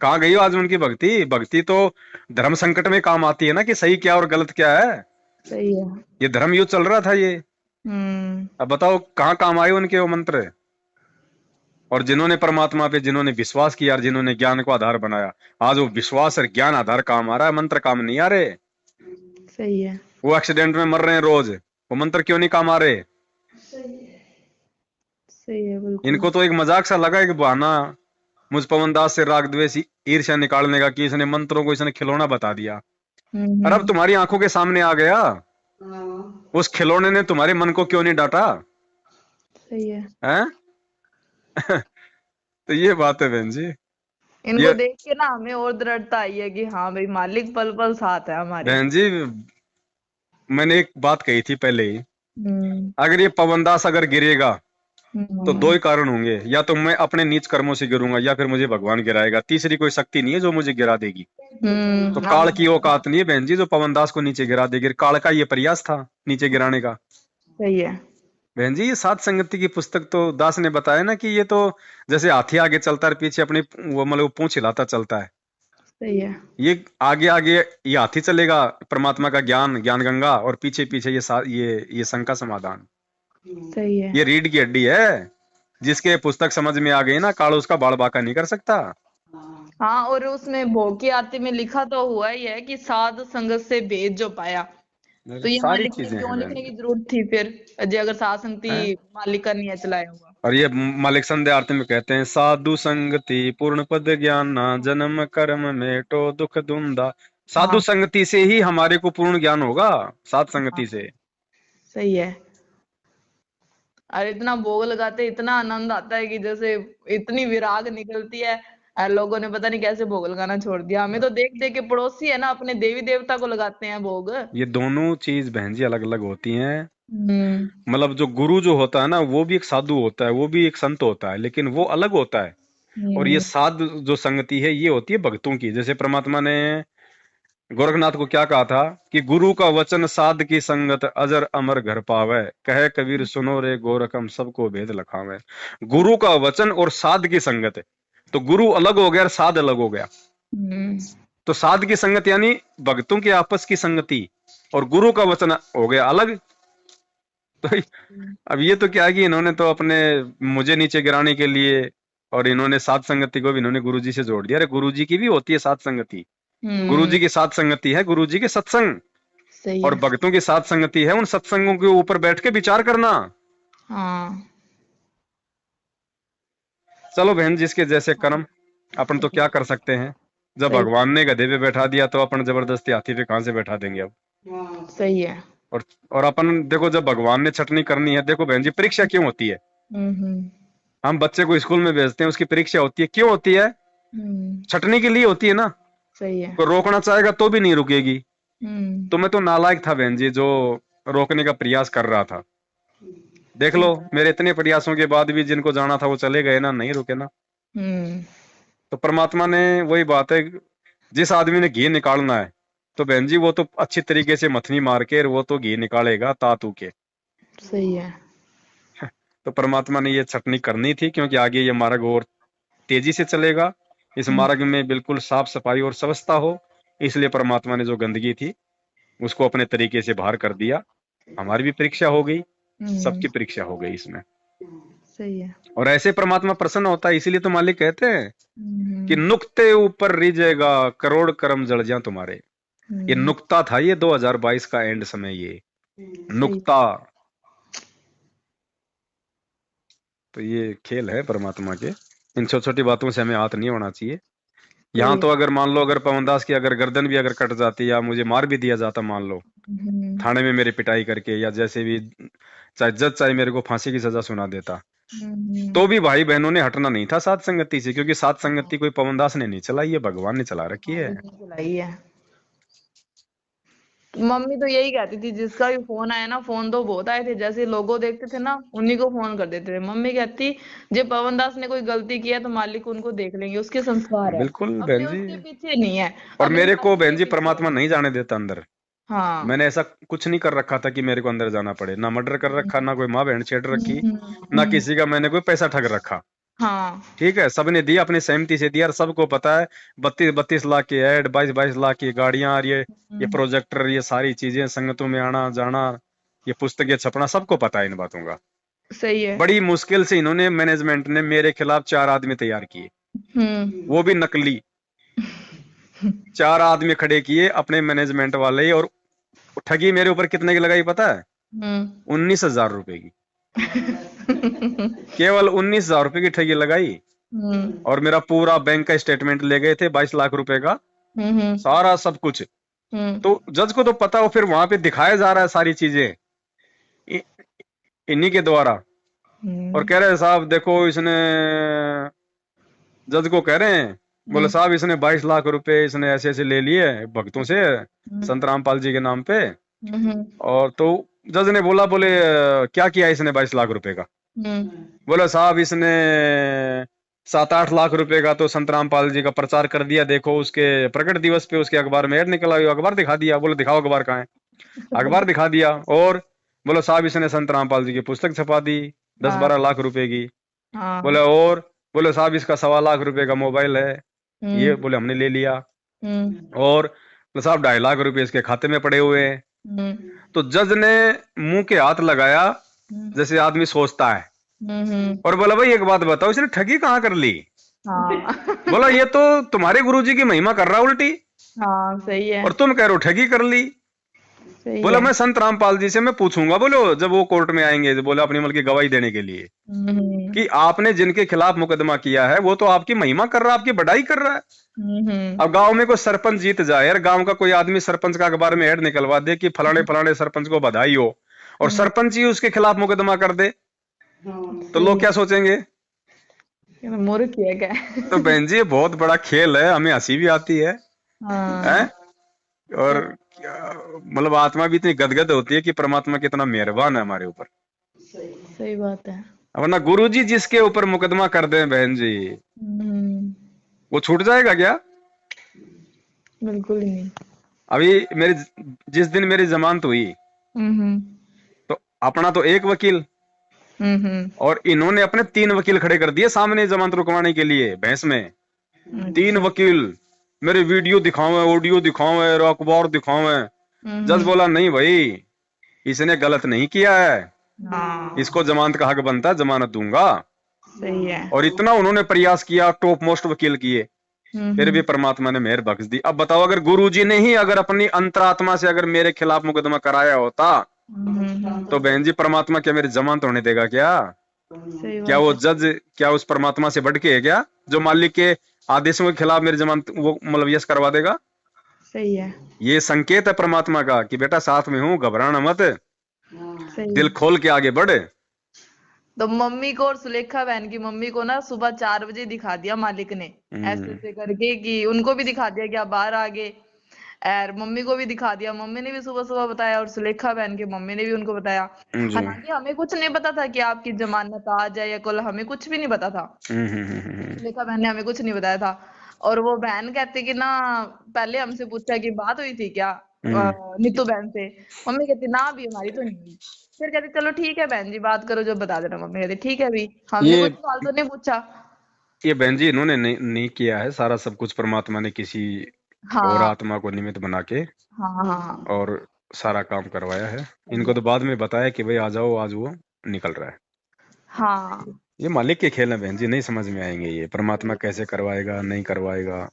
कहाँ गई आज उनकी भक्ति? भक्ति तो धर्म संकट में काम आती है ना, कि सही क्या और गलत क्या है। सही है। ये धर्म युद्ध चल रहा था ये। हम्म, अब बताओ कहाँ काम आए उनके वो मंत्र। और जिन्होंने परमात्मा पे जिन्होंने विश्वास किया और जिन्होंने ज्ञान को आधार बनाया, आज वो विश्वास और ज्ञान आधार काम आ रहा है, मंत्र काम नहीं आ रहे। सही है। वो एक्सीडेंट में मर रहे हैं रोज, वो मंत्र क्यों नहीं काम आ रहे? सही है, बिल्कुल। इनको तो एक मजाक सा लगा, एक बहाना मुझ पवन दास से राग द्वेष ईर्ष्या निकालने का, कि इसने मंत्रों को इसने खिलौना बता दिया। और अब हम्म, तुम्हारी आंखों के सामने आ गया, उस खिलौने ने तुम्हारे मन को क्यों नहीं डांटा? सही है। हैं? तो ये बात है बहन जी। इनको ये देख के ना हमें और दृढ़ता आई है कि हाँ भाई मालिक पल पल साथ है हमारे। बहन जी, मैंने एक बात कही थी पहले ही, हम्म, अगर ये पवन दास अगर गिरेगा तो दो हम्म, ही कारण होंगे, या तो मैं अपने नीच कर्मों से गिरूंगा या फिर मुझे भगवान गिराएगा। तीसरी कोई शक्ति नहीं है जो मुझे गिरा देगी। तो काल की औकात नहीं है बहन जी जो पवन दास को नीचे गिरा देगी। काल का ये प्रयास था नीचे गिराने का। सही है। बहन जी, ये सात संगति की पुस्तक तो दास ने बताया ना, कि ये तो जैसे हाथी आगे चलता है पीछे अपनी वो मतलब पूंछ हिलाता चलता है। सही है। ये आगे आगे ये हाथी चलेगा, परमात्मा का ज्ञान, ज्ञान गंगा, और पीछे पीछे ये शंका समाधान। सही है। ये रीढ़ की हड्डी है। जिसके पुस्तक समझ में आ गई ना, काल उसका बाल बांका नहीं कर सकता। हाँ, और उसमें भोग की आरती में लिखा तो हुआ ही है कि साध संगत से भेद जो पाया। तो ये सारी मालिक ने चीजें हैं क्यों बहन लिखने जी। की जरूरत थी फिर, अजय अगर साध संगति हैं? मालिक का नहीं है चलाया हुआ। और ये मालिक संध्या आरती में कहते हैं, साधु संगति पूर्ण पद ज्ञान, जन्म कर्म मेटो दुख धुंधा, साधु हाँ संगति से ही हमारे को पूर्ण ज्ञान होगा, साध संगति से। सही है। और इतना भोग लगाते इतना आनंद आता है कि जैसे इतनी विराग निकलती है। और लोगों ने पता नहीं कैसे भोग लगाना छोड़ दिया। हमें तो देख देख के पड़ोसी है ना अपने देवी देवता को लगाते हैं भोग। ये दोनों चीज बहन जी अलग अलग होती हैं। हम्म मतलब जो गुरु जो होता है ना, वो भी एक साधु होता है, वो भी एक संत होता है, लेकिन वो अलग होता है। और ये हम्म साध जो संगति है, ये होती है भक्तों की। जैसे परमात्मा ने गोरखनाथ को क्या कहा था कि गुरु का वचन साध की संगत अजर अमर घर पावे, कहे कबीर सुनो रे गोरखम सबको भेद लखावे। गुरु का वचन और साध की संगत है। तो गुरु अलग हो गया और साध अलग हो गया। हम्म तो साध की संगत यानी भक्तों की आपस की संगति, और गुरु का वचन हो गया अलग। तो अब ये तो क्या है कि इन्होंने तो अपने मुझे नीचे गिराने के लिए, और इन्होंने साध संगति को भी इन्होंने गुरुजी से जोड़ दिया। अरे गुरुजी की भी होती है साध संगति। गुरुजी की साध संगति है गुरुजी के सत्संग, सही और है। भक्तों की साध संगति है उन सत्संगों के ऊपर बैठ के विचार करना। हाँ चलो बहन, जिसके जैसे कर्म, अपन तो क्या कर सकते हैं। जब सही भगवान ने गधे पे बैठा दिया तो अपन जबरदस्ती हाथी पे कहां से बैठा देंगे अब। सही है। और और अपन देखो, जब भगवान ने छटनी करनी है, देखो बहन जी परीक्षा क्यों होती है। हम्म हम बच्चे को स्कूल में भेजते हैं, उसकी परीक्षा होती है, क्यों होती है? छटनी के लिए होती है ना। सही है। कोई रोकना चाहेगा तो भी नहीं रुकेगी। हम्म तो मैं तो नालायक था बहन जी, जो रोकने का प्रयास कर रहा था। देख लो, मेरे इतने प्रयासों के बाद भी जिनको जाना था वो चले गए ना, नहीं रुके ना। हम्म तो परमात्मा ने, वही बात है, जिस आदमी ने घी निकालना है, तो बहन जी वो तो अच्छी तरीके से मथनी मार के वो तो घी निकालेगा तातू के। सही है। तो परमात्मा ने ये छटनी करनी थी, क्योंकि आगे ये मार्ग और तेजी से चलेगा। इस मार्ग में बिल्कुल साफ सफाई और स्वच्छता हो, इसलिए परमात्मा ने जो गंदगी थी उसको अपने तरीके से बाहर कर दिया। हमारी भी परीक्षा हो गई, सबकी परीक्षा हो गई इसमें। सही है। और ऐसे परमात्मा प्रसन्न होता है, इसीलिए तो मालिक कहते हैं कि नुक्ते ऊपर रिझेगा करोड़ कर्म जड़ जा तुम्हारे। ये नुक्ता था, ये 2022 का एंड समय, ये नुक्ता। तो ये खेल है परमात्मा के। इन छोटी छोटी बातों से हमें हाथ नहीं होना चाहिए। यहाँ तो अगर मान लो, अगर पवनदास की अगर गर्दन भी अगर कट जाती, या मुझे मार भी दिया जाता, मान लो थाने में मेरी पिटाई करके, या जैसे भी, चाहे जज चाहे मेरे को फांसी की सजा सुना देता, तो भी भाई बहनों ने हटना नहीं था साध संगति से। क्योंकि साध संगति कोई पवनदास ने नहीं चलाई है, भगवान ने चला रखी है। चलाई है। मम्मी तो यही कहती थी जिसका भी फोन आया ना, फोन तो बहुत आए थे, जैसे लोगो देखते थे ना उन्हीं को फोन कर देते थे। मम्मी कहती जब पवन दास ने कोई गलती किया तो मालिक उनको देख लेंगे, उसके संस्कार है, बिल्कुल अपने बहन जी। उसके पीछे नहीं है, और अपने मेरे को मर्जी बहन के जी पीछे परमात्मा है। नहीं जाने देता अंदर। हाँ मैंने ऐसा कुछ नहीं कर रखा था कि मेरे को अंदर जाना पड़े। ना मर्डर कर रखा, ना कोई माँ बहन छेड़ रखी, ना किसी का मैंने कोई पैसा ठग रखा। हाँ ठीक है, सबने दिया अपनी सहमति से दिया, और सबको पता है 32 लाख के ऐड, 22 लाख की गाड़ियां, और ये प्रोजेक्टर, ये सारी चीजें, संगतों में आना जाना, ये पुस्तकें छपना, सबको पता है इन बातों का। सही है। बड़ी मुश्किल से इन्होंने, मैनेजमेंट ने मेरे खिलाफ 4 आदमी तैयार किए, वो भी नकली। 4 आदमी खड़े किए अपने मैनेजमेंट वाले, और ठगी मेरे ऊपर कितने की लगाई पता है? 19,000 रुपए की। केवल 19,000 रुपए की ठगी लगाई। और मेरा पूरा बैंक का स्टेटमेंट ले गए थे, 22 लाख रुपए का, सारा सब कुछ। तो जज को तो पता हो, फिर वहां पे दिखाया जा रहा है सारी चीजें इन्हीं के द्वारा। और कह रहे हैं साहब देखो, इसने, जज को कह रहे हैं, बोले साहब इसने 22 लाख रुपए इसने ऐसे ऐसे ले लिए भक्तों से, संत रामपाल जी के नाम पे। और तो जज ने बोला, बोले क्या किया इसने 22 लाख रुपए का? बोला साहब इसने 7-8 लाख रुपए का तो संत रामपाल जी का प्रचार कर दिया, देखो उसके प्रकट दिवस पे उसके अखबार में ऐड निकला, अखबार दिखा दिया। बोले दिखाओ अखबार कहाँ है? अखबार दिखा दिया। और बोलो साहब इसने संत रामपाल जी की पुस्तक छपा दी 10-12 लाख रुपए की। बोले और, बोले साहब इसका 1.25 लाख रुपए का मोबाइल है, ये बोले हमने ले लिया। और बोले साहब 2.5 लाख रुपए इसके खाते में पड़े हुए हैं। तो जज ने मुंह के हाथ लगाया जैसे आदमी सोचता है, और बोला भाई एक बात बताओ, इसने ठगी कहाँ कर ली? बोला ये तो तुम्हारे गुरुजी की महिमा कर रहा उल्टी। सही है। और तुम कह रहे हो ठगी कर ली। बोला मैं संत रामपाल जी से मैं पूछूंगा, बोलो जब वो कोर्ट में आएंगे, बोला अपनी मल की गवाही देने के लिए। कि आपने जिनके खिलाफ मुकदमा किया है वो तो आपकी महिमा कर रहा है, आपकी बढ़ाई कर रहा है। अब गांव में कोई सरपंच जीत जाए यार, गांव का कोई आदमी सरपंच का अखबार में ऐड निकलवा दे कि फलाने फलाने सरपंच को बधाई हो, और सरपंच ही उसके खिलाफ मुकदमा कर दे, तो लोग क्या सोचेंगे? मूर्ख है क्या? तो बहन जी ये बहुत बड़ा खेल है, हमें हंसी भी आती है, हैं? और मतलब आत्मा भी इतनी गदगद होती है कि परमात्मा कितना मेहरबान है हमारे ऊपर। सही बात है। वरना गुरुजी जिसके ऊपर मुकदमा कर दें बहन जी, वो छूट जाएगा क्या? बिल्कुल ही नहीं। अभी मेरी जिस दिन मेरी जमानत हुई, तो अपना तो एक वकील, और इन्होंने अपने 3 वकील खड़े कर दिए सामने जमानत रुकवाने के लिए बहस में। 3 वकील मेरे वीडियो दिखावे, ऑडियो दिखावे, अखबार दिखावे। जज बोला नहीं भाई, इसने गलत नहीं किया है, इसको जमानत का हक बनता है, जमानत दूंगा। सही है। और इतना उन्होंने प्रयास किया, टॉप मोस्ट वकील किए, फिर भी परमात्मा ने मेहर बख्श दी। अब बताओ अगर गुरुजी ने ही अगर अपनी अंतरात्मा से अगर मेरे खिलाफ मुकदमा कराया होता, तो बहन जी परमात्मा क्या मेरी जमानत होने देगा क्या? क्या वो जज क्या उस परमात्मा से बढ़ के है क्या, जो मालिक के आदेशों के खिलाफ मेरी जमानत वो मतलब यस करवा देगा? सही है। ये संकेत है परमात्मा का कि बेटा साथ में हूँ, घबराना मत, दिल खोल के आगे बढ़। तो मम्मी को और सुलेखा बहन की मम्मी को ना सुबह 4 बजे दिखा दिया मालिक ने, ऐसे ऐसे करके कि उनको भी दिखा दिया कि आप बाहर आ गए, और मम्मी को भी दिखा दिया। मम्मी ने भी सुबह सुबह बताया और सुलेखा बहन की मम्मी ने भी उनको बताया। हालांकि हमें कुछ नहीं पता था कि आपकी जमानत आ जाए या कल, हमें कुछ भी नहीं पता था। सुलेखा बहन ने हमें कुछ नहीं बताया था। और वो बहन कहती कि ना, पहले हमसे पूछा कि बात हुई थी क्या नीतू बहन से। मम्मी कहती ना भी हमारी तो नहीं हुई। फिर कहती चलो ठीक है बहन जी बात करो जो बता देना। मम्मी कहती ठीक है, भी हमने कुछ सवाल तो नहीं पूछा। ये बहन जी इन्होंने नहीं किया है, सारा सब कुछ परमात्मा ने किसी और आत्मा को निमित्त बना के और सारा काम करवाया है। इनको तो बाद में बताया कि भाई आ जाओ, आज वो निकल रहा है। हाँ, ये मालिक के खेल है बहन जी, नहीं समझ में आएंगे ये परमात्मा कैसे करवाएगा नहीं करवाएगा।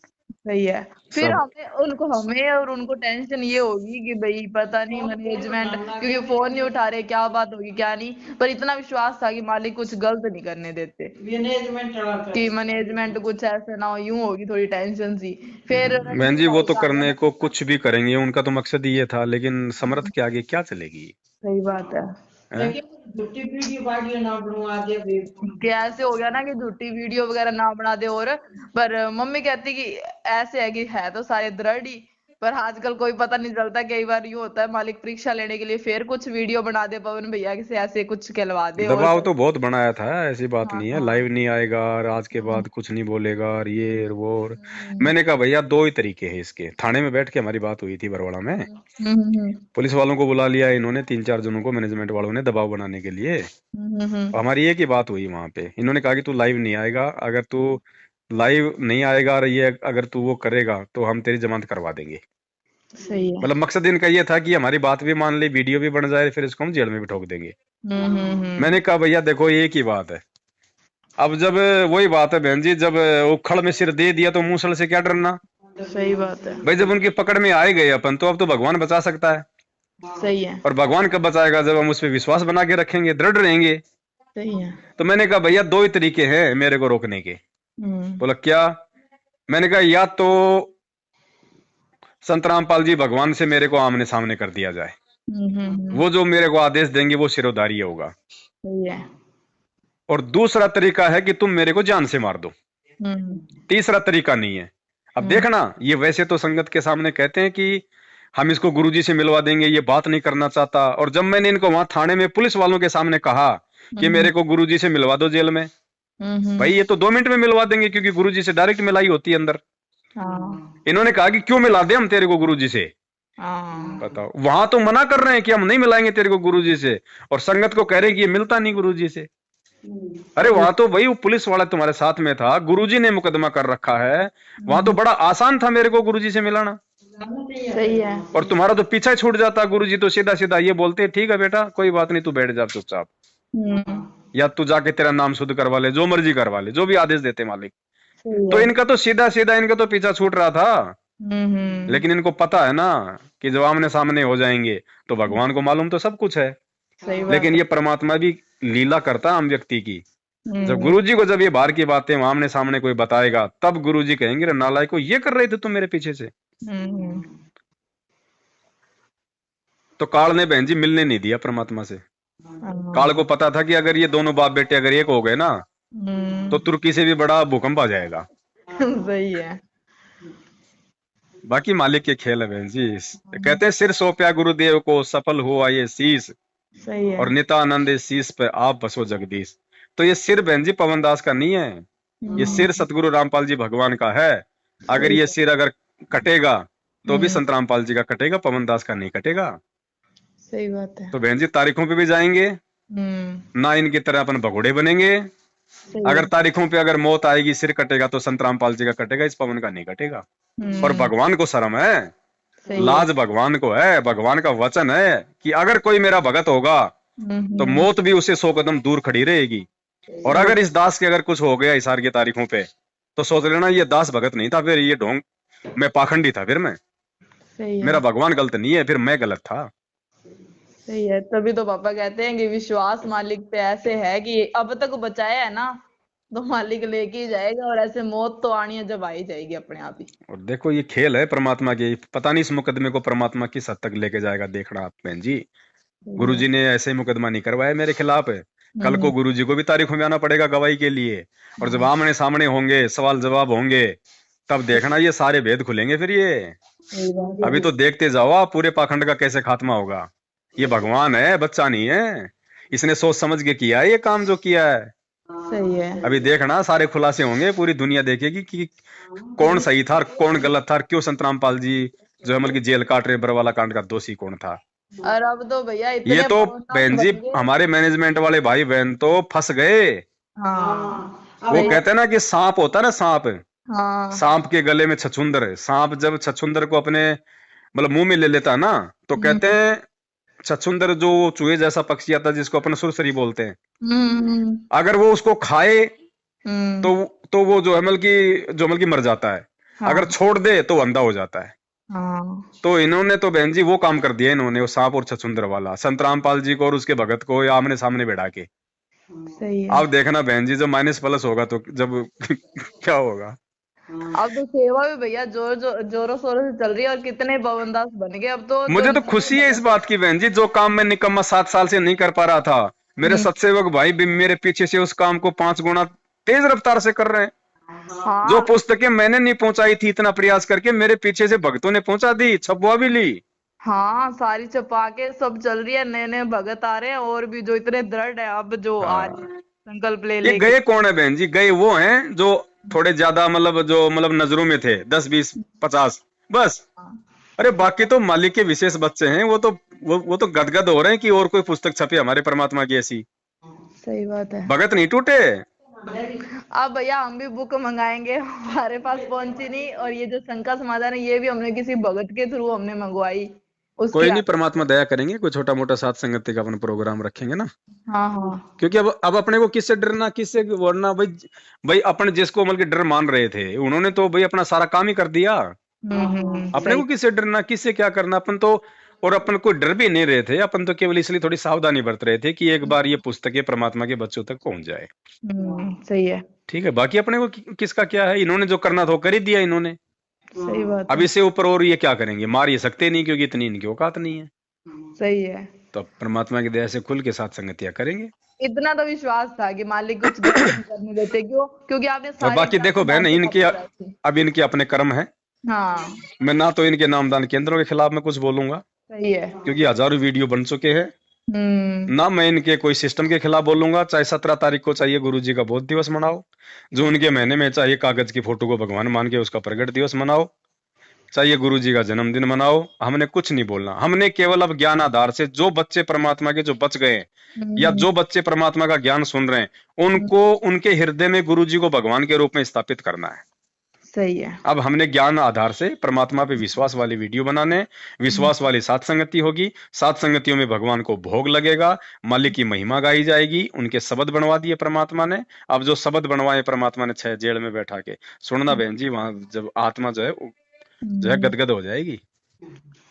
सही है। फिर हमें और उनको टेंशन ये होगी कि भाई पता नहीं मैनेजमेंट, क्योंकि फोन नहीं उठा रहे, क्या बात होगी क्या नहीं। पर इतना विश्वास था कि मालिक कुछ गलत नहीं करने देते, कि मैनेजमेंट कुछ ऐसे ना हो, यूं होगी थोड़ी टेंशन सी। फिर बहन जी वो तो करने को कुछ भी करेंगे, उनका तो मकसद ये था, लेकिन समर्थ के आगे क्या चलेगी। सही बात है। क्या ऐसे हो गया ना कि झूठी वीडियो वगैरह ना बना दे। और पर मम्मी कहती कि ऐसे है कि है तो सारे दृढ़ ही, पर आजकल कोई पता नहीं चलता। कई बार यूं होता है मालिक परीक्षा लेने के लिए फिर कुछ वीडियो बना दे पवन भैया से, ऐसे कुछ कहलवा दे। दबाव तो बहुत बनाया था, ऐसी बात नहीं है, लाइव नहीं आएगा और आज के बाद कुछ नहीं बोलेगा और ये और वो। और मैंने कहा भैया 2 ही तरीके हैं इसके। थाने में बैठ के हमारी बात हुई थी बरवाड़ा में, पुलिस वालों को बुला लिया इन्होंने, 3-4 जनों को मैनेजमेंट वालों ने दबाव बनाने के लिए। हमारी एक ही बात हुई वहां पे, इन्होंने कहा कि तू लाइव नहीं आएगा, अगर तू लाइव नहीं आएगा और ये अगर तू वो करेगा तो हम तेरी जमानत करवा देंगे। सही है। मतलब मकसद इनका ये था कि हमारी बात भी मान ले, वीडियो भी बन जाए, फिर इसको हम जेल में भी ठोक देंगे। मैंने कहा भैया देखो एक ही बात है। अब जब वही बात है बहन जी, जब उखड़ में सिर दे दिया तो मूसल से क्या डरना। सही बात है भाई, जब उनकी पकड़ में आए गए अपन, तो अब तो भगवान बचा सकता है। सही है। और भगवान कब बचाएगा, जब हम उस पर विश्वास बना के रखेंगे, दृढ़ रहेंगे। सही है। तो मैंने कहा भैया 2 ही तरीके हैं मेरे को रोकने के। बोला क्या? मैंने कहा या तो संत रामपाल जी भगवान से मेरे को आमने सामने कर दिया जाए, वो जो मेरे को आदेश देंगे वो सिरोधार्य होगा। सही है। और दूसरा तरीका है कि तुम मेरे को जान से मार दो। तीसरा तरीका नहीं है। अब देखना, ये वैसे तो संगत के सामने कहते हैं कि हम इसको गुरुजी से मिलवा देंगे, ये बात नहीं करना चाहता। और जब मैंने इनको वहां थाने में पुलिस वालों के सामने कहा कि मेरे को गुरुजी से मिलवा दो जेल में, भाई ये तो 2 मिनट में मिलवा देंगे, क्योंकि गुरुजी से डायरेक्ट मिलाई होती है अंदर। इन्होंने कहा कि क्यों मिला दे हम तेरे को गुरुजी से। बताओ, वहां तो मना कर रहे हैं कि हम नहीं मिलाएंगे तेरे को गुरुजी से, और संगत को कह रहे हैं कि ये मिलता नहीं गुरुजी से। अरे वहां तो भाई वो पुलिस वाला तुम्हारे साथ में था, गुरुजी ने मुकदमा कर रखा है, वहां तो बड़ा आसान था मेरे को गुरुजी से मिलाना। सही है। और तुम्हारा तो पीछा छूट जाता। गुरुजी तो सीधा सीधा ये बोलते ठीक है बेटा कोई बात नहीं, तू बैठ जा चुपचाप, या तू जाके तेरा नाम शुद्ध करवा ले, जो मर्जी करवा ले, जो भी आदेश देते मालिक। तो इनका तो सीधा सीधा इनका तो पीछा छूट रहा था। लेकिन इनको पता है ना कि जब आमने सामने हो जाएंगे तो भगवान को मालूम तो सब कुछ है। लेकिन ये परमात्मा भी लीला करता है आम व्यक्ति की, जब गुरुजी को जब ये बाहर की बातें आमने सामने कोई बताएगा, तब गुरुजी कहेंगे रे नालायक को, ये कर रहे थे तुम मेरे पीछे से। तो काल ने बहन जी मिलने नहीं दिया परमात्मा से। काल को पता था कि अगर ये दोनों बाप बेटे अगर एक हो गए ना, तो तुर्की से भी बड़ा भूकंप आ जाएगा। सही है। बाकी मालिक के खेल है बहन जी। कहते हैं सिर सौंपया गुरुदेव को, सफल हुआ ये शीस, सही है। और नित्यानंद इस शीस पे आप बसो जगदीश। तो ये सिर बहन जी पवन दास का नहीं है, ये सिर सतगुरु रामपाल जी भगवान का है। अगर ये सिर अगर कटेगा तो भी संत रामपाल जी का कटेगा, पवन दास का नहीं कटेगा। सही बात है। तो बहन जी तारीखों पे भी जाएंगे ना, इनकी तरह अपन भगोड़े बनेंगे। अगर तारीखों पे अगर मौत आएगी, सिर कटेगा तो संत रामपाल जी का कटेगा, इस पवन का नहीं कटेगा। पर भगवान को शर्म है, लाज भगवान को है। भगवान का वचन है कि अगर कोई मेरा भगत होगा तो मौत भी उसे 100 कदम दूर खड़ी रहेगी। और अगर इस दास के अगर कुछ हो गया इसार की तारीखों पे, तो सोच लेना ये दास भगत नहीं था, फिर ये ढोंग, मैं पाखंडी था, फिर मैं, मेरा भगवान गलत नहीं है, फिर मैं गलत था। सही है। तभी तो पापा कहते हैं कि विश्वास मालिक पे ऐसे है कि अब तक बचाया है ना, तो मालिक लेके ही जाएगा, और ऐसे मौत तो आनी है जब आई जाएगी अपने आप ही। और देखो ये खेल है परमात्मा के, पता नहीं इस मुकदमे को परमात्मा किस हद तक लेके जाएगा, देखना आप बहन जी। गुरुजी ने ऐसे ही मुकदमा नहीं करवाया मेरे खिलाफ, कल को गुरुजी को भी तारीखों में आना पड़ेगा गवाही के लिए, और जब आमने सामने होंगे, सवाल जवाब होंगे, तब देखना ये सारे भेद खुलेंगे। फिर ये अभी तो देखते जाओ आप पूरे पाखंड का कैसे खात्मा होगा। ये भगवान है, बच्चा नहीं है, इसने सोच समझ के किया है ये काम जो किया है। सही है। अभी देखना सारे खुलासे होंगे, पूरी दुनिया देखेगी कि कौन सही था और कौन गलत था, और क्यों संत रामपाल जी जो है मतलब की जेल काट रहे बरवाला कांड का दोषी कौन था। और अब तो भैया इतने ये तो बहन जी हमारे मैनेजमेंट वाले भाई बहन तो फंस गए। वो कहते हैं ना कि सांप होता है ना, सांप, सांप के गले में छछूंदर, सांप जब छछूंदर को अपने मतलब मुंह में ले लेता है ना, तो कहते हैं छछूंदर जो चूहे जैसा पक्षी आता है जिसको अपन सुरसरी बोलते हैं, अगर वो उसको खाए तो वो जो है मर जाता है, अगर छोड़ दे तो अंधा हो जाता है। तो इन्होंने तो बहन जी वो काम कर दिया इन्होंने, वो सांप और छछूंदर वाला, संत रामपाल जी को और उसके भगत को आमने सामने बैठा के। सही है। अब देखना बहन जी जब माइनस प्लस होगा तो जब क्या होगा। अब तो सेवा भी भैया जोरों शोरों से चल रही है, और कितने पवनदास बन गए अब तो। मुझे तो खुशी है इस बात की बहन जी, जो काम मैं निकम्मा 7 साल से नहीं कर पा रहा था, मेरे सत्सेवक भाई भी मेरे पीछे से उस काम को 5 गुना तेज रफ्तार से कर रहे हैं। जो पुस्तकें मैंने नहीं पहुंचाई थी इतना प्रयास करके, मेरे पीछे से भक्तों ने पहुंचा दी, छपवा भी ली। हाँ, सारी छपा के सब चल रही है, नए नए भगत आ रहे हैं, और भी जो इतने दृढ़ है अब जो आज संकल्प ले ये गए कौन है बहन जी, गए वो हैं जो थोड़े ज्यादा मतलब नजरों में थे, 10 20 50 बस। अरे बाकी तो मालिक के विशेष बच्चे हैं, वो तो गदगद हो रहे हैं कि और कोई पुस्तक छपे हमारे परमात्मा की ऐसी। सही बात है। भगत नहीं टूटे। अब भैया हम भी बुक मंगाएंगे, हमारे पास पहुंची नहीं, और ये जो शंका समाधान है ये भी हमने किसी भगत के थ्रू हमने मंगवाई। कोई नहीं, परमात्मा दया करेंगे, कोई छोटा मोटा साथ संगति का अपन प्रोग्राम रखेंगे ना। हाँ। क्योंकि अब अपने को किससे डरना, किससे वरना भाई अपन जिसको मतलब डर मान रहे थे उन्होंने तो भाई अपना सारा काम ही कर दिया। अपने को किससे डरना, किससे क्या करना, अपन तो, और अपन को डर भी नहीं रहे थे, अपन तो केवल इसलिए थोड़ी सावधानी बरत रहे थे कि एक बार ये पुस्तकें परमात्मा के बच्चों तक पहुंच जाए। सही है। ठीक है, बाकी अपने को किसका क्या है, इन्होंने जो करना था वो कर ही दिया इन्होंने। सही बात। अब इससे ऊपर और ये क्या करेंगे, मार ये सकते नहीं क्योंकि इतनी इनकी औकात नहीं है। सही है। तो परमात्मा की दया से खुल के साथ संगतियां करेंगे। इतना तो विश्वास था कि मालिक कुछ नहीं करने देते, क्योंकि आपने और बाकी देखो बहन अब इनके अपने कर्म है। हाँ। मैं ना तो इनके नामदान केंद्रों के खिलाफ में कुछ बोलूंगा, सही है, क्योंकि हजारों वीडियो बन चुके हैं। ना मैं इनके कोई सिस्टम के खिलाफ बोलूंगा, चाहे 17 तारीख को चाहिए गुरुजी का बोध दिवस मनाओ, जो उनके महीने में चाहिए कागज की फोटो को भगवान मान के उसका प्रगट दिवस मनाओ, चाहिए गुरुजी का जन्मदिन मनाओ, हमने कुछ नहीं बोलना। हमने केवल अब ज्ञान आधार से जो बच्चे परमात्मा के जो बच गए या जो बच्चे परमात्मा का ज्ञान सुन रहे हैं उनको उनके हृदय में गुरुजी को भगवान के रूप में स्थापित करना है। सही है। अब हमने ज्ञान आधार से परमात्मा पे विश्वास वाली वीडियो बनाने, विश्वास वाली सात संगति होगी, सात संगतियों में भगवान को भोग लगेगा, मालिक की महिमा गाई जाएगी, उनके शब्द बनवा दिए परमात्मा ने। अब जो शब्द बनवाए परमात्मा ने 6 जेल में बैठा के, सुनना बहन जी, वहां जब आत्मा जो है गदगद हो जाएगी।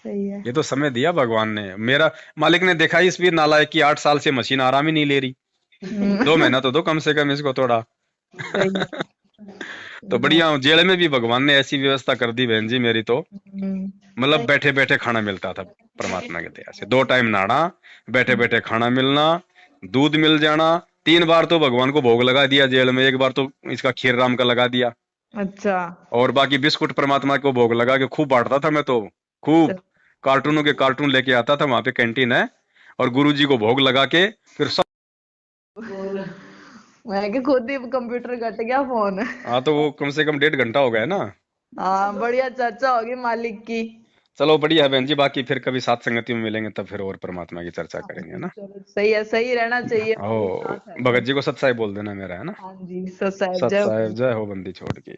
सही है। ये तो समय दिया भगवान ने। मेरा मालिक ने देखा इस भी नालायक की 8 साल से मशीन आराम ही नहीं ले रही, 2 महीना तो दो कम से कम इसको थोड़ा। सही है। तो बढ़िया हूँ। जेल में भी भगवान ने ऐसी व्यवस्था कर दी बहन जी मेरी तो, मतलब बैठे बैठे खाना मिलता था परमात्मा की दया से। 2 टाइम नहाना, बैठे बैठे खाना मिलना, दूध मिल जाना। 3 बार तो भगवान को भोग लगा दिया जेल में, 1 बार तो इसका खीर राम का लगा दिया, अच्छा। और बाकी बिस्कुट परमात्मा को भोग लगा के खूब बांटता था मैं तो। खूब कार्टूनों के कार्टून लेके आता था, वहां पे कैंटीन है, और गुरुजी को भोग लगा के फिर सब। मैं कि खुद ही कंप्यूटर कट गया फोन। हाँ तो वो कम से कम 1.5 घंटा हो गया ना। हाँ बढ़िया चर्चा होगी मालिक की। चलो बढ़िया है बहन जी, बाकी फिर कभी साथ संगति में मिलेंगे तब फिर और परमात्मा की चर्चा हाँ करेंगे, है जी ना। चलो सही है, सही रहना चाहिए, ओ मालिक साथ है तो। भगत जी को सत साहिब बोल देना मेरा, है ना। हाँ जी सत साहब सत जय हो। साहिब जय हो बंदी छोड़ के।